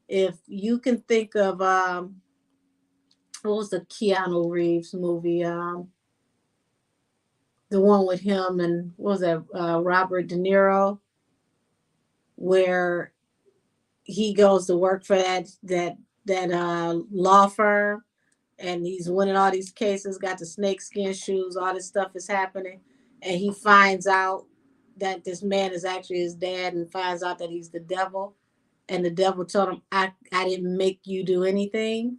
If you can think of what was the Keanu Reeves movie? The one with him and what was that, Robert De Niro, where he goes to work for that law firm, and he's winning all these cases, got the snakeskin shoes, all this stuff is happening, and he finds out that this man is actually his dad, and finds out that he's the devil, and the devil told him, I didn't make you do anything.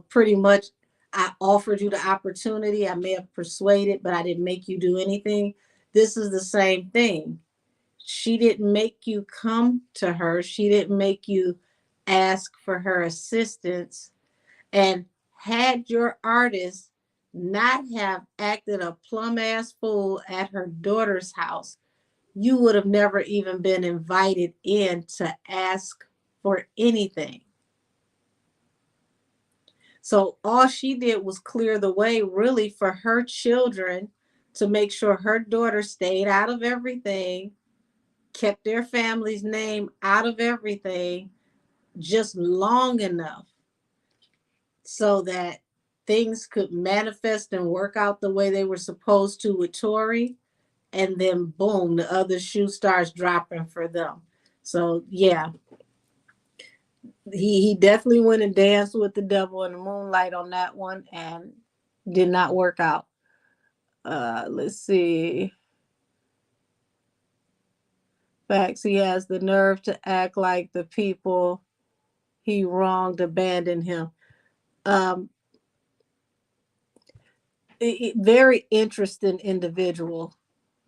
Pretty much, I offered you the opportunity. I may have persuaded, but I didn't make you do anything. This is the same thing. She didn't make you come to her. She didn't make you ask for her assistance. And had your artist not have acted a plum ass fool at her daughter's house, you would have never even been invited in to ask for anything. So all she did was clear the way, really, for her children to make sure her daughter stayed out of everything, kept their family's name out of everything, just long enough so that things could manifest and work out the way they were supposed to with Tori. And then boom, the other shoe starts dropping for them. So yeah, he definitely went and danced with the devil in the moonlight on that one, and did not work out. Let's see. Facts. He has the nerve to act like the people he wronged abandoned him. Um, Very interesting individual.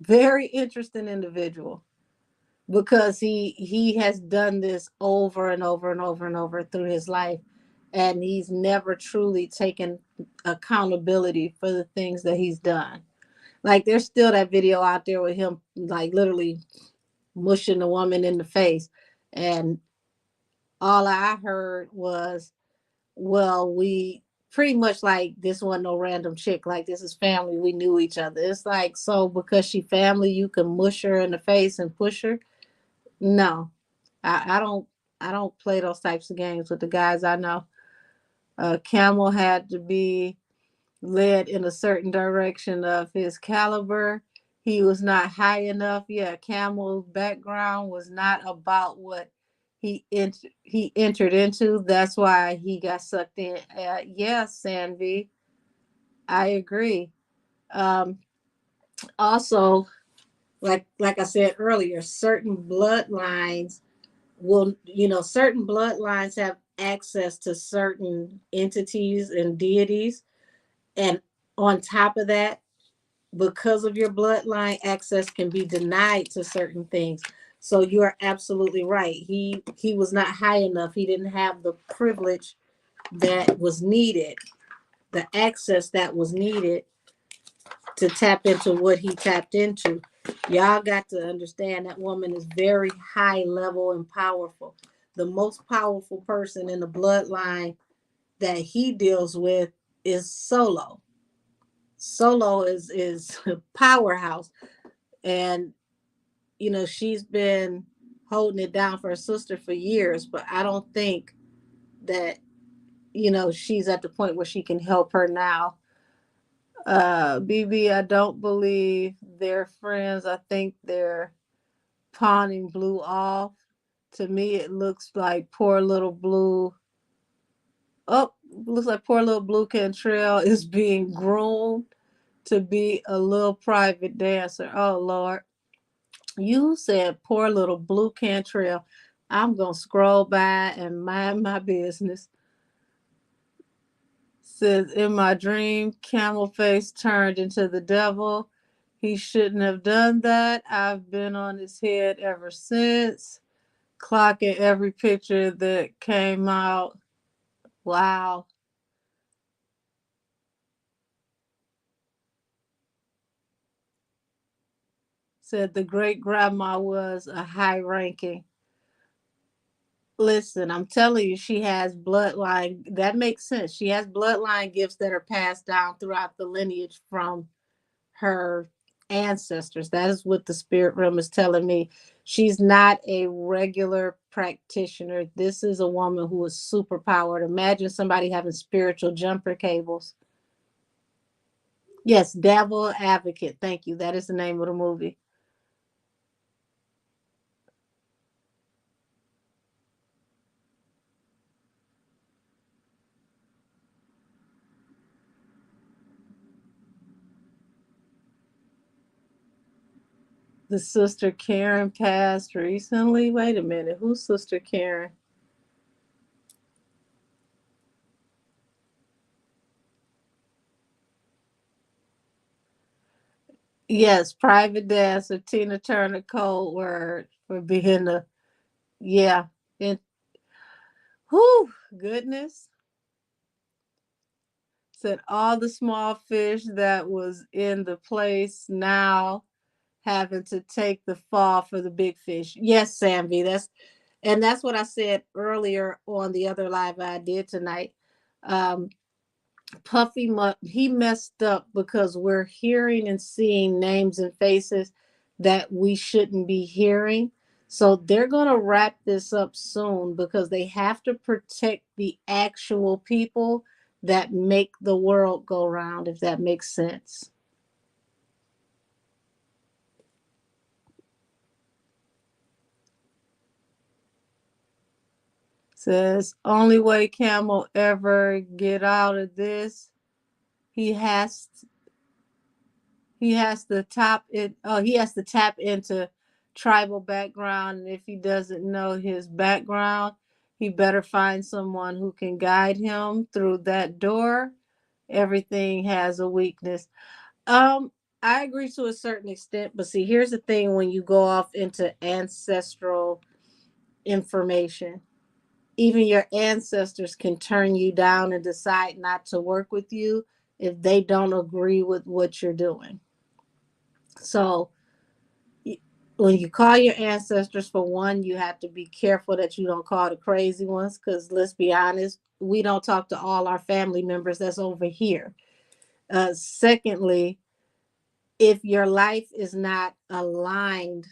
Very interesting individual. Because he has done this over and over and over and over through his life, and he's never truly taken accountability for the things that he's done. Like, there's still that video out there with him, like, literally mushing the woman in the face, and all I heard was, well, we pretty much, like, this wasn't no random chick, like, this is family, we knew each other. It's like, so because she family, you can mush her in the face and push her? No, I don't play those types of games with the guys I know. Camel had to be led in a certain direction of his caliber. He was not high enough. Yeah, Camel's background was not about what he entered into. That's why he got sucked in. Yes, Sanvi, I agree. Um, Also, like I said earlier, certain bloodlines certain bloodlines have access to certain entities and deities. And on top of that, because of your bloodline, access can be denied to certain things. So you are absolutely right. He was not high enough. He didn't have the privilege that was needed. the access that was needed to tap into what he tapped into. Y'all got to understand that woman is very high level and powerful. The most powerful person in the bloodline that he deals with is Solo. Solo is a powerhouse, and she's been holding it down for her sister for years, but I don't think that she's at the point where she can help her now. BB, I don't believe they're friends. I think they're pawning Blue off. To me, it looks like poor little Blue. Oh, looks like poor little Blue Cantrell is being groomed to be a little private dancer. Oh Lord, you said poor little Blue Cantrell. I'm gonna scroll by and mind my business. Says in my dream, Camel Face turned into the devil. He shouldn't have done that. I've been on his head ever since, clocking every picture that came out. Wow. Said the great grandma was a high ranking. Listen, I'm telling you, she has bloodline. That makes sense. She has bloodline gifts that are passed down throughout the lineage from her ancestors. That is what the spirit realm is telling me. She's not a regular practitioner. This is a woman who is super powered. Imagine somebody having spiritual jumper cables. Yes, Devil Advocate. Thank you. That is the name of the movie. The sister Karen passed recently. Wait a minute. Who's Sister Karen? Yes, private dancer Tina Turner code word for being a yeah. And whew, goodness. Said all the small fish that was in the place now having to take the fall for the big fish. Yes, Samvi, that's what I said earlier on the other live I did tonight. Um, he messed up because we're hearing and seeing names and faces that we shouldn't be hearing. So they're going to wrap this up soon because they have to protect the actual people that make the world go round, if that makes sense. Says only way Camel ever get out of this, he has he has to tap into tribal background, and if he doesn't know his background, he better find someone who can guide him through that door. Everything has a weakness. um I agree to a certain extent, but see, here's the thing: when you go off into ancestral information, even your ancestors can turn you down and decide not to work with you if they don't agree with what you're doing. So when you call your ancestors, for one, you have to be careful that you don't call the crazy ones, because let's be honest, we don't talk to all our family members that's over here. Secondly, if your life is not aligned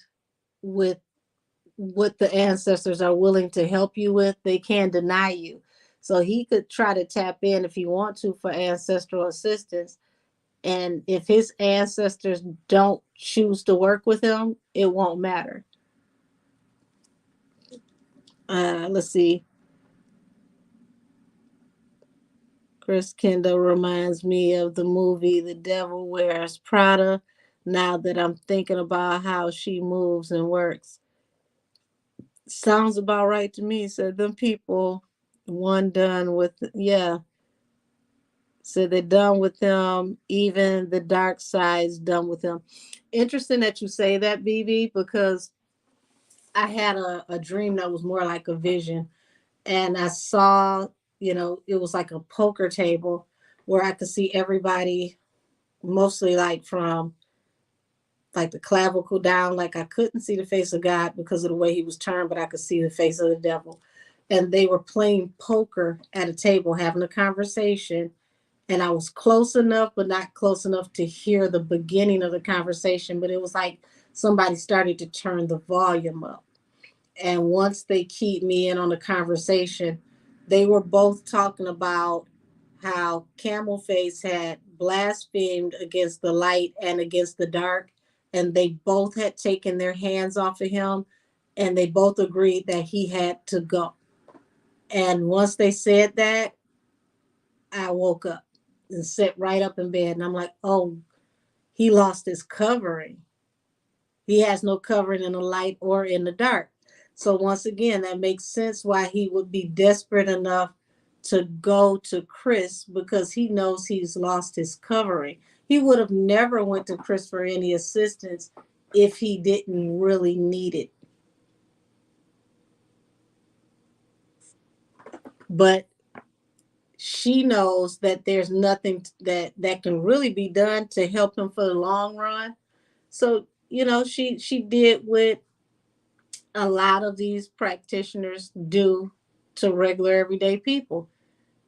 with what the ancestors are willing to help you with, they can deny you. So he could try to tap in if he want to for ancestral assistance, and if his ancestors don't choose to work with him, it won't matter. Let's see. Chris Kendall reminds me of the movie The Devil Wears Prada. Now that I'm thinking about how she moves and works, sounds about right to me. So them people, one done with, yeah. So they're done with them. Even the dark side's done with them. Interesting that you say that, BB, because I had a dream that was more like a vision, and I saw, it was like a poker table, where I could see everybody, mostly like from like the clavicle down. Like I couldn't see the face of God because of the way he was turned, but I could see the face of the devil. And they were playing poker at a table, having a conversation. And I was close enough, but not close enough to hear the beginning of the conversation. But it was like somebody started to turn the volume up. And once they keyed me in on the conversation, they were both talking about how Camel Face had blasphemed against the light and against the dark, and they both had taken their hands off of him, and they both agreed that he had to go. And once they said that, I woke up and sat right up in bed, and I'm like, oh, he lost his covering. He has no covering in the light or in the dark. So once again, that makes sense why he would be desperate enough to go to Chris, because he knows he's lost his covering. He would have never went to Chris for any assistance if he didn't really need it. But she knows that there's nothing that can really be done to help him for the long run. So, she did what a lot of these practitioners do to regular everyday people.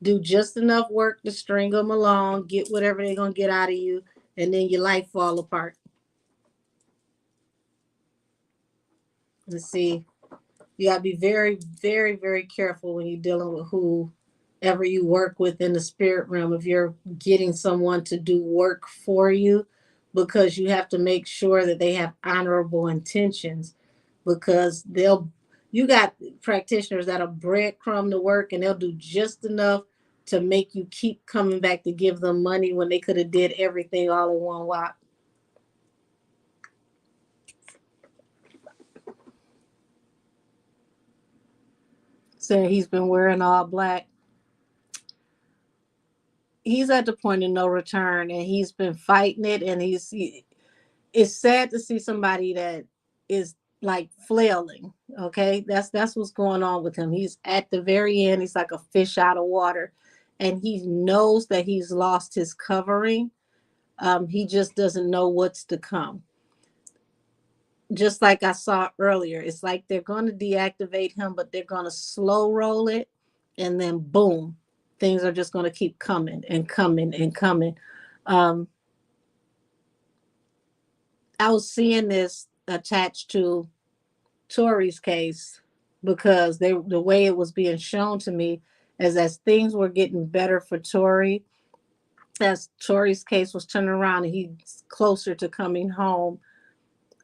Do just enough work to string them along, get whatever they're going to get out of you, and then your life fall apart. Let's see. You got to be very, very, very careful when you're dealing with whoever you work with in the spirit realm. If you're getting someone to do work for you, because you have to make sure that they have honorable intentions, because you got practitioners that'll breadcrumb the work and they'll do just enough to make you keep coming back to give them money when they could have did everything all in one whop. So he's been wearing all black. He's at the point of no return, and he's been fighting it, and it's sad to see somebody that is like flailing. Okay, that's what's going on with him. He's at the very end. He's like a fish out of water, and he knows that he's lost his covering. He just doesn't know what's to come. Just like I saw earlier, it's like they're going to deactivate him, but they're going to slow roll it, and then boom, things are just going to keep coming and coming and coming. Um, I was seeing this attached to Tori's case, because the way it was being shown to me is, as things were getting better for Tori, as Tori's case was turning around and he's closer to coming home,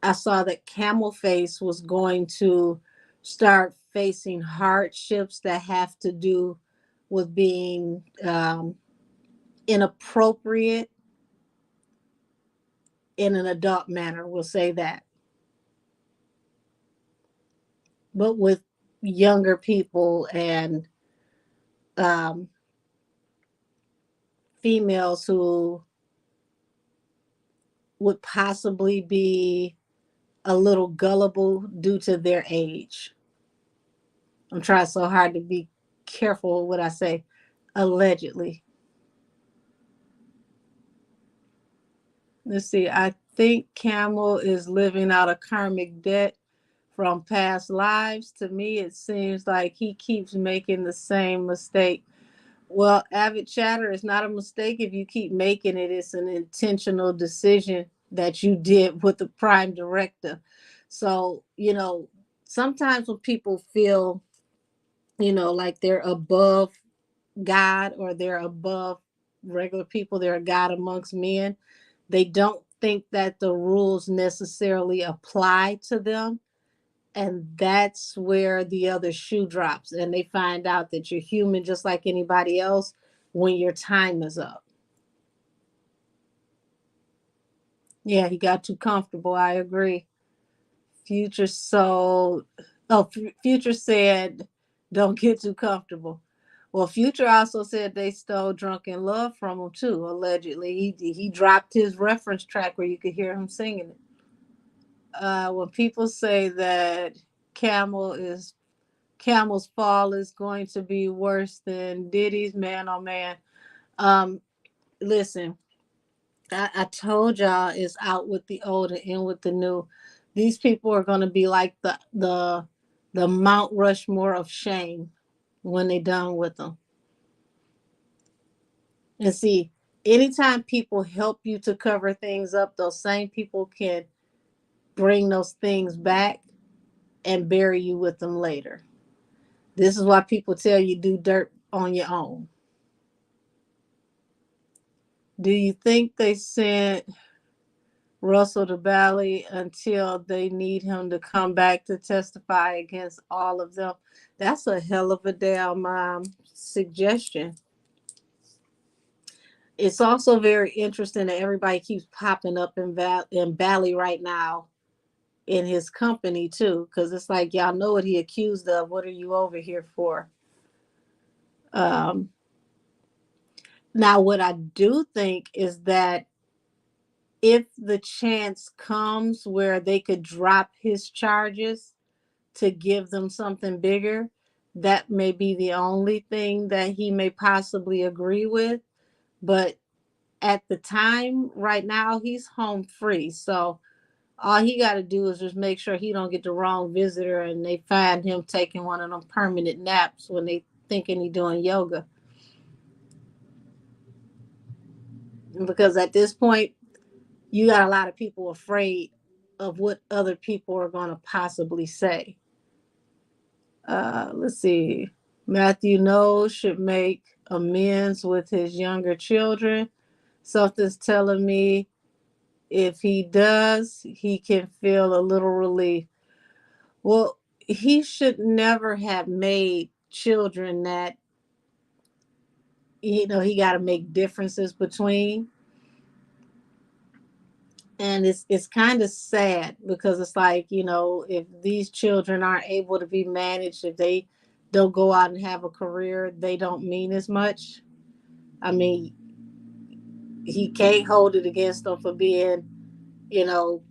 I saw that Camel Face was going to start facing hardships that have to do with being inappropriate in an adult manner. We'll say that, but with younger people and um, females who would possibly be a little gullible due to their age. I'm trying so hard to be careful what I say. Allegedly. Let's see. I think Camel is living out a karmic debt from past lives. To me, it seems like he keeps making the same mistake. Well, avid chatter is not a mistake if you keep making it. It's an intentional decision that you did with the prime director. So, sometimes when people feel, like they're above God, or they're above regular people, they're a God amongst men, they don't think that the rules necessarily apply to them. And that's where the other shoe drops, and they find out that you're human just like anybody else when your time is up. Yeah, he got too comfortable. I agree. Future so oh Future said don't get too comfortable. Well, Future also said they stole Drunken Love from him too, allegedly. He dropped his reference track where you could hear him singing it. When people say that Camel is Camel's fall is going to be worse than Diddy's, man, oh man. listen, I told y'all it's out with the old and in with the new. These people are going to be like the Mount Rushmore of shame when they done with them. And see, anytime people help you to cover things up, those same people can bring those things back and bury you with them later. This is why people tell you do dirt on your own. Do you think they sent Russell to Bali until they need him to come back to testify against all of them? That's a hell of a damn suggestion. It's also very interesting that everybody keeps popping up in Bali right now in his company too, because it's like y'all know what he accused of. What are you over here for? Um, Now, what I do think is that if the chance comes where they could drop his charges to give them something bigger, that may be the only thing that he may possibly agree with. But at the time, right now, he's home free. So all he got to do is just make sure he don't get the wrong visitor and they find him taking one of them permanent naps when they thinking he doing yoga. Because at this point, you got a lot of people afraid of what other people are going to possibly say. Let's see. Matthew Knowles should make amends with his younger children. Something's telling me if he does, he can feel a little relief. Well, he should never have made children that, he got to make differences between. And it's kind of sad because it's like, if these children aren't able to be managed, if they don't go out and have a career, they don't mean as much. I mean, he can't hold it against them for being, you know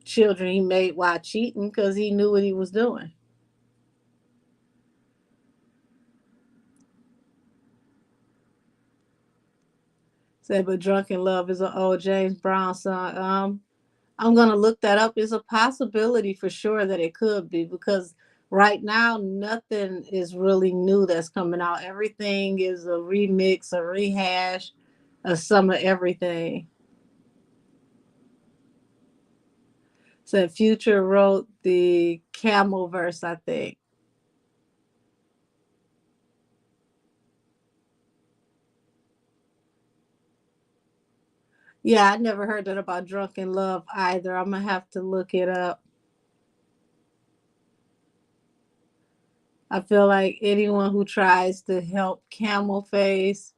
children he made while cheating, because he knew what he was doing. Said, but Drunken Love is an old James Brown song. I'm gonna look that up. It's a possibility for sure that it could be, because right now nothing is really new that's coming out. Everything is a remix, a rehash of some of everything. So Future wrote the Camel verse, I think. Yeah, I never heard that about Drunken Love either. I'm gonna have to look it up. I feel like anyone who tries to help Camel Face,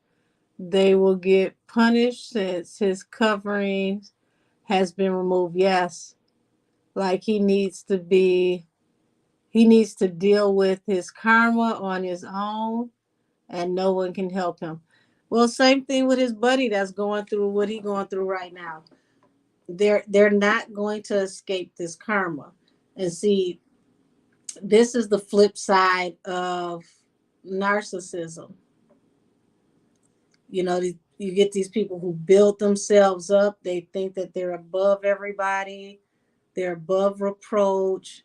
they will get punished since his covering has been removed. Yes. Like he needs to deal with his karma on his own, and no one can help him. Well, same thing with his buddy that's going through what he's going through right now. They're not going to escape this karma. And see, this is the flip side of narcissism. You get these people who build themselves up. They think that they're above everybody. They're above reproach.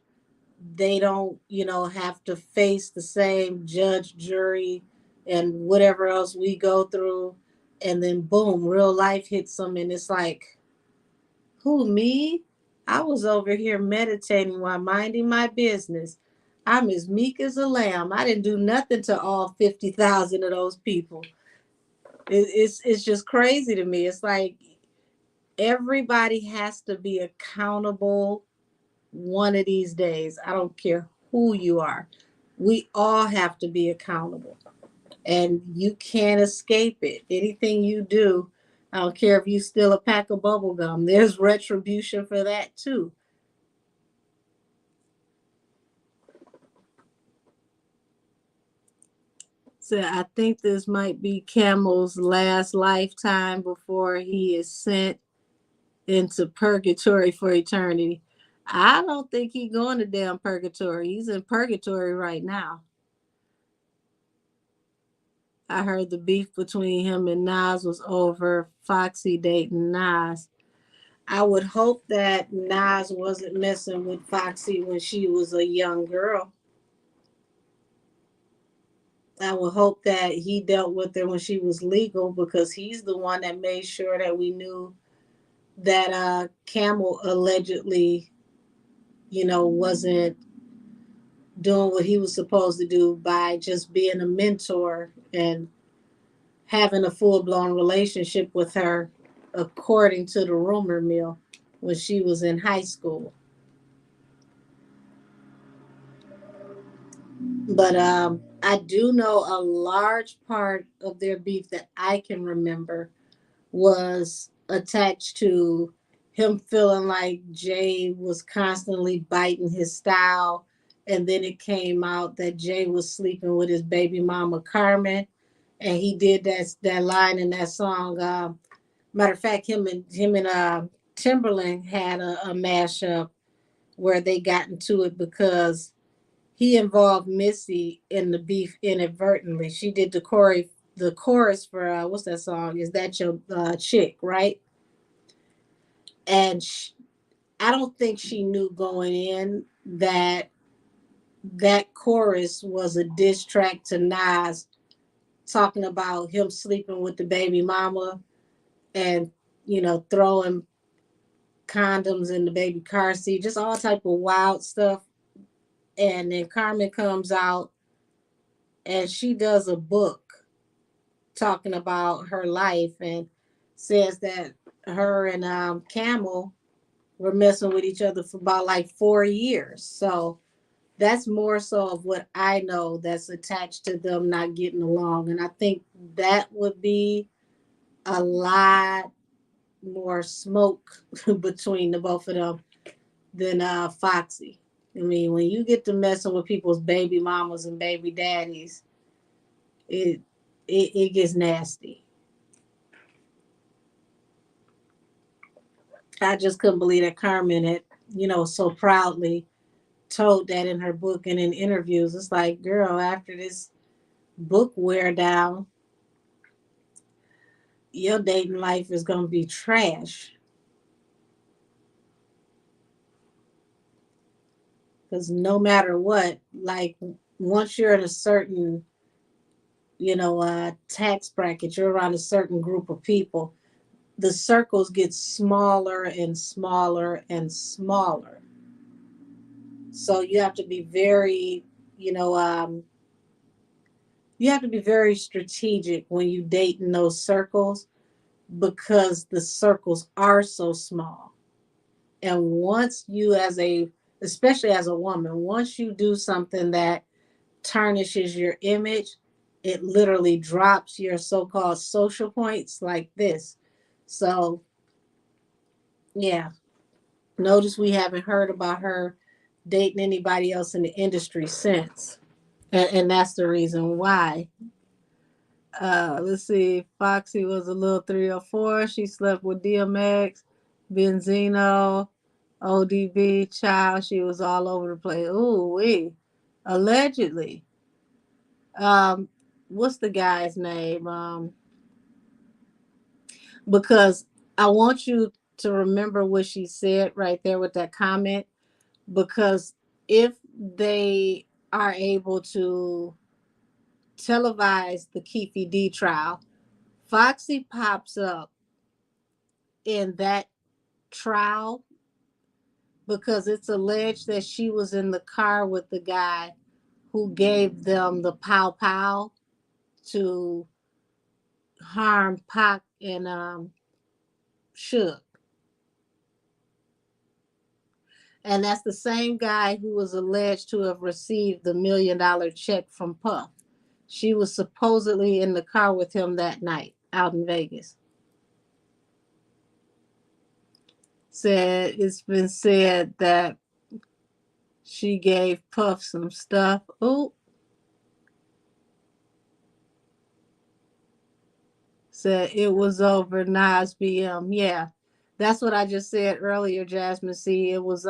They don't, have to face the same judge, jury, and whatever else we go through. And then boom, real life hits them, and it's like, who, me? I was over here meditating while minding my business. I'm as meek as a lamb. I didn't do nothing to all 50,000 of those people. It's just crazy to me. It's like everybody has to be accountable one of these days. I don't care who you are. We all have to be accountable. And you can't escape it. Anything you do, I don't care if you steal a pack of bubble gum, there's retribution for that too. So I think this might be Camel's last lifetime before he is sent into purgatory for eternity. I don't think he's going to damn purgatory. He's in purgatory right now. I heard the beef between him and Nas was over Foxy dating Nas. I would hope that Nas wasn't messing with Foxy when she was a young girl. I would hope that he dealt with her when she was legal, because he's the one that made sure that we knew that Camel allegedly, wasn't doing what he was supposed to do by just being a mentor and having a full blown relationship with her, according to the rumor mill, when she was in high school. But I do know a large part of their beef that I can remember was attached to him feeling like Jay was constantly biting his style. And then it came out that Jay was sleeping with his baby mama Carmen, and he did that line in that song. Matter of fact, him and Timberland had a mashup where they got into it because he involved Missy in the beef inadvertently. She did the chorus for what's that song? Is that your chick, right? And I don't think she knew going in that that chorus was a diss track to Nas, talking about him sleeping with the baby mama and throwing condoms in the baby car seat, just all type of wild stuff. And then Carmen comes out and she does a book talking about her life and says that her and Camel were messing with each other for about like 4 years. So that's more so of what I know that's attached to them not getting along. And I think that would be a lot more smoke between the both of them than Foxy. I mean, when you get to messing with people's baby mamas and baby daddies, it it gets nasty. I just couldn't believe that Carmen had, so proudly told that in her book and in interviews. It's like, girl, after this book wear down, your dating life is gonna be trash. Because no matter what, like once you're in a certain, tax bracket, you're around a certain group of people, the circles get smaller and smaller and smaller. So you have to be very, you know, um, you have to be very strategic when you date in those circles, because the circles are so small. And once you, especially as a woman, once you do something that tarnishes your image, it literally drops your so-called social points like this. So yeah, notice we haven't heard about her dating anybody else in the industry since. And that's the reason why. Let's see. Foxy was a little 304. She slept with DMX, Benzino, ODB, Child. She was all over the place. Ooh, wee. Allegedly. Um, what's the guy's name? Because I want you to remember what she said right there with that comment. Because if they are able to televise the Keefe D trial, Foxy pops up in that trial because it's alleged that she was in the car with the guy who gave them the pow pow to harm Pac and Suge. And that's the same guy who was alleged to have received the $1 million check from Puff. She was supposedly in the car with him that night out in Vegas. Said it's been said that she gave Puff some stuff. Oh, said it was over Nas BM. Yeah, that's what I just said earlier, Jasmine. See, it was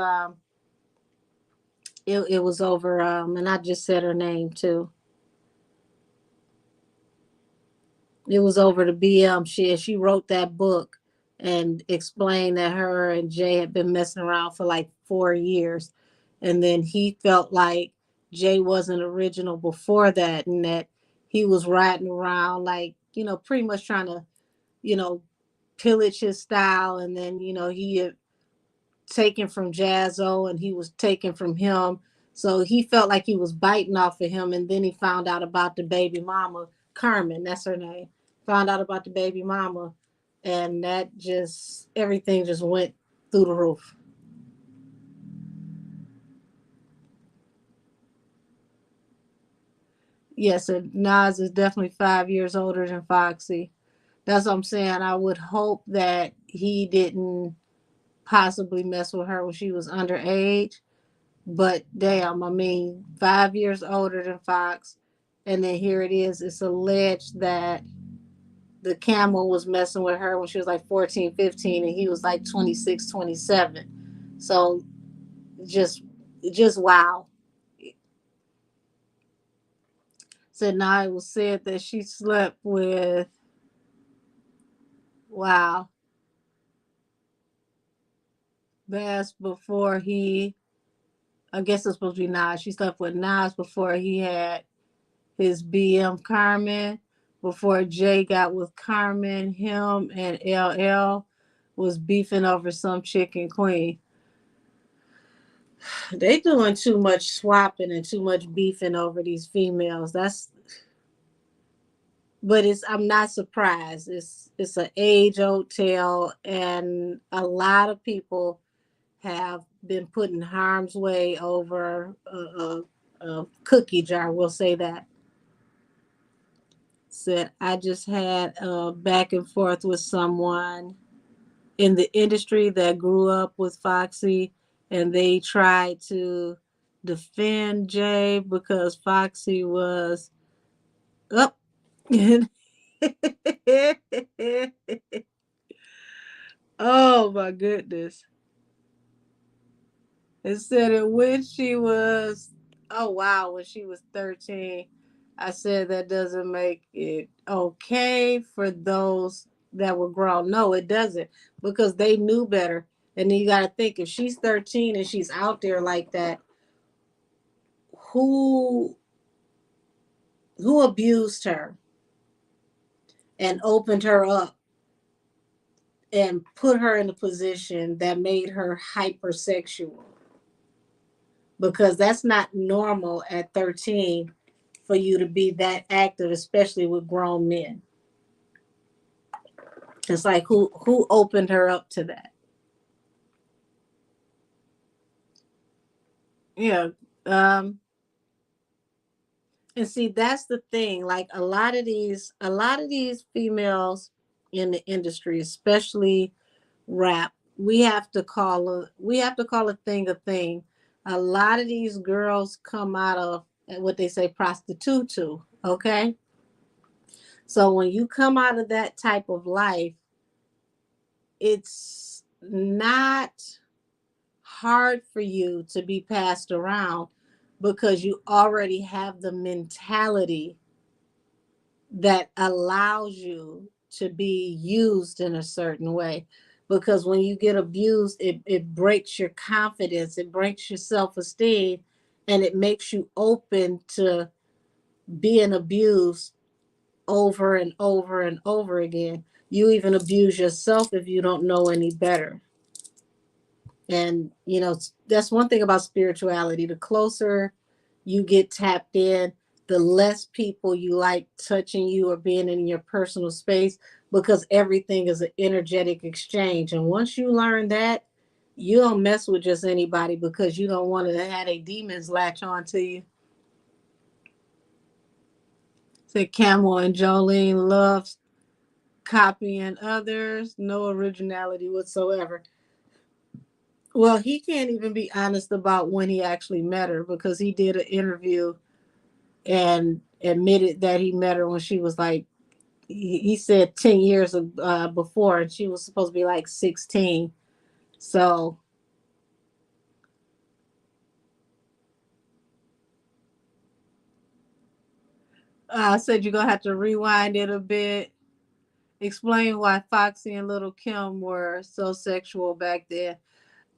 over and I just said her name too. It was over the BM shit. She wrote that book and explained that her and Jay had been messing around for like 4 years. And then he felt like Jay wasn't original before that, and that he was riding around like, pretty much trying to, you know, pillage his style. And then, he had taken from Jazzo and he was taken from him. So he felt like he was biting off of him. And then he found out about the baby mama, Carmen, that's her name. Found out about the baby mama. And that just, everything just went through the roof. Yes, and Nas is definitely 5 years older than Foxy. That's what I'm saying. I would hope that he didn't possibly mess with her when she was underage. But damn, I mean, 5 years older than Fox. And then here it is. It's alleged that the camel was messing with her when she was like 14, 15, and he was like 26, 27. So just just wow. So now it was said that she slept with, wow, Bass before he, I guess it's supposed to be Nas. She slept with Nas before he had his BM Carmen. Before Jay got with Carmen, him and LL was beefing over some chicken queen. They doing too much swapping and too much beefing over these females. But I'm not surprised. It's an age old tale, and a lot of people have been put in harm's way over a cookie jar. We'll say that. Said I just had a back and forth with someone in the industry that grew up with Foxy, and they tried to defend Jay because Foxy was up. Oh my goodness. It said it when she was, oh wow, when she was 13. I said that doesn't make it okay for those that were grown. No, it doesn't, because they knew better. And then you got to think, if she's 13 and she's out there like that, who who abused her and opened her up and put her in a position that made her hypersexual? Because that's not normal at 13 for you to be that active, especially with grown men. It's like who opened her up to that? Yeah. Um, and see, that's the thing. Like a lot of these females in the industry, especially rap, we have to call a thing a thing. A lot of these girls come out of what they say prostitute. Okay. So when you come out of that type of life, it's not hard for you to be passed around because you already have the mentality that allows you to be used in a certain way. Because when you get abused, it breaks your confidence, it breaks your self esteem, and it makes you open to being abused over and over and over again. You even abuse yourself if you don't know any better. And, that's one thing about spirituality. The closer you get tapped in, the less people you like touching you or being in your personal space, because everything is an energetic exchange. And once you learn that, you don't mess with just anybody because you don't want to have a demons latch on to you. Said Camel and Jolene loves copying others, no originality whatsoever. Well, he can't even be honest about when he actually met her, because he did an interview and admitted that he met her when she was like, he said 10 years before, and she was supposed to be like 16. So I said you're going to have to rewind it a bit. explain why Foxy and Little Kim were so sexual back then.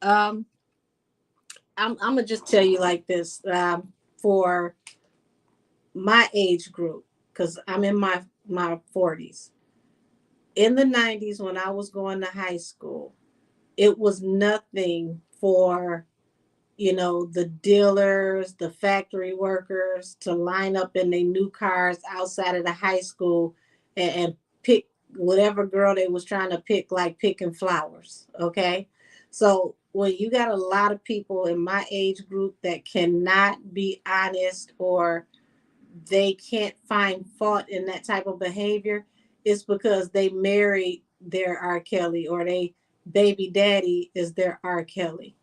Um, I'm gonna just tell you like this. For my age group, because I'm in my 40s. In the 90s, when I was going to high school, it was nothing for, the dealers, the factory workers to line up in their new cars outside of the high school and pick whatever girl they was trying to pick, like picking flowers. Okay. So when you got a lot of people in my age group that cannot be honest, or they can't find fault in that type of behavior, it's because they married their R. Kelly, or they baby daddy is their R. Kelly.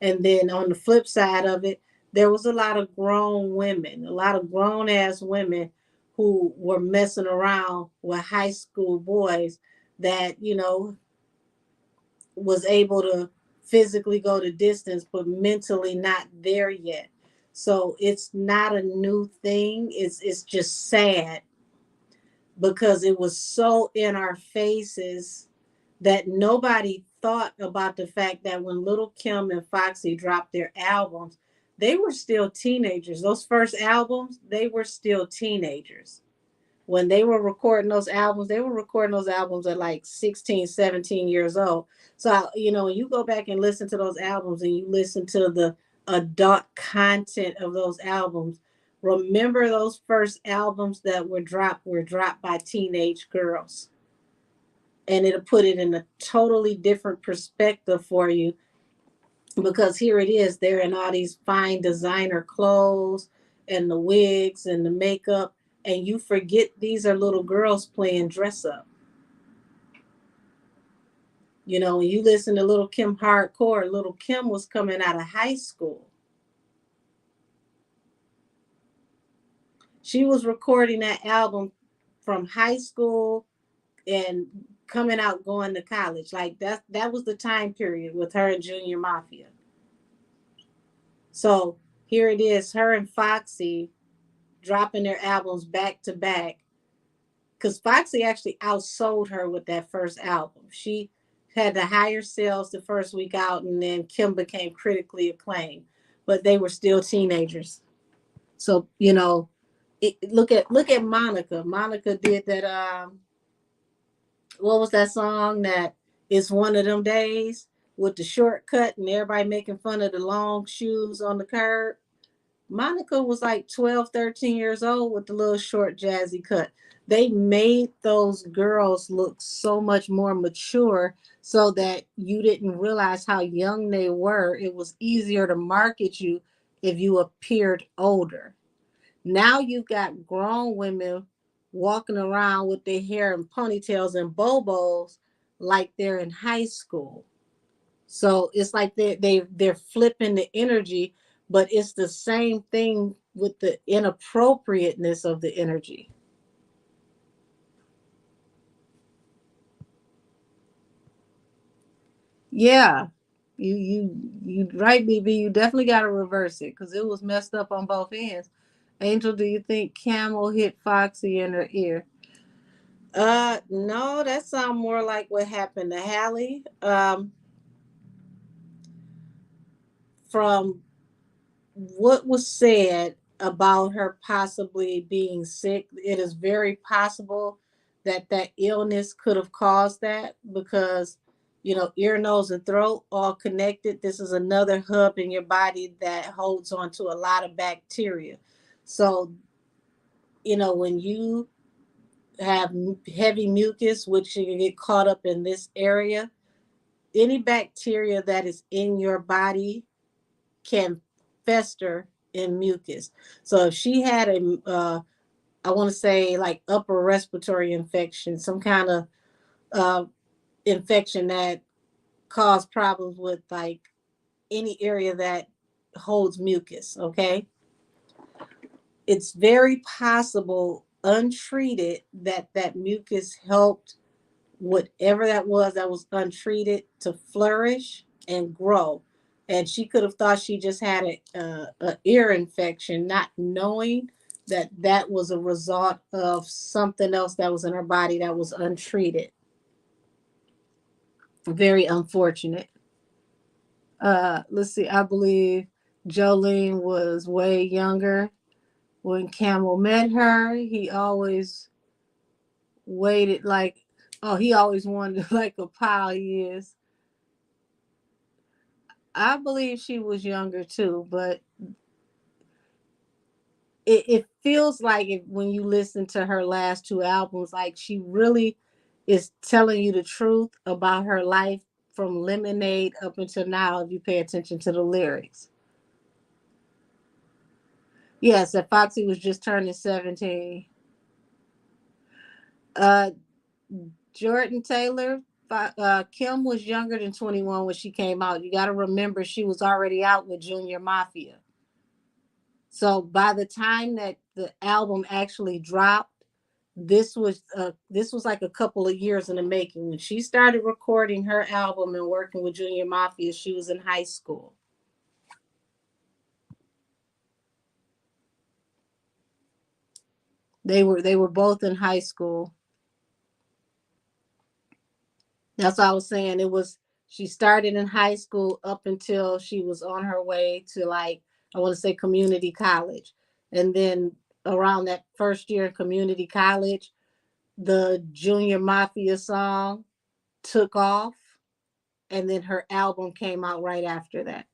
And then on the flip side of it, there was a lot of grown women, a lot of grown ass women who were messing around with high school boys that, was able to physically go the distance, but mentally not there yet. So it's not a new thing. It's just sad because it was so in our faces that nobody thought about the fact that when Little Kim and Foxy dropped their albums, they were still teenagers. Those first albums, they were still teenagers. When they were recording those albums, they were recording those albums at like 16, 17 years old. So, when you go back and listen to those albums and you listen to the adult content of those albums, remember those first albums that were dropped by teenage girls. And it'll put it in a totally different perspective for you, because here it is, they're in all these fine designer clothes and the wigs and the makeup, and you forget these are little girls playing dress up. When you listen to Little Kim hardcore, Little Kim was coming out of high school. She was recording that album from high school and coming out going to college. Like that was the time period with her and Junior Mafia. So here it is, her and Foxy dropping their albums back to back, because Foxy actually outsold her with that first album. She had the higher sales the first week out, and then Kim became critically acclaimed, but they were still teenagers. So look at Monica. Monica did that. What was that song that "It's One of Them Days" with the shortcut and everybody making fun of the long shoes on the curb? Monica was like 12, 13 years old with the little short jazzy cut. They made those girls look so much more mature so that you didn't realize how young they were. It was easier to market you if you appeared older. Now you've got grown women walking around with their hair in ponytails and bobos like they're in high school. So it's like they're flipping the energy, but it's the same thing with the inappropriateness of the energy. Yeah. You right, BB. You definitely gotta reverse it because it was messed up on both ends. Angel, do you think Camel hit Foxy in her ear? No, that sounds more like what happened to Hallie. From what was said about her possibly being sick, it is very possible that that illness could have caused that, because ear, nose, and throat all connected. This is another hub in your body that holds on to a lot of bacteria. So when you have heavy mucus, which you get caught up in this area, any bacteria that is in your body can fester in mucus. So if she had I want to say like upper respiratory infection, some kind of uh, infection that caused problems with like any area that holds mucus, okay? It's very possible untreated that that mucus helped whatever that was untreated to flourish and grow. And she could have thought she just had a ear infection, not knowing that was a result of something else that was in her body that was untreated. Very unfortunate. Let's see, I believe Jolene was way younger when Camel met her. He always waited like, oh, he always wanted like a pile he is. I believe she was younger too, but it feels like when you listen to her last two albums, like she really is telling you the truth about her life from Lemonade up until now, if you pay attention to the lyrics. Yes, that Foxy was just turning 17. Uh, Jordan Taylor, Kim was younger than 21 when she came out. You got to remember she was already out with Junior Mafia. So by the time that the album actually dropped, this was like a couple of years in the making. When she started recording her album and working with Junior Mafia, she was in high school. They were both in high school. That's what I was saying. She started in high school up until she was on her way to, like, I want to say community college. And then around that first year in community college, the Junior Mafia song took off, and then her album came out right after that.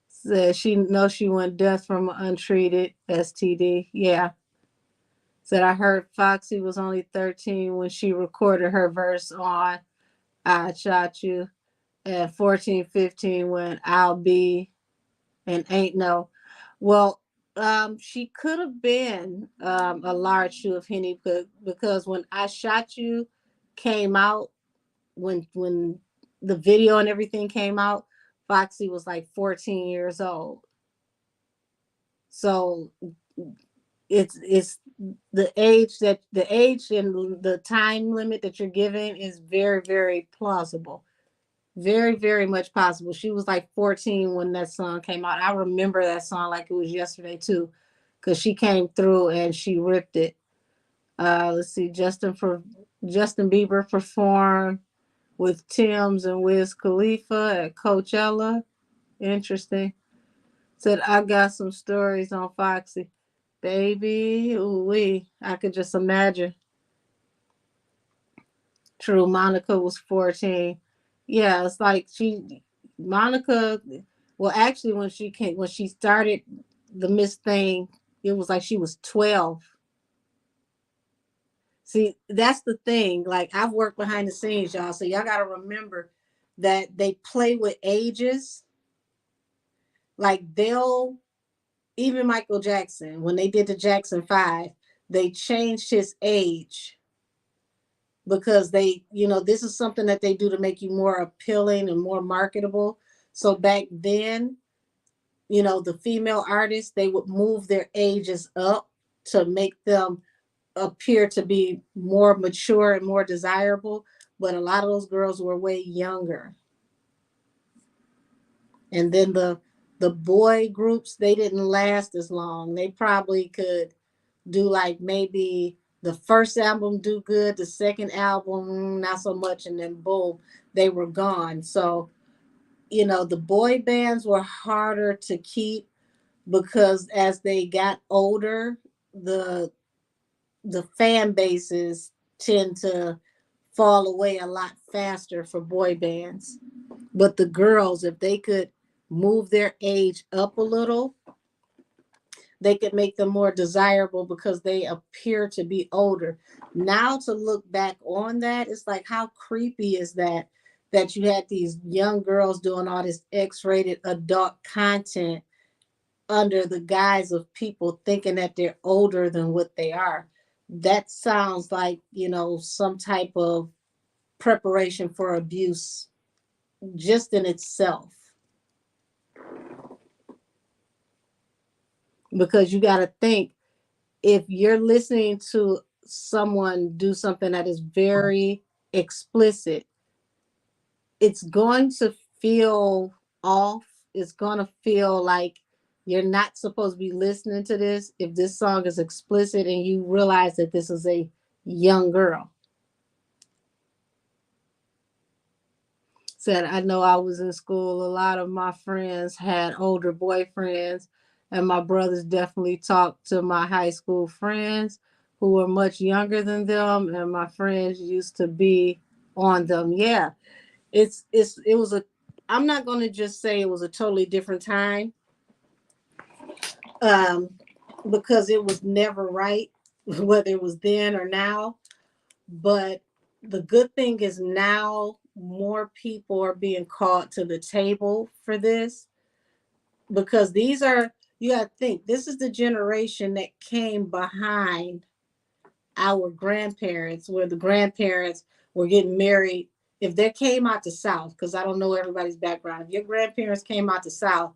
Said she knows she went death from an untreated STD. Yeah. Said I heard Foxy was only 13 when she recorded her verse on I Shot You, and 14, 15 when I'll Be and Ain't No. Well, she could have been a large shoe of Henny, because when I Shot You came out, when the video and everything came out, Foxy was like 14 years old. So it's the age and the time limit that you're giving is very, very plausible. Very, very much possible. She was like 14 when that song came out. I remember that song like it was yesterday too, because she came through and she ripped it. Let's see, Justin Bieber performed with Tim's and Wiz Khalifa at Coachella. Interesting. Said I got some stories on Foxy. Baby, ooh wee. I could just imagine. True, Monica was 14. Yeah, it's like Monica, well, actually, when she started the Miss thing, it was like she was 12. See, that's the thing. Like, I've worked behind the scenes, y'all. So y'all got to remember that they play with ages. Like, even Michael Jackson, when they did the Jackson 5, they changed his age because this is something that they do to make you more appealing and more marketable. So back then, the female artists, they would move their ages up to make them appear to be more mature and more desirable. But a lot of those girls were way younger. And then the boy groups, they didn't last as long. They probably could do like maybe the first album do good, the second album not so much, and then boom, they were gone. So, the boy bands were harder to keep because as they got older, the the fan bases tend to fall away a lot faster for boy bands. But the girls, if they could move their age up a little, they could make them more desirable because they appear to be older. Now to look back on that, it's like, how creepy is that you had these young girls doing all this X-rated adult content under the guise of people thinking that they're older than what they are. That sounds like, some type of preparation for abuse just in itself. Because you got to think, if you're listening to someone do something that is very explicit, it's going to feel off. It's gonna feel like you're not supposed to be listening to this if this song is explicit and you realize that this is a young girl. Said, I know I was in school. A lot of my friends had older boyfriends, and my brothers definitely talked to my high school friends who were much younger than them, and my friends used to be on them. Yeah, it was a. I'm not going to just say it was a totally different time, um, because it was never right, whether it was then or now. But the good thing is now more people are being called to the table for this, because these are, you got to think, this is the generation that came behind our grandparents, where the grandparents were getting married. If they came out the South, because I don't know everybody's background, if your grandparents came out the South,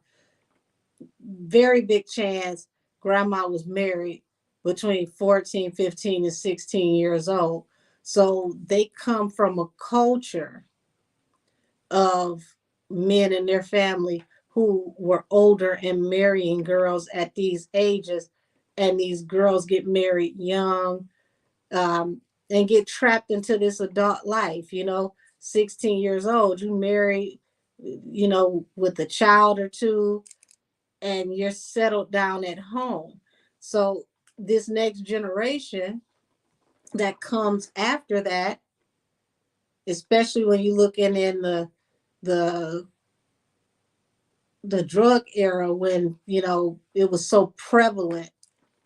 very big chance grandma was married between 14, 15, and 16 years old. So they come from a culture of men in their family who were older and marrying girls at these ages. And these girls get married young, and get trapped into this adult life, 16 years old, you marry, with a child or two, and you're settled down at home. So this next generation that comes after that, especially when you looking in the the drug era, when it was so prevalent,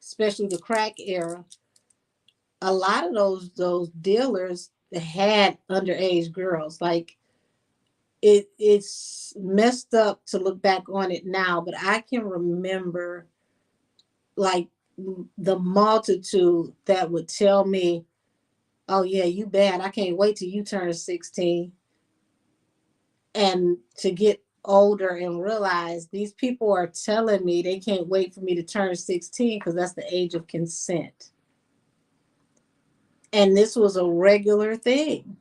especially the crack era, a lot of those dealers had underage girls. Like, it's messed up to look back on it now, but I can remember, like, the multitude that would tell me, oh yeah, you bad, I can't wait till you turn 16. And to get older and realize these people are telling me they can't wait for me to turn 16 because that's the age of consent. And this was a regular thing.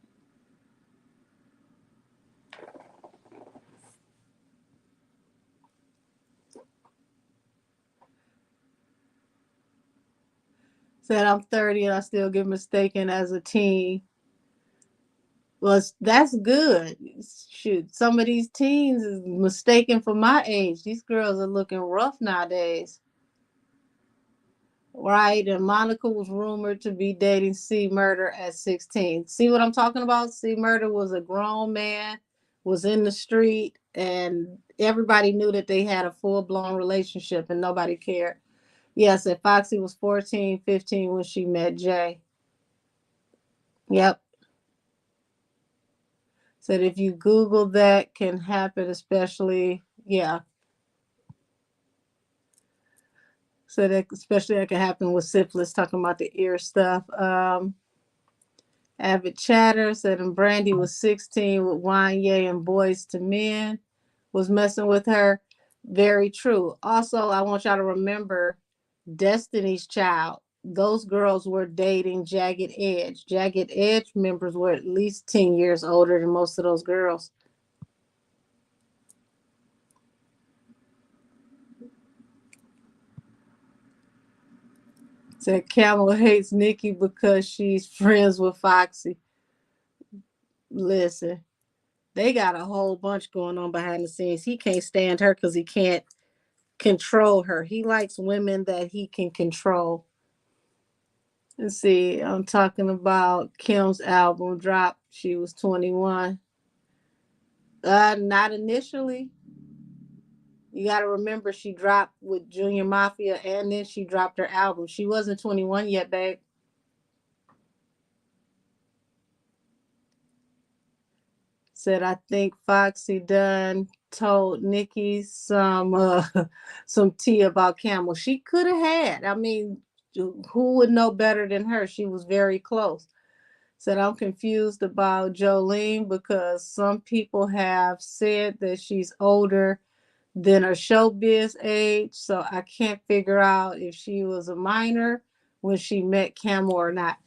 Said I'm 30 and I still get mistaken as a teen. Well, that's good. Shoot, some of these teens is mistaken for my age. These girls are looking rough nowadays. Right, and Monica was rumored to be dating C Murder at 16. See what I'm talking about? C Murder was a grown man, was in the street, and everybody knew that they had a full-blown relationship and nobody cared. Yes, and Foxy was 14, 15 when she met Jay. Yep. Said if you Google that can happen, especially, yeah. So that especially that can happen with syphilis, talking about the ear stuff. Avid Chatter said, and Brandy was 16 with Wanye and Boys to Men, was messing with her. Very true. Also, I want y'all to remember Destiny's Child. Those girls were dating Jagged Edge. Jagged Edge members were at least 10 years older than most of those girls. Said Camel hates Nikki because she's friends with Foxy. Listen, they got a whole bunch going on behind the scenes. He can't stand her because he can't control her. He likes women that he can control. Let's see, I'm talking about Kim's album drop. She was 21. Not initially. You got to remember she dropped with Junior Mafia and then she dropped her album. She wasn't 21 yet, babe. Said I think Foxy Dunn told Nikki some tea about Camel. She could have had. I mean, who would know better than her? She was very close. Said I'm confused about Jolene because some people have said that she's older than her showbiz age. So I can't figure out if she was a minor when she met Camel or not.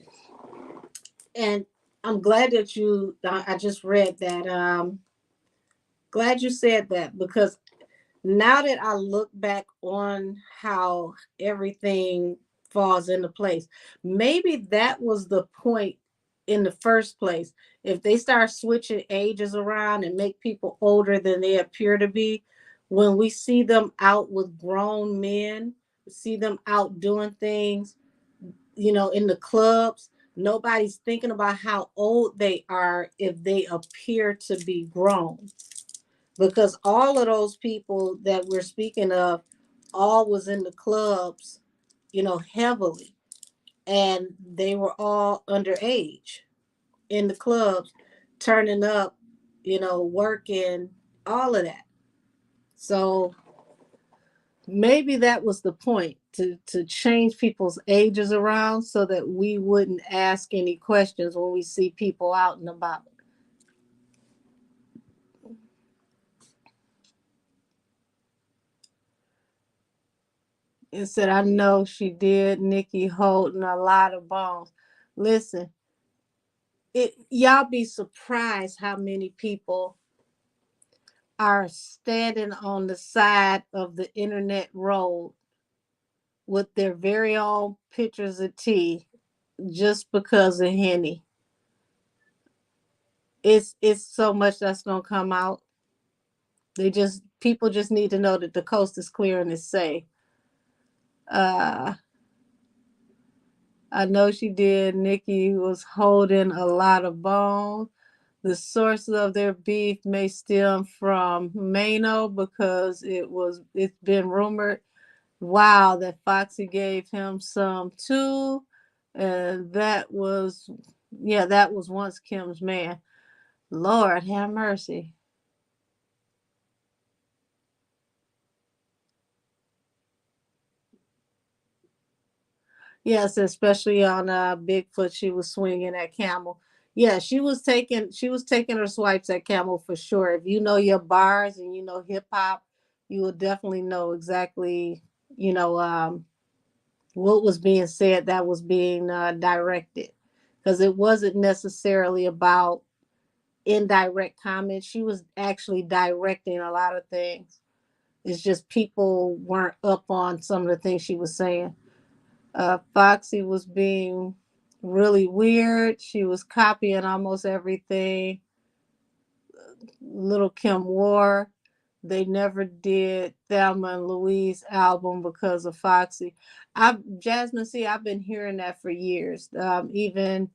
And I'm glad that I just read that Glad you said that, because now that I look back on how everything falls into place, maybe that was the point in the first place. If they start switching ages around and make people older than they appear to be, when we see them out with grown men, see them out doing things, in the clubs, nobody's thinking about how old they are if they appear to be grown, because all of those people that we're speaking of all was in the clubs, heavily, and they were all underage in the clubs, turning up, working, all of that. So maybe that was the point, to change people's ages around so that we wouldn't ask any questions when we see people out and about. And said, I know she did, Nikki, holding a lot of bones. Listen, y'all be surprised how many people are standing on the side of the internet road with their very own pictures of tea just because of Henny. It's so much that's gonna come out. People just need to know that the coast is clear and it's safe. Uh I know she did. Nikki was holding a lot of bone. The source of their beef may stem from Mano because it's been rumored, wow, that Foxy gave him some too. And that was once Kim's man. Lord have mercy. Yes, especially on Bigfoot, she was swinging at Camel. Yeah, she was taking her swipes at Camel for sure. If you know your bars and you know hip hop, you will definitely know exactly, you know, um, what was being said that was being directed, because it wasn't necessarily about indirect comments. She was actually directing a lot of things. It's just people weren't up on some of the things she was saying. Foxy was being really weird. She was copying almost everything Little Kim wore. They never did Thelma and Louise album because of Foxy. Jasmine, see, I've been hearing that for years. Even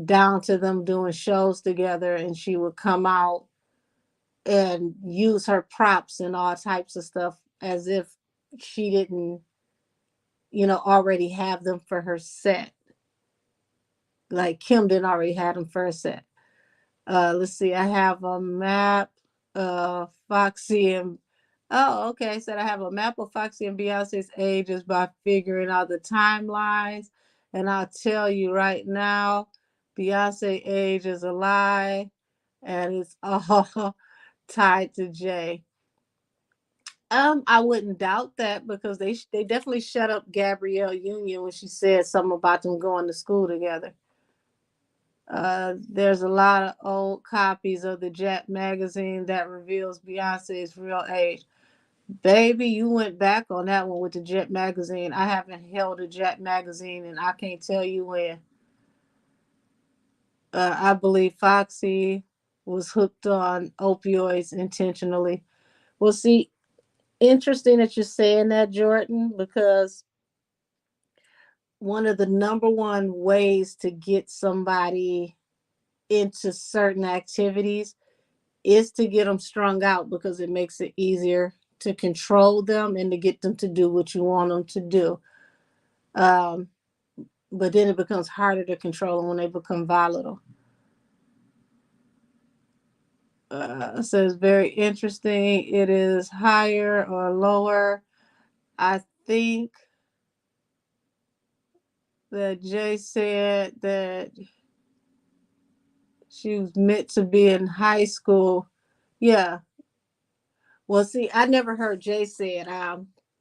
down to them doing shows together, and she would come out and use her props and all types of stuff as if she didn't, already have them for her set. Like Kim didn't already have them for her set. Let's see. I have a map of Foxy and okay. Said I have a map of Foxy and Beyonce's ages by figuring out the timelines, and I'll tell you right now, Beyonce age is a lie, and it's all tied to Jay. I wouldn't doubt that, because they definitely shut up Gabrielle Union when she said something about them going to school together. There's a lot of old copies of the Jet magazine that reveals Beyonce's real age. Baby, you went back on that one with the Jet magazine. I haven't held a Jet magazine and I can't tell you when. I believe Foxy was hooked on opioids intentionally. Well, see, interesting that you're saying that, Jordan, because one of the number one ways to get somebody into certain activities is to get them strung out, because it makes it easier to control them and to get them to do what you want them to do. Um, but then it becomes harder to control them when they become volatile. So it's very interesting. It is higher or lower. I think that Jay said that she was meant to be in high school. Yeah. Well, see, I never heard Jay say it.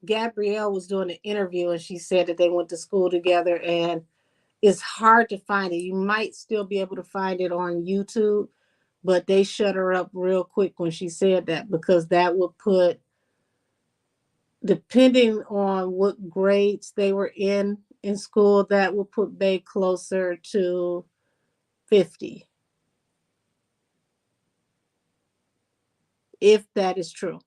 Gabrielle was doing an interview and she said that they went to school together, and it's hard to find it. You might still be able to find it on YouTube, But they shut her up real quick when she said that, because that would put, depending on what grades they were in school, that would put Bay closer to 50, if that is true.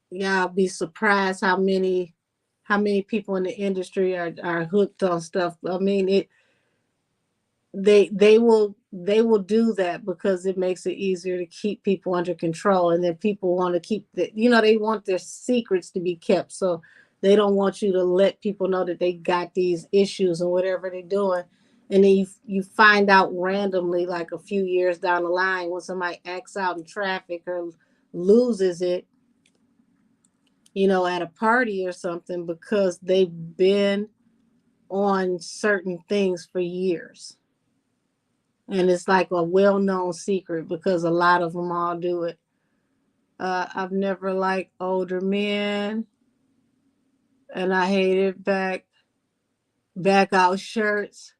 Yeah, I'll be surprised how many people in the industry are hooked on stuff. I mean, they will do that because it makes it easier to keep people under control, and then people want to keep they want their secrets to be kept, so they don't want you to let people know that they got these issues and whatever they're doing. And then you find out randomly, like a few years down the line, when somebody acts out in traffic or loses it, at a party or something, because they've been on certain things for years. And it's like a well-known secret because a lot of them all do it. I've never liked older men, and I hated back out shirts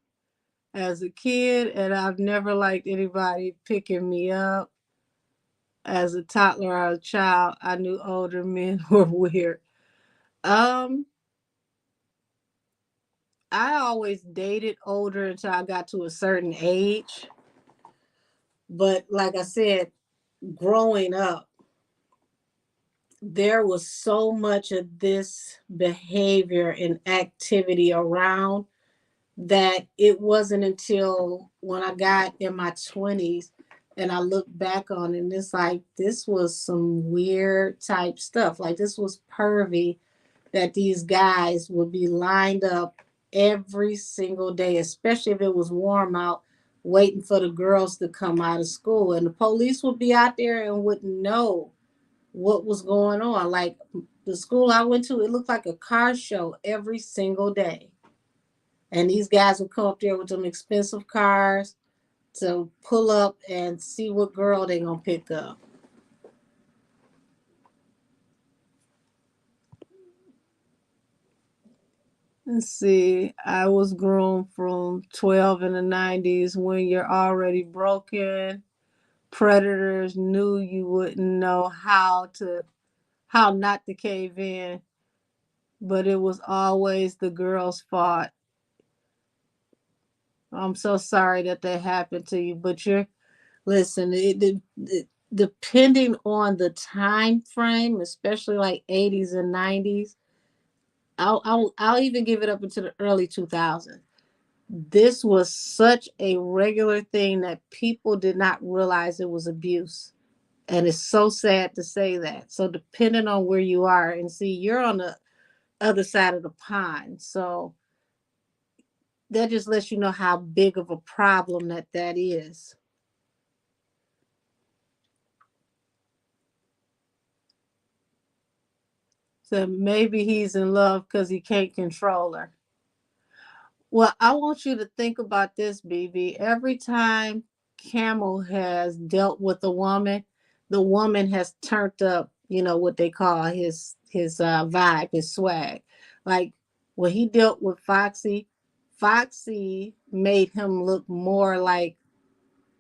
as a kid, and I've never liked anybody picking me up as a toddler or a child. I knew older men were weird. Um, I always dated older until I got to a certain age, but like I said, growing up, there was so much of this behavior and activity around that it wasn't until when I got in my 20s and I look back on it, and it's like this was some weird type stuff. Like, this was pervy, that these guys would be lined up every single day, especially if it was warm out, waiting for the girls to come out of school. And the police would be out there and wouldn't know what was going on. Like, the school I went to, it looked like a car show every single day. And these guys would come up there with them expensive cars to pull up and see what girl they gonna pick up. Let's see. I was groomed from 12 in the 90s, when you're already broken. Predators knew you wouldn't know how not to cave in, but it was always the girl's fault. I'm so sorry that happened to you, but listen, depending on the time frame, especially like 80s and 90s, I'll even give it up into the early 2000s. This was such a regular thing that people did not realize it was abuse. And it's so sad to say that. So depending on where you are, and see, you're on the other side of the pond. So that just lets you know how big of a problem that is. So maybe he's in love because he can't control her. Well, I want you to think about this, BB. Every time Camel has dealt with a woman, the woman has turned up, what they call his vibe, his swag. Like, when he dealt with Foxy, Foxy made him look more like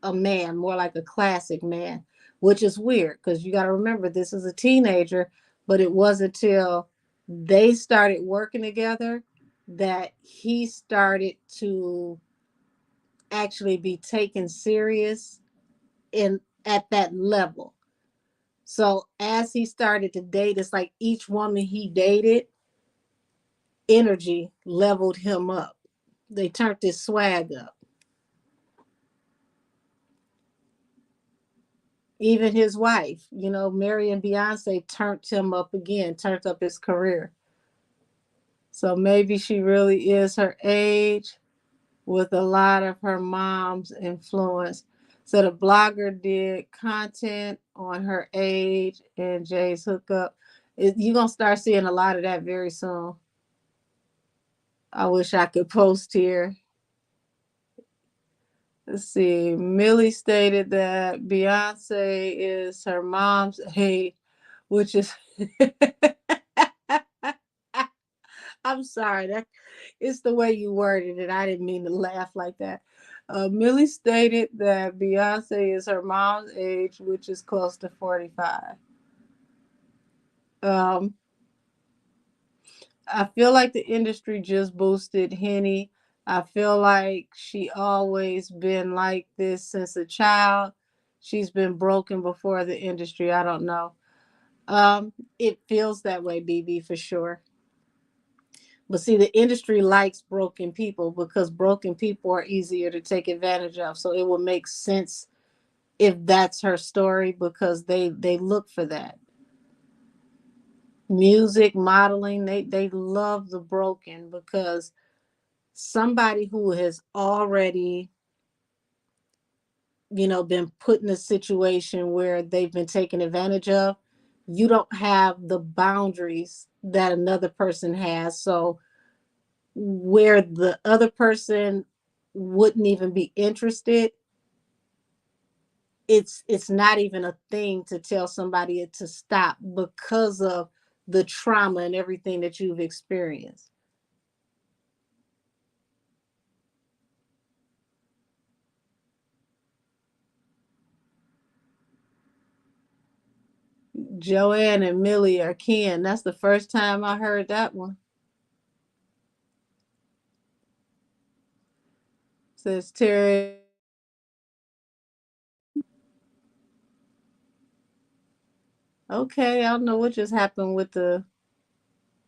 a man, more like a classic man, which is weird because you got to remember this is a teenager, but it wasn't until they started working together that he started to actually be taken serious in at that level. So as he started to date, it's like each woman he dated, energy leveled him up. They turned his swag up. Even his wife, Mary and Beyonce turned him up again, turned up his career. So maybe she really is her age with a lot of her mom's influence. So the blogger did content on her age and Jay's hookup. You're going to start seeing a lot of that very soon. I wish I could post here. Let's see. Millie stated that Beyonce is her mom's age, which is I'm sorry. That it's the way you worded it. I didn't mean to laugh like that. Millie stated that Beyonce is her mom's age, which is close to 45. Um, I feel like the industry just boosted Henny. I feel like she always been like this since a child. She's been broken before the industry. I don't know. It feels that way, BB, for sure. But see, the industry likes broken people because broken people are easier to take advantage of. So it will make sense if that's her story because they look for that. Music, modeling, they love the broken because somebody who has already, been put in a situation where they've been taken advantage of, you don't have the boundaries that another person has. So where the other person wouldn't even be interested, it's not even a thing to tell somebody to stop because of the trauma and everything that you've experienced. Joanne and Millie are kin. That's the first time I heard that one. Says Terry. Okay, I don't know what just happened with the.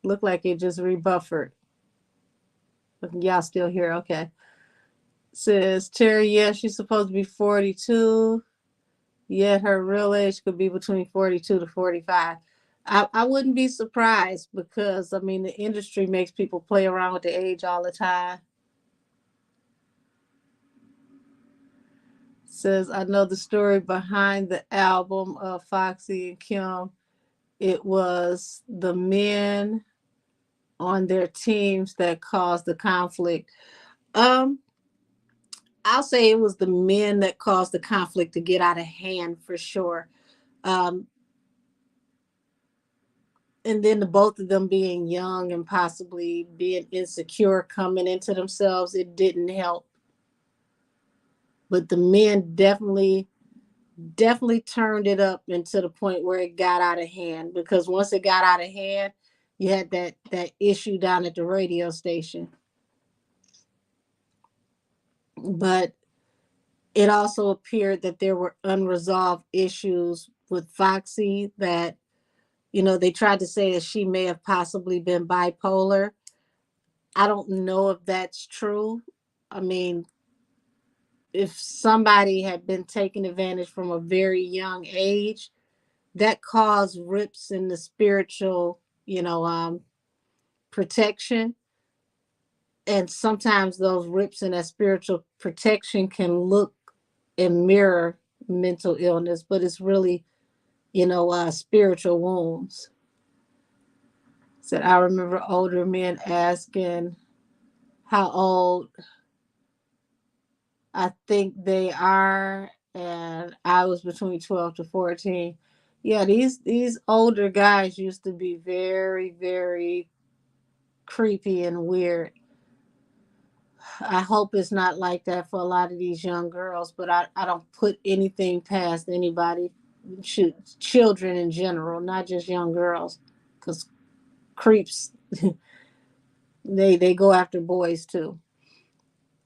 Look like it just rebuffered. Y'all still here? Okay. Says Terry. Yeah, she's supposed to be 42. Yet her real age could be between 42 to 45. I wouldn't be surprised because I mean the industry makes people play around with the age all the time. Says I know the story behind the album of Foxy and Kim. It was the men on their teams that caused the conflict. Um, I'll say it was the men that caused the conflict to get out of hand for sure. Um, and then the both of them being young and possibly being insecure coming into themselves, it didn't help. But the men definitely turned it up into the point where it got out of hand because once it got out of hand, you had that issue down at the radio station. But it also appeared that there were unresolved issues with Foxy that they tried to say that she may have possibly been bipolar. I don't know if that's true. I mean, if somebody had been taken advantage from a very young age, that caused rips in the spiritual, protection. And sometimes those rips in that spiritual protection can look and mirror mental illness, but it's really, spiritual wounds. Said I remember older men asking how old I think they are, and I was between 12 to 14. Yeah, these older guys used to be very, very creepy and weird. I hope it's not like that for a lot of these young girls, but I don't put anything past anybody, children in general, not just young girls, because creeps, they go after boys too.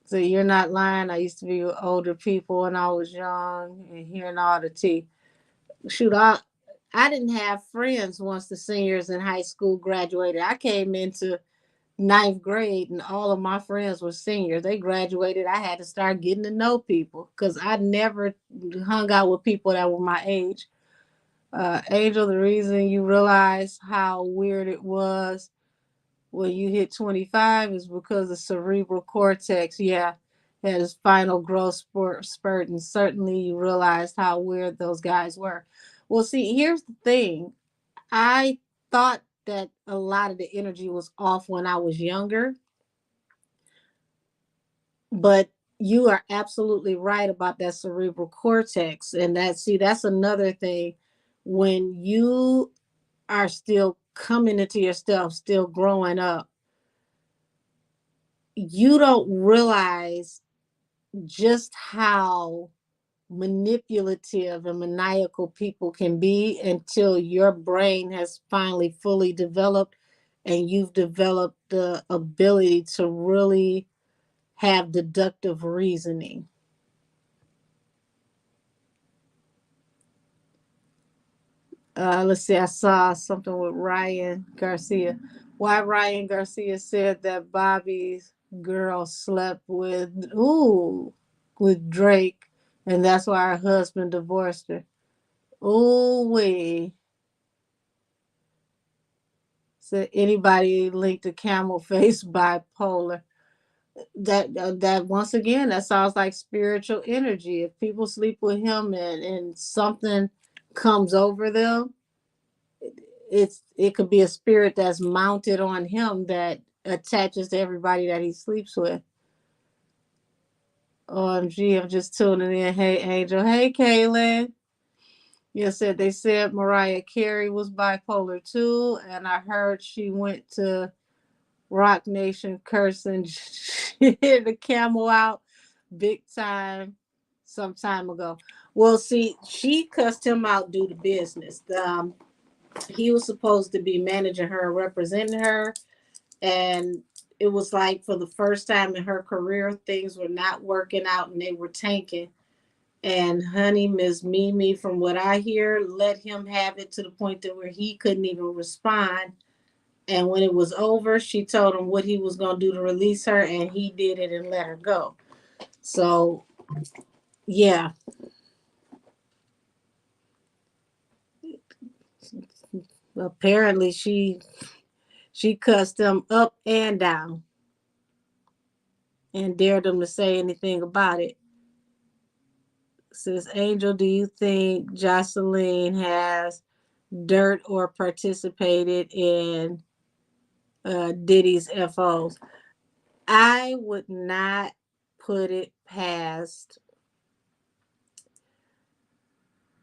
So you're not lying. I used to be with older people when I was young and hearing all the tea. Shoot, I didn't have friends once the seniors in high school graduated. I came into ninth grade and all of my friends were seniors. They graduated. I had to start getting to know people because I never hung out with people that were my age. Angel, the reason you realize how weird it was when you hit 25 is because the cerebral cortex, yeah, had its final growth spurt, and certainly you realized how weird those guys were. Well, see, here's the thing. I thought that a lot of the energy was off when I was younger, but you are absolutely right about that cerebral cortex. And that's another thing. When you are still coming into yourself, still growing up, you don't realize just how manipulative and maniacal people can be until your brain has finally fully developed and you've developed the ability to really have deductive reasoning. Let's see, I saw something with Ryan Garcia. Why Ryan Garcia said that Bobby's girl slept with Drake, and that's why her husband divorced her. Oh wait. So anybody linked to camel face bipolar? That once again, that sounds like spiritual energy. If people sleep with him and something comes over them, it could be a spirit that's mounted on him that attaches to everybody that he sleeps with. OMG, I'm just tuning in. Hey Angel. Hey Kaylin. You said they said Mariah Carey was bipolar too, and I heard she went to Rock Nation cursing the camel out big time some time ago. Well, see, she cussed him out due to business. He was supposed to be managing her and representing her, and it was like for the first time in her career, things were not working out and they were tanking. And honey, Miss Mimi, from what I hear, let him have it to the point that where he couldn't even respond. And when it was over, she told him what he was going to do to release her, and he did it and let her go. So, yeah, apparently she cussed him up and down and dared him to say anything about it. Says Angel, do you think Jocelyn has dirt or participated in Diddy's FOs? I would not put it past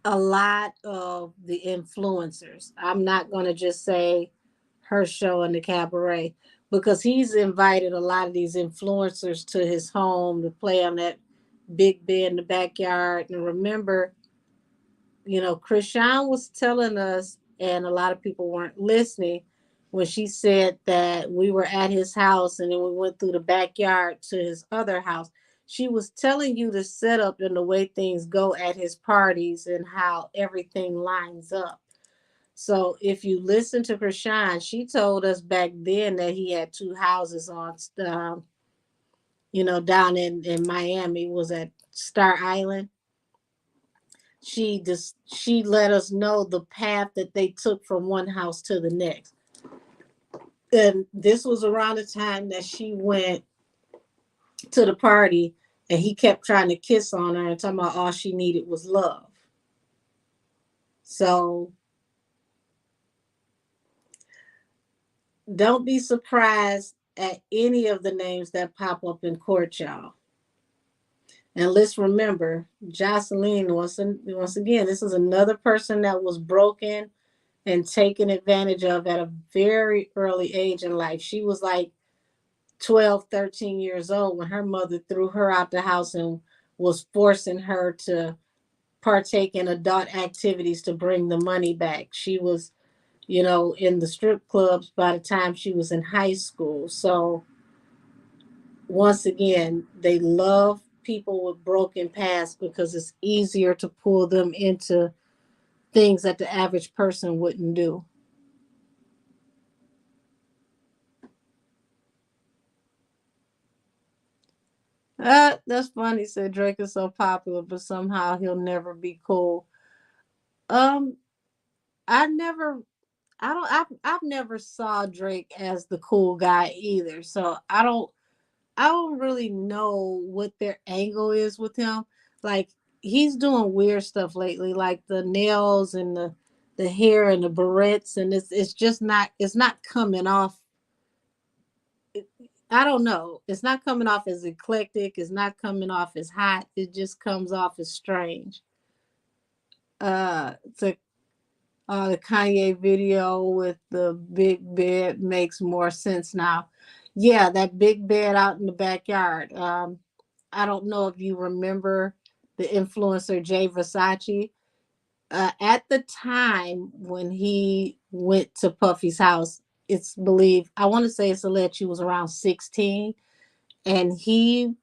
a lot of the influencers. I'm not going to just say her show and the cabaret because he's invited a lot of these influencers to his home to play on that big bed in the backyard. And remember, Krishan was telling us, and a lot of people weren't listening when she said that we were at his house and then we went through the backyard to his other house. She was telling you the setup and the way things go at his parties and how everything lines up. So if you listen to Krishan, she told us back then that he had two houses on, down in Miami, was at Star Island. She let us know the path that they took from one house to the next. And this was around the time that she went to the party and he kept trying to kiss on her and talking about all she needed was love. So don't be surprised at any of the names that pop up in court, y'all. And let's remember, Jocelyn, once again, this is another person that was broken and taken advantage of at a very early age in life. She was like 12, 13 years old when her mother threw her out the house and was forcing her to partake in adult activities to bring the money back. She was, in the strip clubs by the time she was in high school. So, once again, they love people with broken pasts because it's easier to pull them into things that the average person wouldn't do. That's funny. Said Drake is so popular, but somehow he'll never be cool. Um, I never, I don't, I've never saw Drake as the cool guy either. So I don't really know what their angle is with him. Like he's doing weird stuff lately, like the nails and the hair and the barrettes, and it's just not coming off. I don't know. It's not coming off as eclectic. It's not coming off as hot. It just comes off as strange. To the Kanye video with the big bed makes more sense now. Yeah, that big bed out in the backyard. I don't know if you remember the influencer Jay Versace. At the time when he went to Puffy's house, it's believed, I want to say it's alleged she was around 16, and he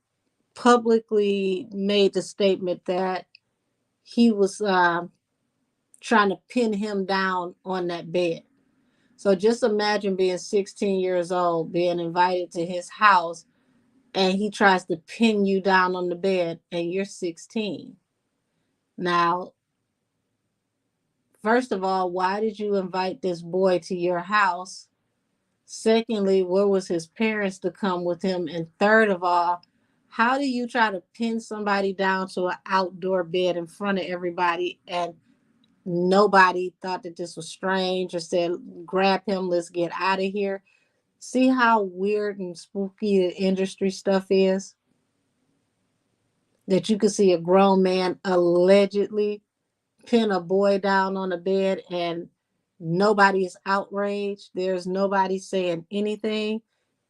publicly made the statement that he was trying to pin him down on that bed. So just imagine being 16 years old, being invited to his house, and he tries to pin you down on the bed, and you're 16. Now, first of all, why did you invite this boy to your house? Secondly, where was his parents to come with him? And third of all, how do you try to pin somebody down to an outdoor bed in front of everybody, and nobody thought that this was strange or said, grab him, let's get out of here? See how weird and spooky the industry stuff is? That you could see a grown man allegedly pin a boy down on a bed, and nobody is outraged. There's nobody saying anything.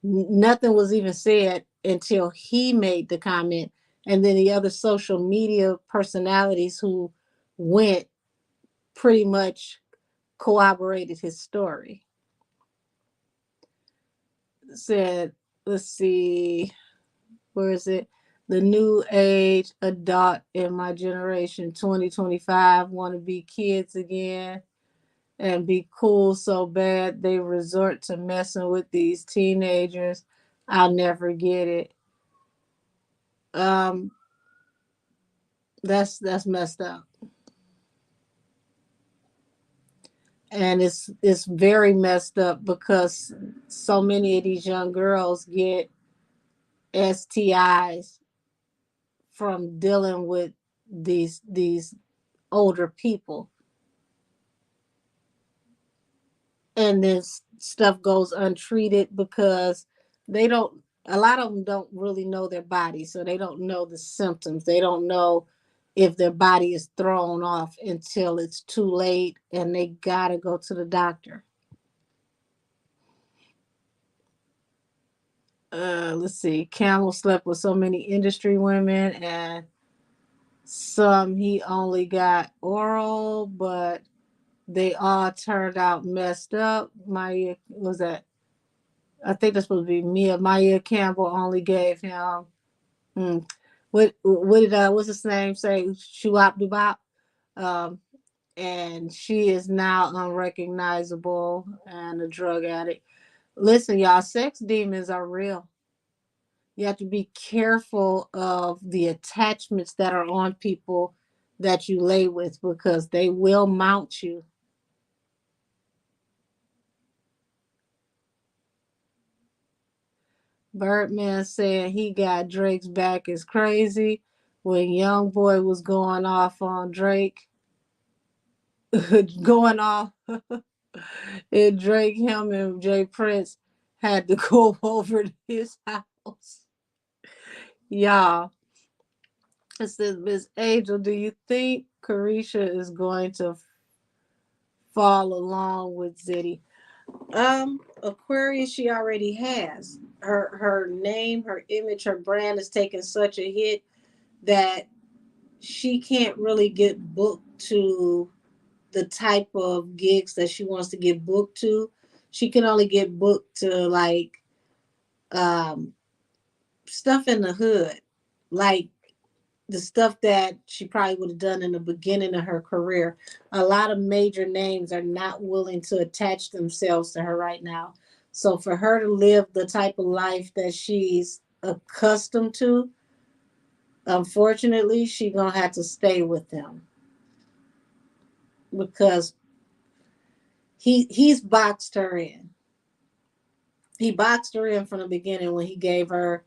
Nothing was even said until he made the comment. And then the other social media personalities who went pretty much corroborated his story. Said, let's see, where is it? The new age adult in my generation, 2025, want to be kids again and be cool so bad they resort to messing with these teenagers. I'll never get it. Um, that's messed up, and it's very messed up because so many of these young girls get STIs from dealing with these older people, and this stuff goes untreated because they don't, a lot of them don't really know their body, so they don't know the symptoms. They don't know if their body is thrown off until it's too late and they gotta go to the doctor. Let's see, Camel slept with so many industry women, and some he only got oral, but they all turned out messed up. Maya, was that, I think that's supposed to be Mia. Maya Campbell only gave him, hmm, what did what's his name say? Shuap Dubop. Um, and she is now unrecognizable and a drug addict. Listen, y'all, sex demons are real. You have to be careful of the attachments that are on people that you lay with, because they will mount you. Birdman said he got Drake's back is crazy. When Young Boy was going off on Drake, going off, and Drake, him, and Jay Prince had to go over to his house. Y'all, it says, Miss Angel, do you think Carisha is going to fall along with Ziddy? Aquarius, she already has. Her name, her image, her brand is taking such a hit that she can't really get booked to the type of gigs that she wants to get booked to. She can only get booked to like um, stuff in the hood, like the stuff that she probably would have done in the beginning of her career. A lot of major names are not willing to attach themselves to her right now. So for her to live the type of life that she's accustomed to, unfortunately, she's gonna have to stay with them because he's boxed her in. He boxed her in from the beginning when he gave her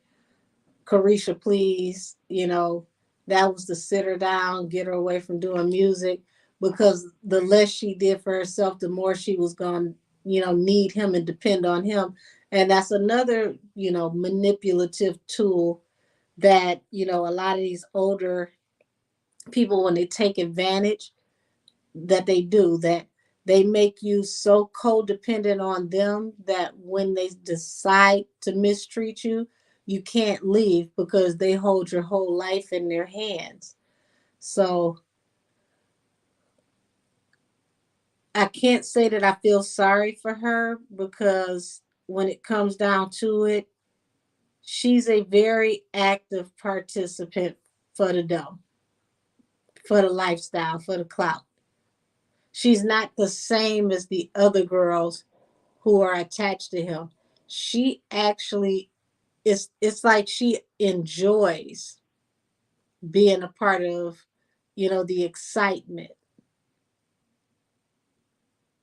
Carisha, please, that was to sit her down, get her away from doing music, because the less she did for herself, the more she was going to, need him and depend on him. And that's another, manipulative tool that, a lot of these older people, when they take advantage, that they do that. They make you so codependent on them that when they decide to mistreat you, you can't leave because they hold your whole life in their hands. So I can't say that I feel sorry for her because when it comes down to it, she's a very active participant for the dough, for the lifestyle, for the clout. She's not the same as the other girls who are attached to him. She actually it's like she enjoys being a part of, the excitement.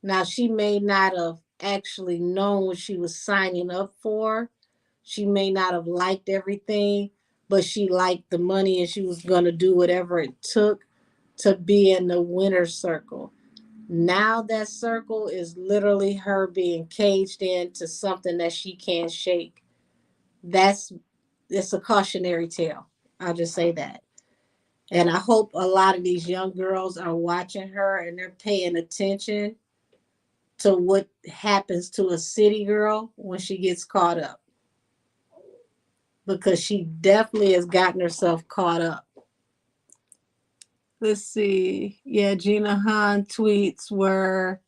Now she may not have actually known what she was signing up for. She may not have liked everything, but she liked the money and she was going to do whatever it took to be in the winner's circle. Now that circle is literally her being caged into something that she can't shake. That's it's a cautionary tale. I'll just say that. And I hope a lot of these young girls are watching her and they're paying attention to what happens to a city girl when she gets caught up. Because she definitely has gotten herself caught up. Let's see. Yeah, Gina Han tweets were,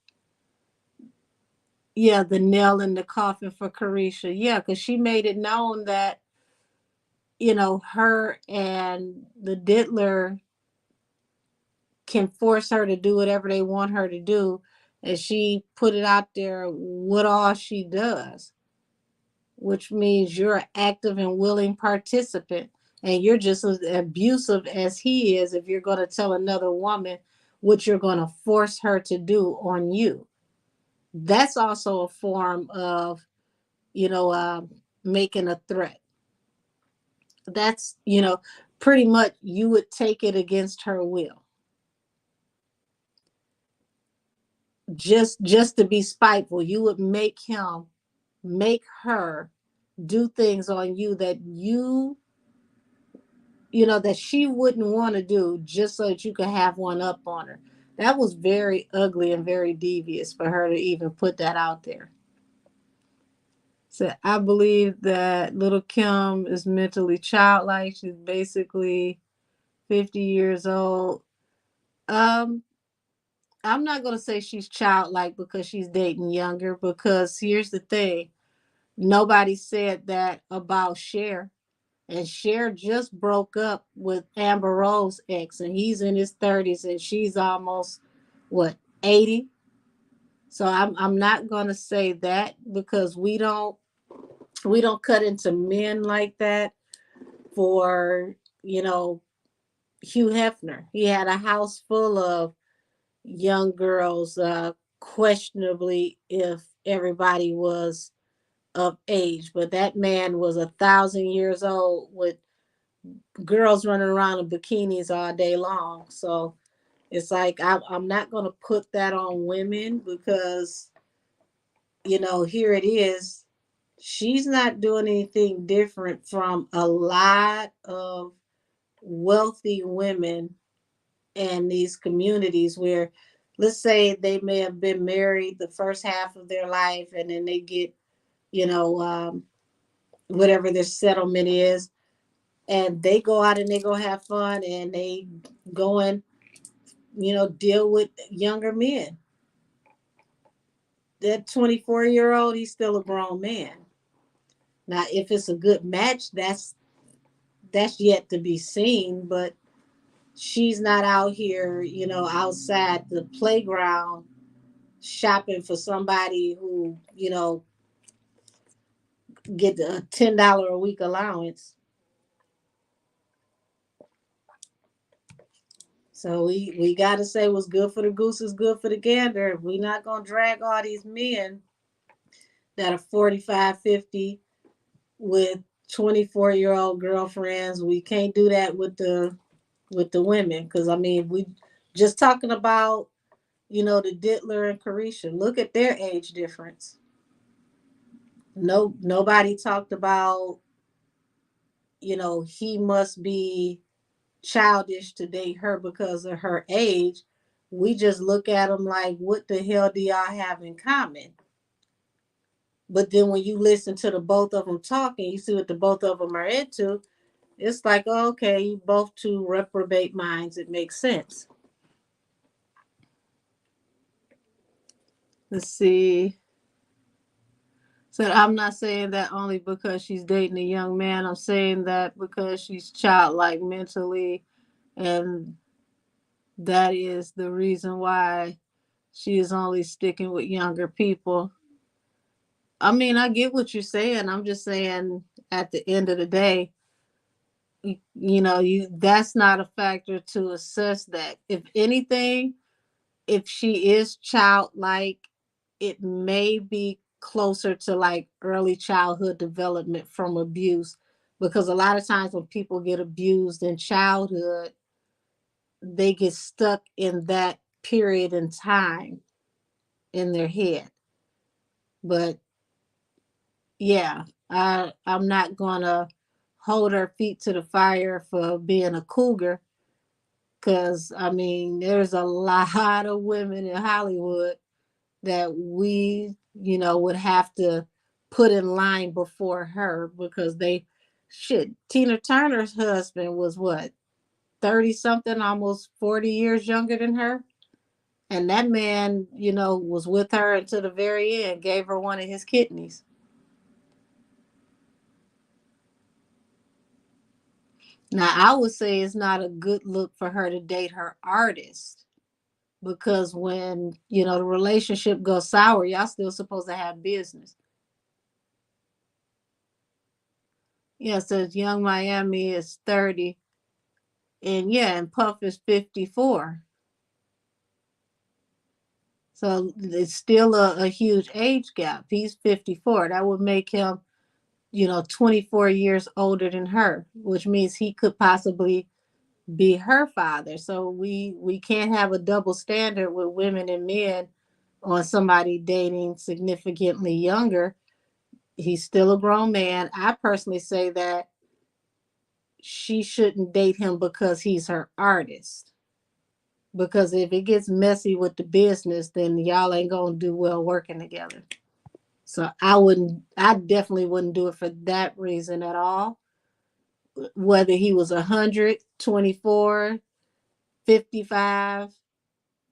yeah, the nail in the coffin for Carisha. Yeah, because she made it known that, her and the diddler can force her to do whatever they want her to do. And she put it out there what all she does, which means you're an active and willing participant. And you're just as abusive as he is if you're going to tell another woman what you're going to force her to do on you. That's also a form of, you know, uh, making a threat. That's, pretty much you would take it against her will. Just to be spiteful, you would make her do things on you that that she wouldn't want to do just so that you could have one up on her. That was very ugly and very devious for her to even put that out there. So I believe that little Kim is mentally childlike. She's basically 50 years old. Um, I'm not going to say she's childlike because she's dating younger, because here's the thing. Nobody said that about Cher. And Cher just broke up with Amber Rose ex, and he's in his 30s, and she's almost what 80. So I'm not gonna say that because we don't cut into men like that. For Hugh Hefner, he had a house full of young girls, questionably if everybody was of age, but that man was 1,000 years old with girls running around in bikinis all day long. So it's like I'm not going to put that on women because, here it is. She's not doing anything different from a lot of wealthy women in these communities where, let's say, they may have been married the first half of their life and then they get, you know, um, whatever their settlement is, and they go out and they go have fun and they go and deal with younger men. That 24-year-old, he's still a grown man. Now if it's a good match, that's yet to be seen, but she's not out here outside the playground shopping for somebody who get a $10 a week allowance. So we got to say what's good for the goose is good for the gander. We're not going to drag all these men that are 45, 50 with 24-year-old girlfriends. We can't do that with the women, because I mean, we just talking about the Dittler and Carisha. Look at their age difference. Nobody talked about he must be childish to date her because of her age, We just look at them like, what the hell do y'all have in common? But then when you listen to the both of them talking, you see what the both of them are into. It's like, oh, okay, you both two reprobate minds. It makes sense. Let's see. Said, I'm not saying that only because she's dating a young man. I'm saying that because she's childlike mentally, and that is the reason why she is only sticking with younger people. I mean, I get what you're saying. I'm just saying at the end of the day, you that's not a factor to assess that. If anything, if she is childlike, it may be closer to like early childhood development from abuse, because a lot of times when people get abused in childhood, they get stuck in that period in time in their head. But yeah, I'm not gonna hold her feet to the fire for being a cougar, because I mean there's a lot of women in Hollywood that we would have to put in line before her, because they shit. Tina Turner's husband was what, 30 something, almost 40 years younger than her, and that man was with her until the very end, gave her one of his kidneys. Now, I would say it's not a good look for her to date her artist, because when, the relationship goes sour, y'all still supposed to have business. Yeah, so Young Miami is 30, and yeah, and Puff is 54. So it's still a huge age gap. He's 54. That would make him, 24 years older than her, which means he could possibly be her father. So we can't have a double standard with women and men on somebody dating significantly younger. He's still a grown man. I personally say that she shouldn't date him because he's her artist. Because if it gets messy with the business, then y'all ain't gonna do well working together. So I definitely wouldn't do it for that reason at all. Whether he was 100, 24, 55,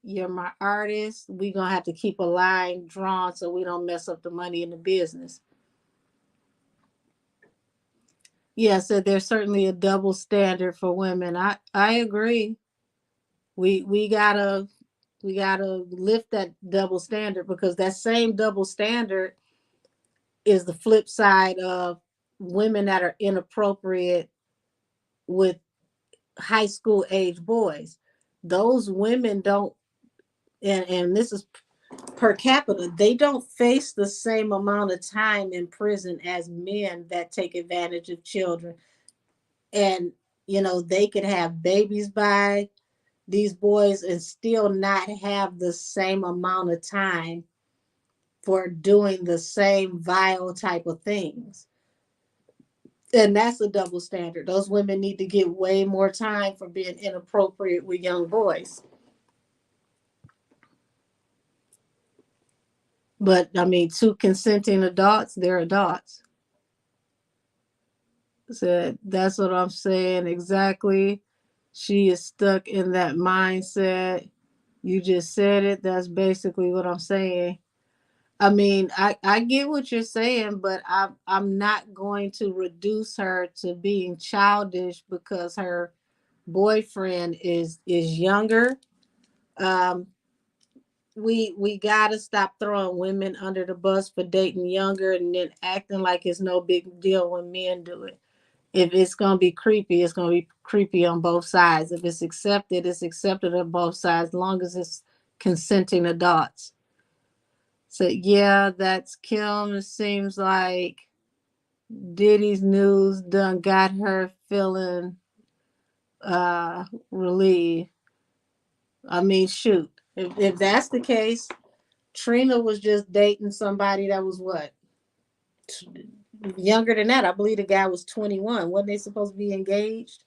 you're my artist. We're gonna have to keep a line drawn so we don't mess up the money in the business. Yeah, so there's certainly a double standard for women. I agree. We gotta lift that double standard, because that same double standard is the flip side of women that are inappropriate with high school age boys. Those women don't, and this is per capita, they don't face the same amount of time in prison as men that take advantage of children. And they could have babies by these boys and still not have the same amount of time for doing the same vile type of things. And that's a double standard. Those women need to get way more time for being inappropriate with young boys. But I mean, two consenting adults, they're adults. So that's what I'm saying exactly. She is stuck in that mindset. You just said it. That's basically what I'm saying. I mean, I get what you're saying, but I'm not going to reduce her to being childish because her boyfriend is younger. Um, we gotta stop throwing women under the bus for dating younger and then acting like it's no big deal when men do it. If it's gonna be creepy, it's gonna be creepy on both sides. If it's accepted on both sides, as long as it's consenting adults. So yeah, that's Kim. It seems like Diddy's news done got her feeling relieved. I mean, shoot. If that's the case, Trina was just dating somebody that was what? Younger than that. I believe the guy was 21. Wasn't they supposed to be engaged?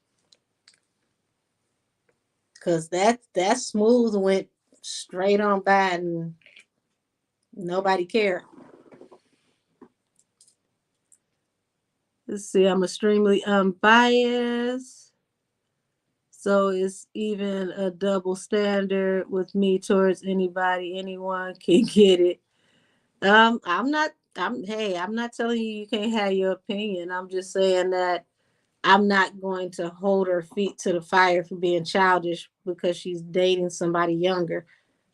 Because that smooth went straight on by and nobody cared. Let's see, I'm extremely unbiased. So it's even a double standard with me towards anybody. Anyone can get it. I'm not. I'm not telling you you can't have your opinion. I'm just saying that I'm not going to hold her feet to the fire for being childish because she's dating somebody younger.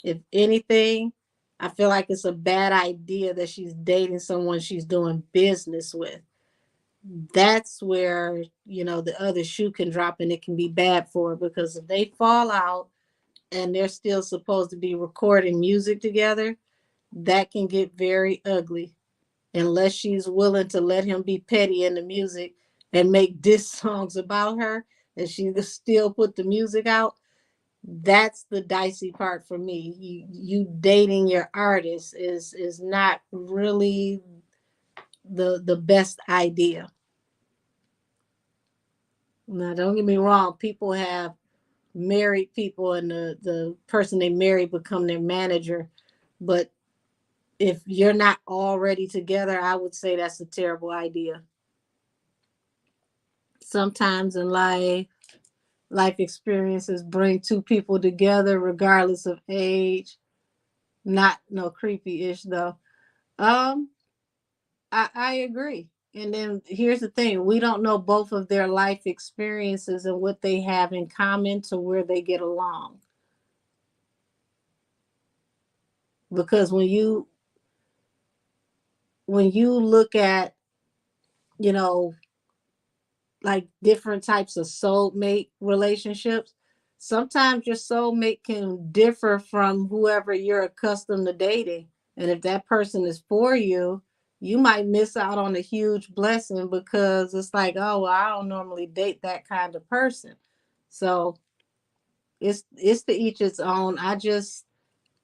If anything, I feel like it's a bad idea that she's dating someone she's doing business with. That's where, the other shoe can drop and it can be bad for her, because if they fall out and they're still supposed to be recording music together, that can get very ugly unless she's willing to let him be petty in the music and make diss songs about her, and she still put the music out. That's the dicey part for me. You dating your artist is not really the best idea. Now, don't get me wrong, people have married people and the person they marry become their manager, but if you're not already together, I would say that's a terrible idea. Sometimes in life experiences bring two people together regardless of age. Not no creepy ish though. um I agree. And then here's the thing, we don't know both of their life experiences and what they have in common to where they get along. Because when you look at, you know like different types of soulmate relationships, sometimes your soulmate can differ from whoever you're accustomed to dating. And if that person is for you, you might miss out on a huge blessing because it's like, oh, well, I don't normally date that kind of person. So it's to each its own.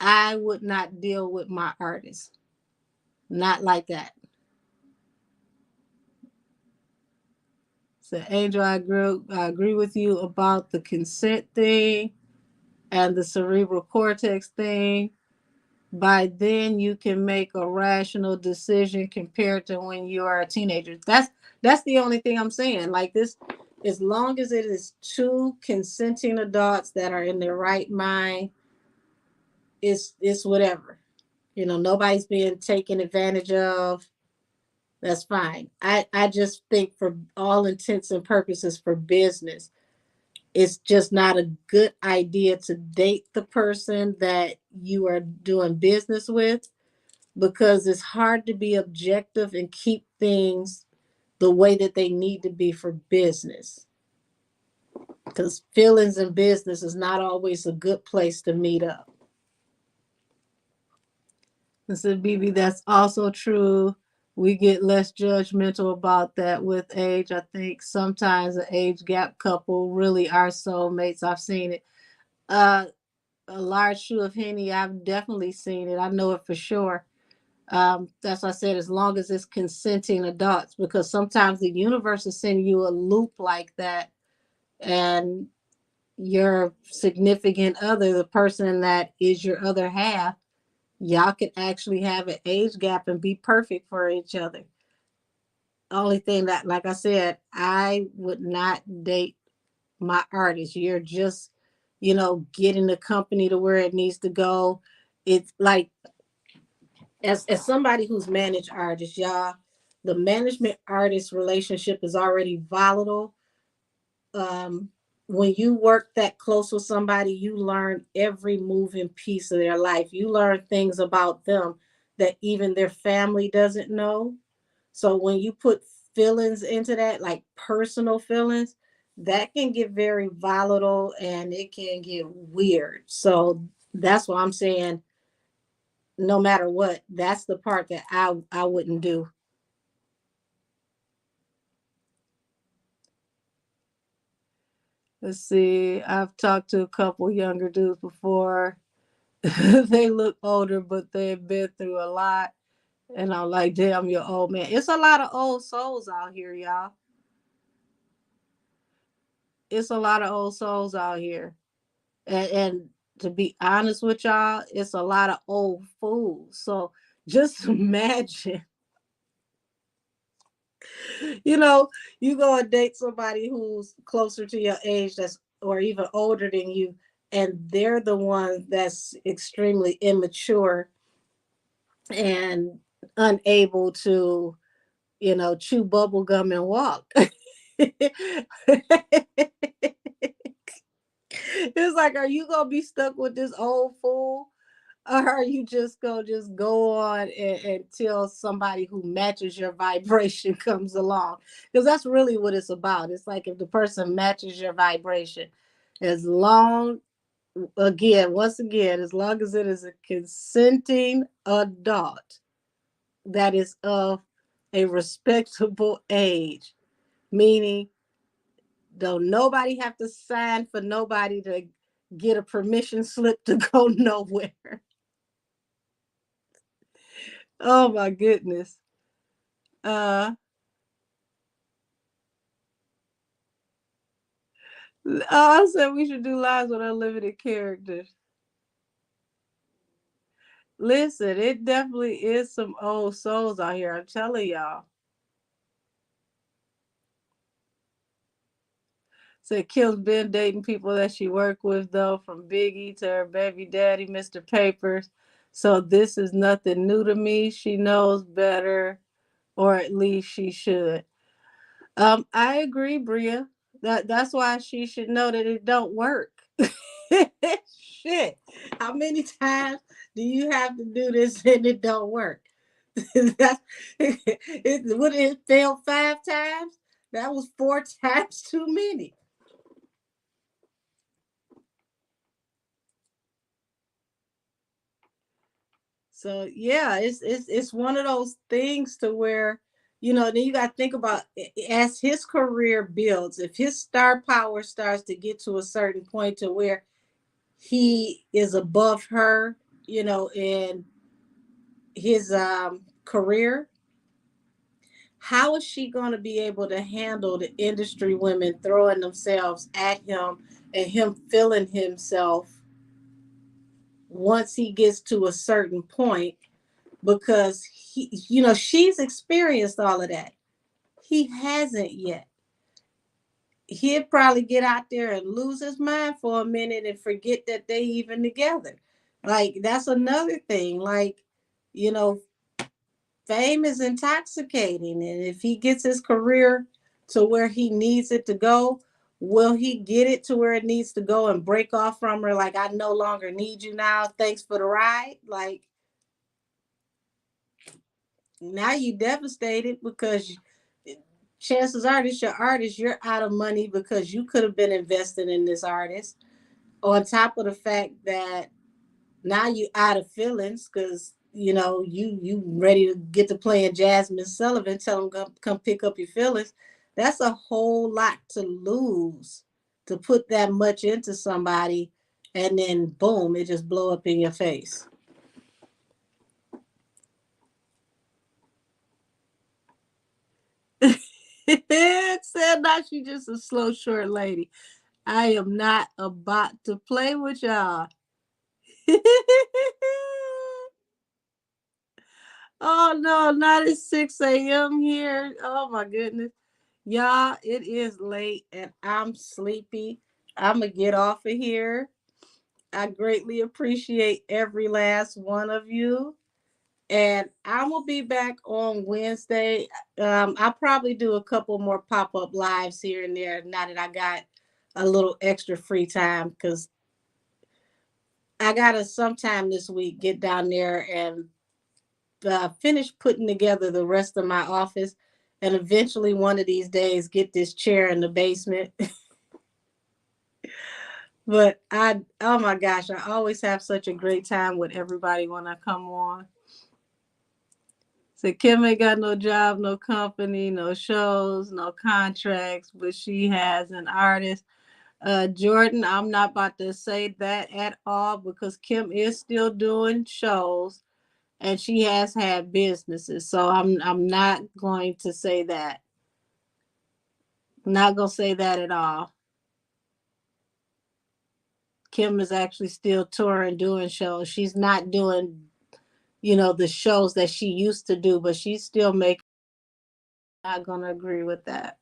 I would not deal with my artist. Not like that. So Angel, I agree with you about the consent thing and the cerebral cortex thing. By then you can make a rational decision compared to when you are a teenager. That's the only thing I'm saying. Like this, as long as it is two consenting adults that are in their right mind, it's whatever. Nobody's being taken advantage of. That's fine. I just think for all intents and purposes for business, it's just not a good idea to date the person that you are doing business with, because it's hard to be objective and keep things the way that they need to be for business. Because feelings in business is not always a good place to meet up. And so, BB, that's also true. We get less judgmental about that with age. I think sometimes an age gap couple really are soulmates. I've seen it. Uh, a large shoe of Henny, I've definitely seen it. I know it for sure. That's why I said, as long as it's consenting adults, because sometimes the universe is sending you a loop like that, and your significant other, the person that is your other half, y'all could actually have an age gap and be perfect for each other. Only thing that, like I said, I would not date my artist. You're just, getting the company to where it needs to go. It's like, as somebody who's managed artists, y'all, the management artist relationship is already volatile. Um, when you work that close with somebody, you learn every moving piece of their life. You learn things about them that even their family doesn't know. So when you put feelings into that, like personal feelings, that can get very volatile and it can get weird. So that's why I'm saying, no matter what, that's the part that I wouldn't do. Let's see. I've talked to a couple younger dudes before. They look older, but they've been through a lot. And I'm like, damn, you're old man. It's a lot of old souls out here, y'all. It's a lot of old souls out here. And to be honest with y'all, it's a lot of old fools. So just imagine, you know, you go and date somebody who's closer to your age, that's or even older than you, and they're the one that's extremely immature and unable to, chew bubble gum and walk. It's like, are you gonna be stuck with this old fool? Or are you just gonna just go on until somebody who matches your vibration comes along? Because that's really what it's about. It's like if the person matches your vibration, as long once again, as long as it is a consenting adult that is of a respectable age, meaning don't nobody have to sign for nobody to get a permission slip to go nowhere. Oh my goodness. Uh I said we should do lives with unlimited characters. Listen, it definitely is some old souls out here. I'm telling y'all. Said Kim's been dating people that she worked with though, from Biggie to her baby daddy, Mr. Papers. So this is nothing new to me. She knows better, or at least she should. I agree, Bria. That's why she should know that it don't work. Shit. How many times do you have to do this and it don't work? That's would it fail 5 times? That was 4 times too many. So yeah, it's one of those things to where, then you got to think about, as his career builds, if his star power starts to get to a certain point to where he is above her, in his career, how is she going to be able to handle the industry women throwing themselves at him and him feeling himself once he gets to a certain point? Because she's experienced all of that. He hasn't yet. He'll probably get out there and lose his mind for a minute and forget that they even together. Like, that's another thing. Like, you know, fame is intoxicating. And if he gets his career to where he needs it to go, will he get it to where it needs to go and break off from her? Like, I no longer need you now. Thanks for the ride. Like, now you devastated because chances are this your artist, you're out of money because you could have been investing in this artist. On top of the fact that now you out of feelings because you ready to get to playing Jasmine Sullivan, tell them come pick up your feelings. That's a whole lot to lose, to put that much into somebody, and then boom, it just blow up in your face. It said not she just a slow short lady. I am not about to play with y'all. Oh no, not at 6 a.m. here. Oh my goodness. Y'all, it is late and I'm sleepy. I'm going to get off of here. I greatly appreciate every last one of you. And I'm going to be back on Wednesday. I'll probably do a couple more pop up lives here and there now that I got a little extra free time, because I got to sometime this week get down there and finish putting together the rest of my office, and eventually one of these days get this chair in the basement. But oh my gosh, I always have such a great time with everybody when I come on. So Kim ain't got no job, no company, no shows, no contracts, but she has an artist. Jordan, I'm not about to say that at all, because Kim is still doing shows and she has had businesses. So I'm not going to say that. Not gonna say that at all. Kim is actually still touring, doing shows. She's not doing, the shows that she used to do, but she's still making. Not gonna agree with that.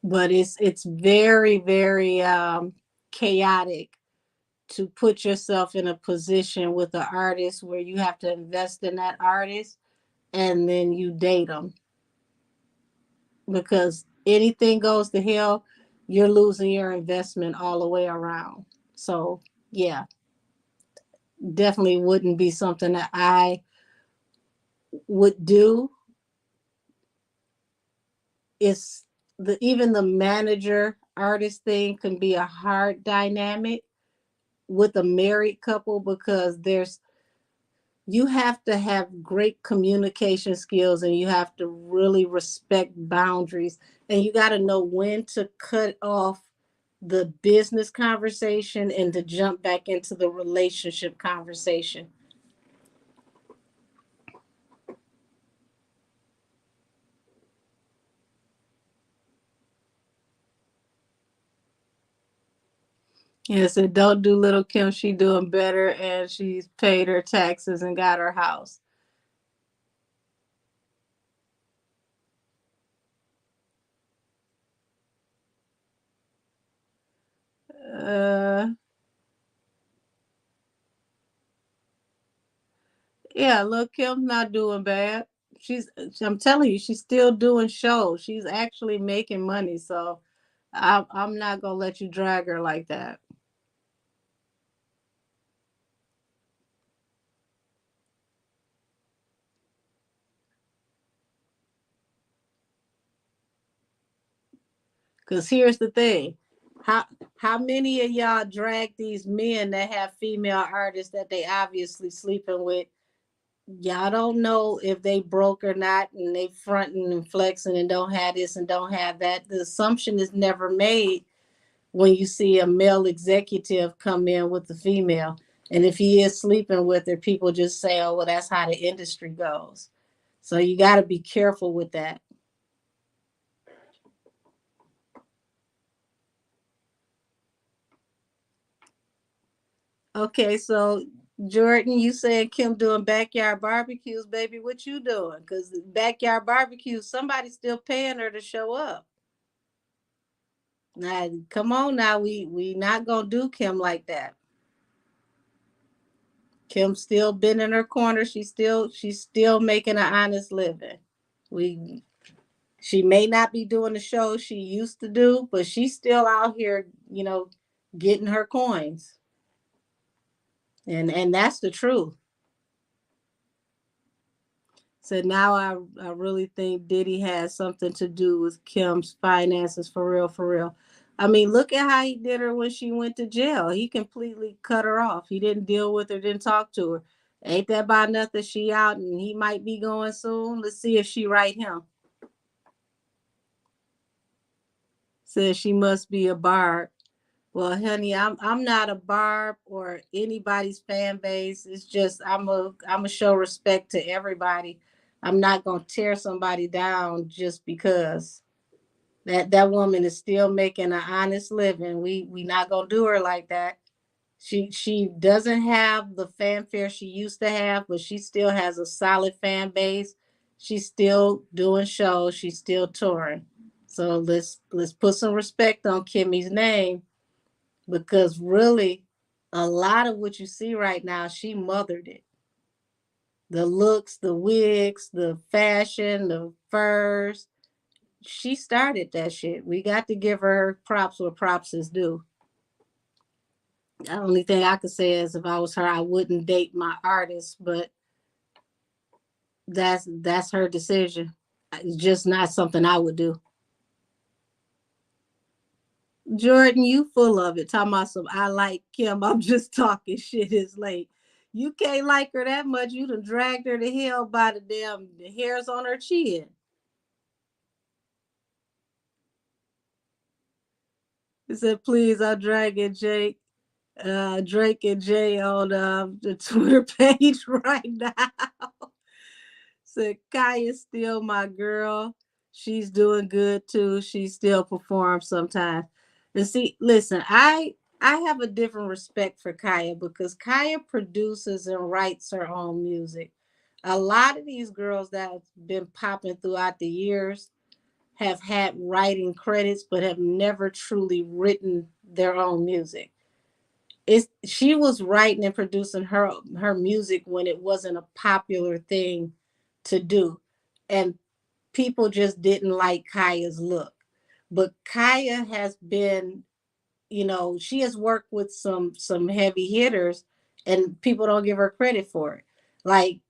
But it's very, very chaotic to put yourself in a position with an artist where you have to invest in that artist and then you date them, because anything goes to hell, you're losing your investment all the way around. So yeah, definitely wouldn't be something that I would do. It's even the manager artist thing can be a hard dynamic with a married couple, because you have to have great communication skills, and you have to really respect boundaries, and you got to know when to cut off the business conversation and to jump back into the relationship conversation. Yeah, so don't do little Kim. She doing better, and she's paid her taxes and got her house. Uh, yeah, little Kim's not doing bad. She's, I'm telling you, she's still doing shows. She's actually making money. So I'm not gonna let you drag her like that. Cause here's the thing. How how many of y'all drag these men that have female artists that they obviously sleeping with? Y'all don't know if they broke or not, and they fronting and flexing and don't have this and don't have that. The assumption is never made when you see a male executive come in with the female. And if he is sleeping with her, people just say, oh, well, that's how the industry goes. So you got to be careful with that. Okay, so Jordan, you said Kim doing backyard barbecues, baby. What you doing? Because backyard barbecues, somebody's still paying her to show up. Now, come on now, we not gonna do Kim like that. Kim's still been in her corner. She's still making an honest living. We She may not be doing the show she used to do, but she's still out here, getting her coins. And that's the truth. So now I really think Diddy has something to do with Kim's finances, for real, for real. I mean, look at how he did her when she went to jail. He completely cut her off. He didn't deal with her, didn't talk to her. Ain't that about nothing? She out and he might be going soon. Let's see if she write him. Says she must be a barb. Well, honey, I'm not a barb or anybody's fan base. It's just I'm a show respect to everybody. I'm not gonna tear somebody down just because that woman is still making an honest living. We not gonna do her like that. She doesn't have the fanfare she used to have, but she still has a solid fan base. She's still doing shows. She's still touring. So let's put some respect on Kimmy's name, because really a lot of what you see right now, she mothered it. The looks, the wigs, the fashion, the furs. She started that shit. We got to give her props where props is due. The only thing I could say is if I was her, I wouldn't date my artist, but that's her decision. It's just not something I would do. Jordan, you full of it. Talking about some I like Kim. I'm just talking shit. It's late. You can't like her that much. You done dragged her to hell by the damn the hairs on her chin. He said, please, I'm dragging Drake and Jay on the Twitter page right now. Said Kaya's still my girl. She's doing good too. She still performs sometimes. And see, listen, I have a different respect for Kaya because Kaya produces and writes her own music. A lot of these girls that have been popping throughout the years have had writing credits but have never truly written their own music. It's she was writing and producing her music when it wasn't a popular thing to do. And people just didn't like Kaya's look. But Kaya has been, she has worked with some heavy hitters and people don't give her credit for it. Like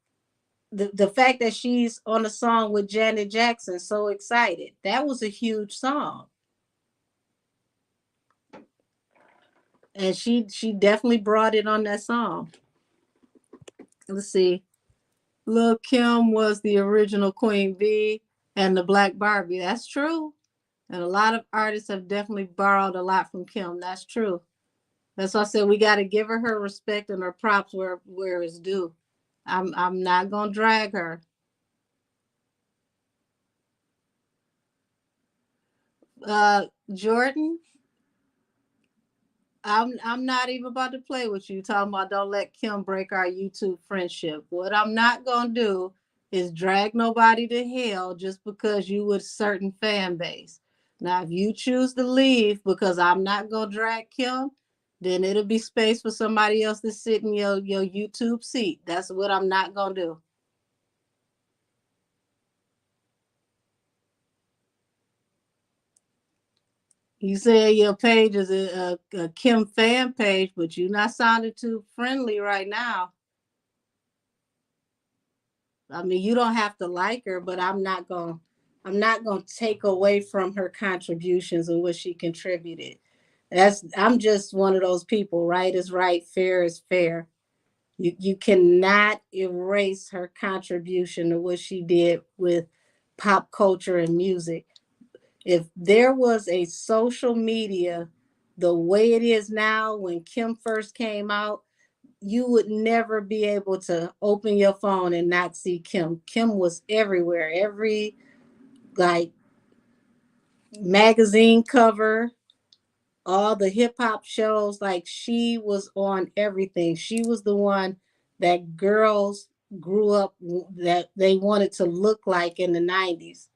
the fact that she's on a song with Janet Jackson, So Excited. That was a huge song. And she definitely brought it on that song. Let's see. Lil Kim was the original Queen Bee and the Black Barbie. That's true. And a lot of artists have definitely borrowed a lot from Kim. That's true. That's why I said we got to give her respect and her props where it's due. I'm not gonna drag her. Jordan, I'm not even about to play with you. Talking about don't let Kim break our YouTube friendship. What I'm not gonna do is drag nobody to hell just because you with a certain fan base. Now, if you choose to leave because I'm not gonna drag Kim, then it'll be space for somebody else to sit in your YouTube seat. That's what I'm not gonna do. You say your page is a Kim fan page, but you're not sounding too friendly right now. I mean, you don't have to like her, but I'm not gonna take away from her contributions and what she contributed. I'm just one of those people. Right is right, fair is fair. You cannot erase her contribution to what she did with pop culture and music. If there was a social media the way it is now when Kim first came out, you would never be able to open your phone and not see Kim. Kim was everywhere. Every like magazine cover, all the hip hop shows, like she was on everything. She was the one that girls grew up that they wanted to look like in the 90s.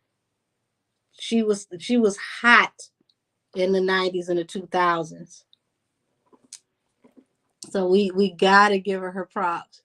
She was hot in the 90s and the 2000s. So we got to give her props.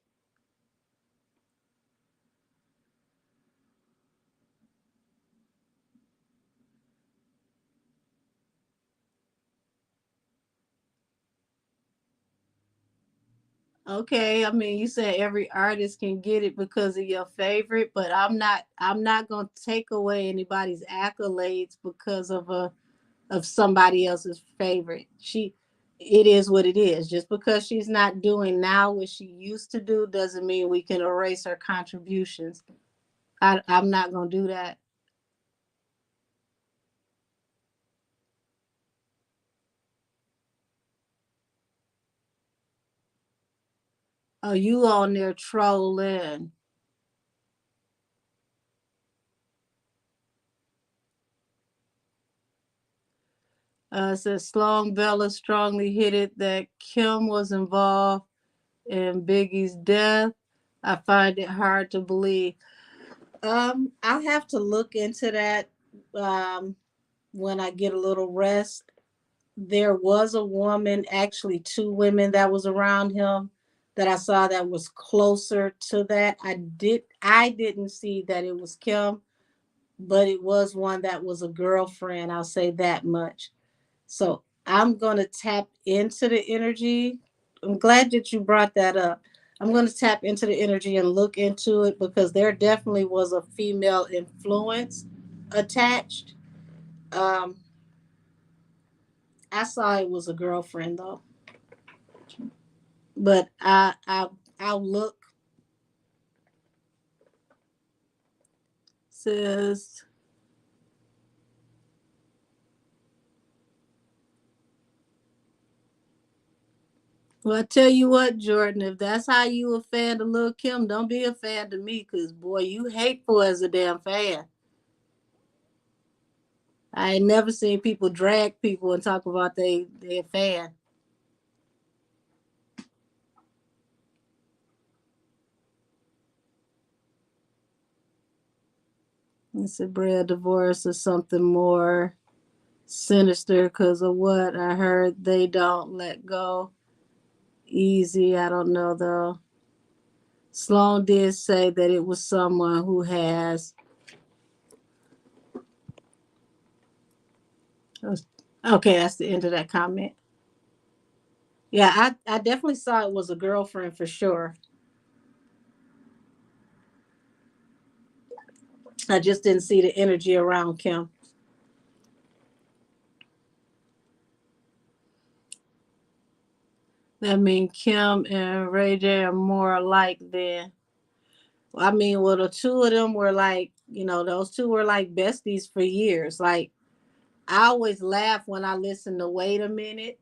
Okay, I mean, you said every artist can get it because of your favorite, but I'm not going to take away anybody's accolades because of somebody else's favorite. It is what it is. Just because she's not doing now what she used to do doesn't mean we can erase her contributions. I'm not going to do that. Oh, you on there trolling. Says Sloan Bella strongly hinted that Kim was involved in Biggie's death. I find it hard to believe. I'll have to look into that um, when I get a little rest. There was a woman, actually two women that was around him that I saw that was closer to that. I didn't see that it was Kim, but it was one that was a girlfriend. I'll say that much. So I'm going to tap into the energy. I'm glad that you brought that up. I'm going to tap into the energy and look into it because there definitely was a female influence attached. Um, I saw it was a girlfriend though, but I'll look. Says, well, I tell you what, Jordan, if that's how you a fan of Lil Kim, don't be a fan to me, cause boy, you hateful as a damn fan. I ain't never seen people drag people and talk about their fan. It's a bread divorce or something more sinister because of what I heard. They don't let go easy. I don't know though. Sloan did say that it was someone who has. Okay, that's the end of that comment. Yeah, I definitely saw it was a girlfriend for sure. I just didn't see the energy around Kim. That means Kim and Ray J are more alike than. I mean, well, the two of them were like, those two were like besties for years. Like, I always laugh when I listen to Wait a Minute.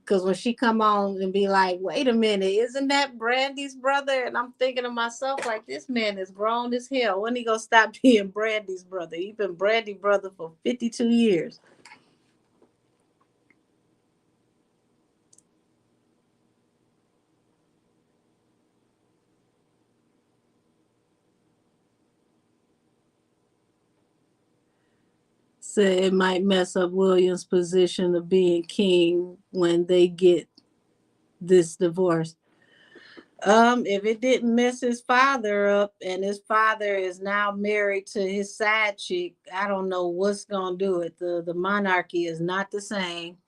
Because when she come on and be like, wait a minute, isn't that Brandy's brother? And I'm thinking to myself, like, this man is grown as hell. When he gonna stop being Brandy's brother? He been Brandy's brother for 52 years. So it might mess up William's position of being king when they get this divorce. If it didn't mess his father up and his father is now married to his side chick, I don't know what's gonna do it. The monarchy is not the same.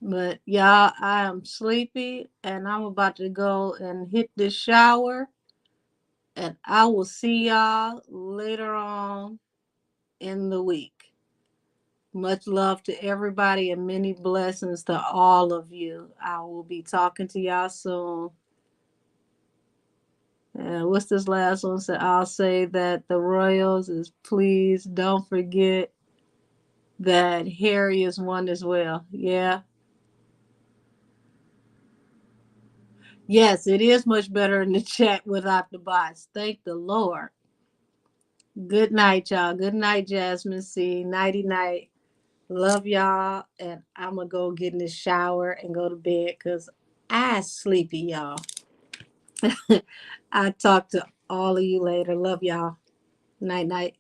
But y'all, I am sleepy and I'm about to go and hit this shower. And I will see y'all later on in the week. Much love to everybody and many blessings to all of you. I will be talking to y'all soon. And what's this last one? So I'll say that the Royals is please don't forget that Harry is one as well. Yeah. Yes, it is much better in the chat without the bots. Thank the Lord. Good night, y'all. Good night, Jasmine C. Nighty night. Love y'all. And I'm going to go get in the shower and go to bed because I sleepy, y'all. I talk to all of you later. Love y'all. Night, night.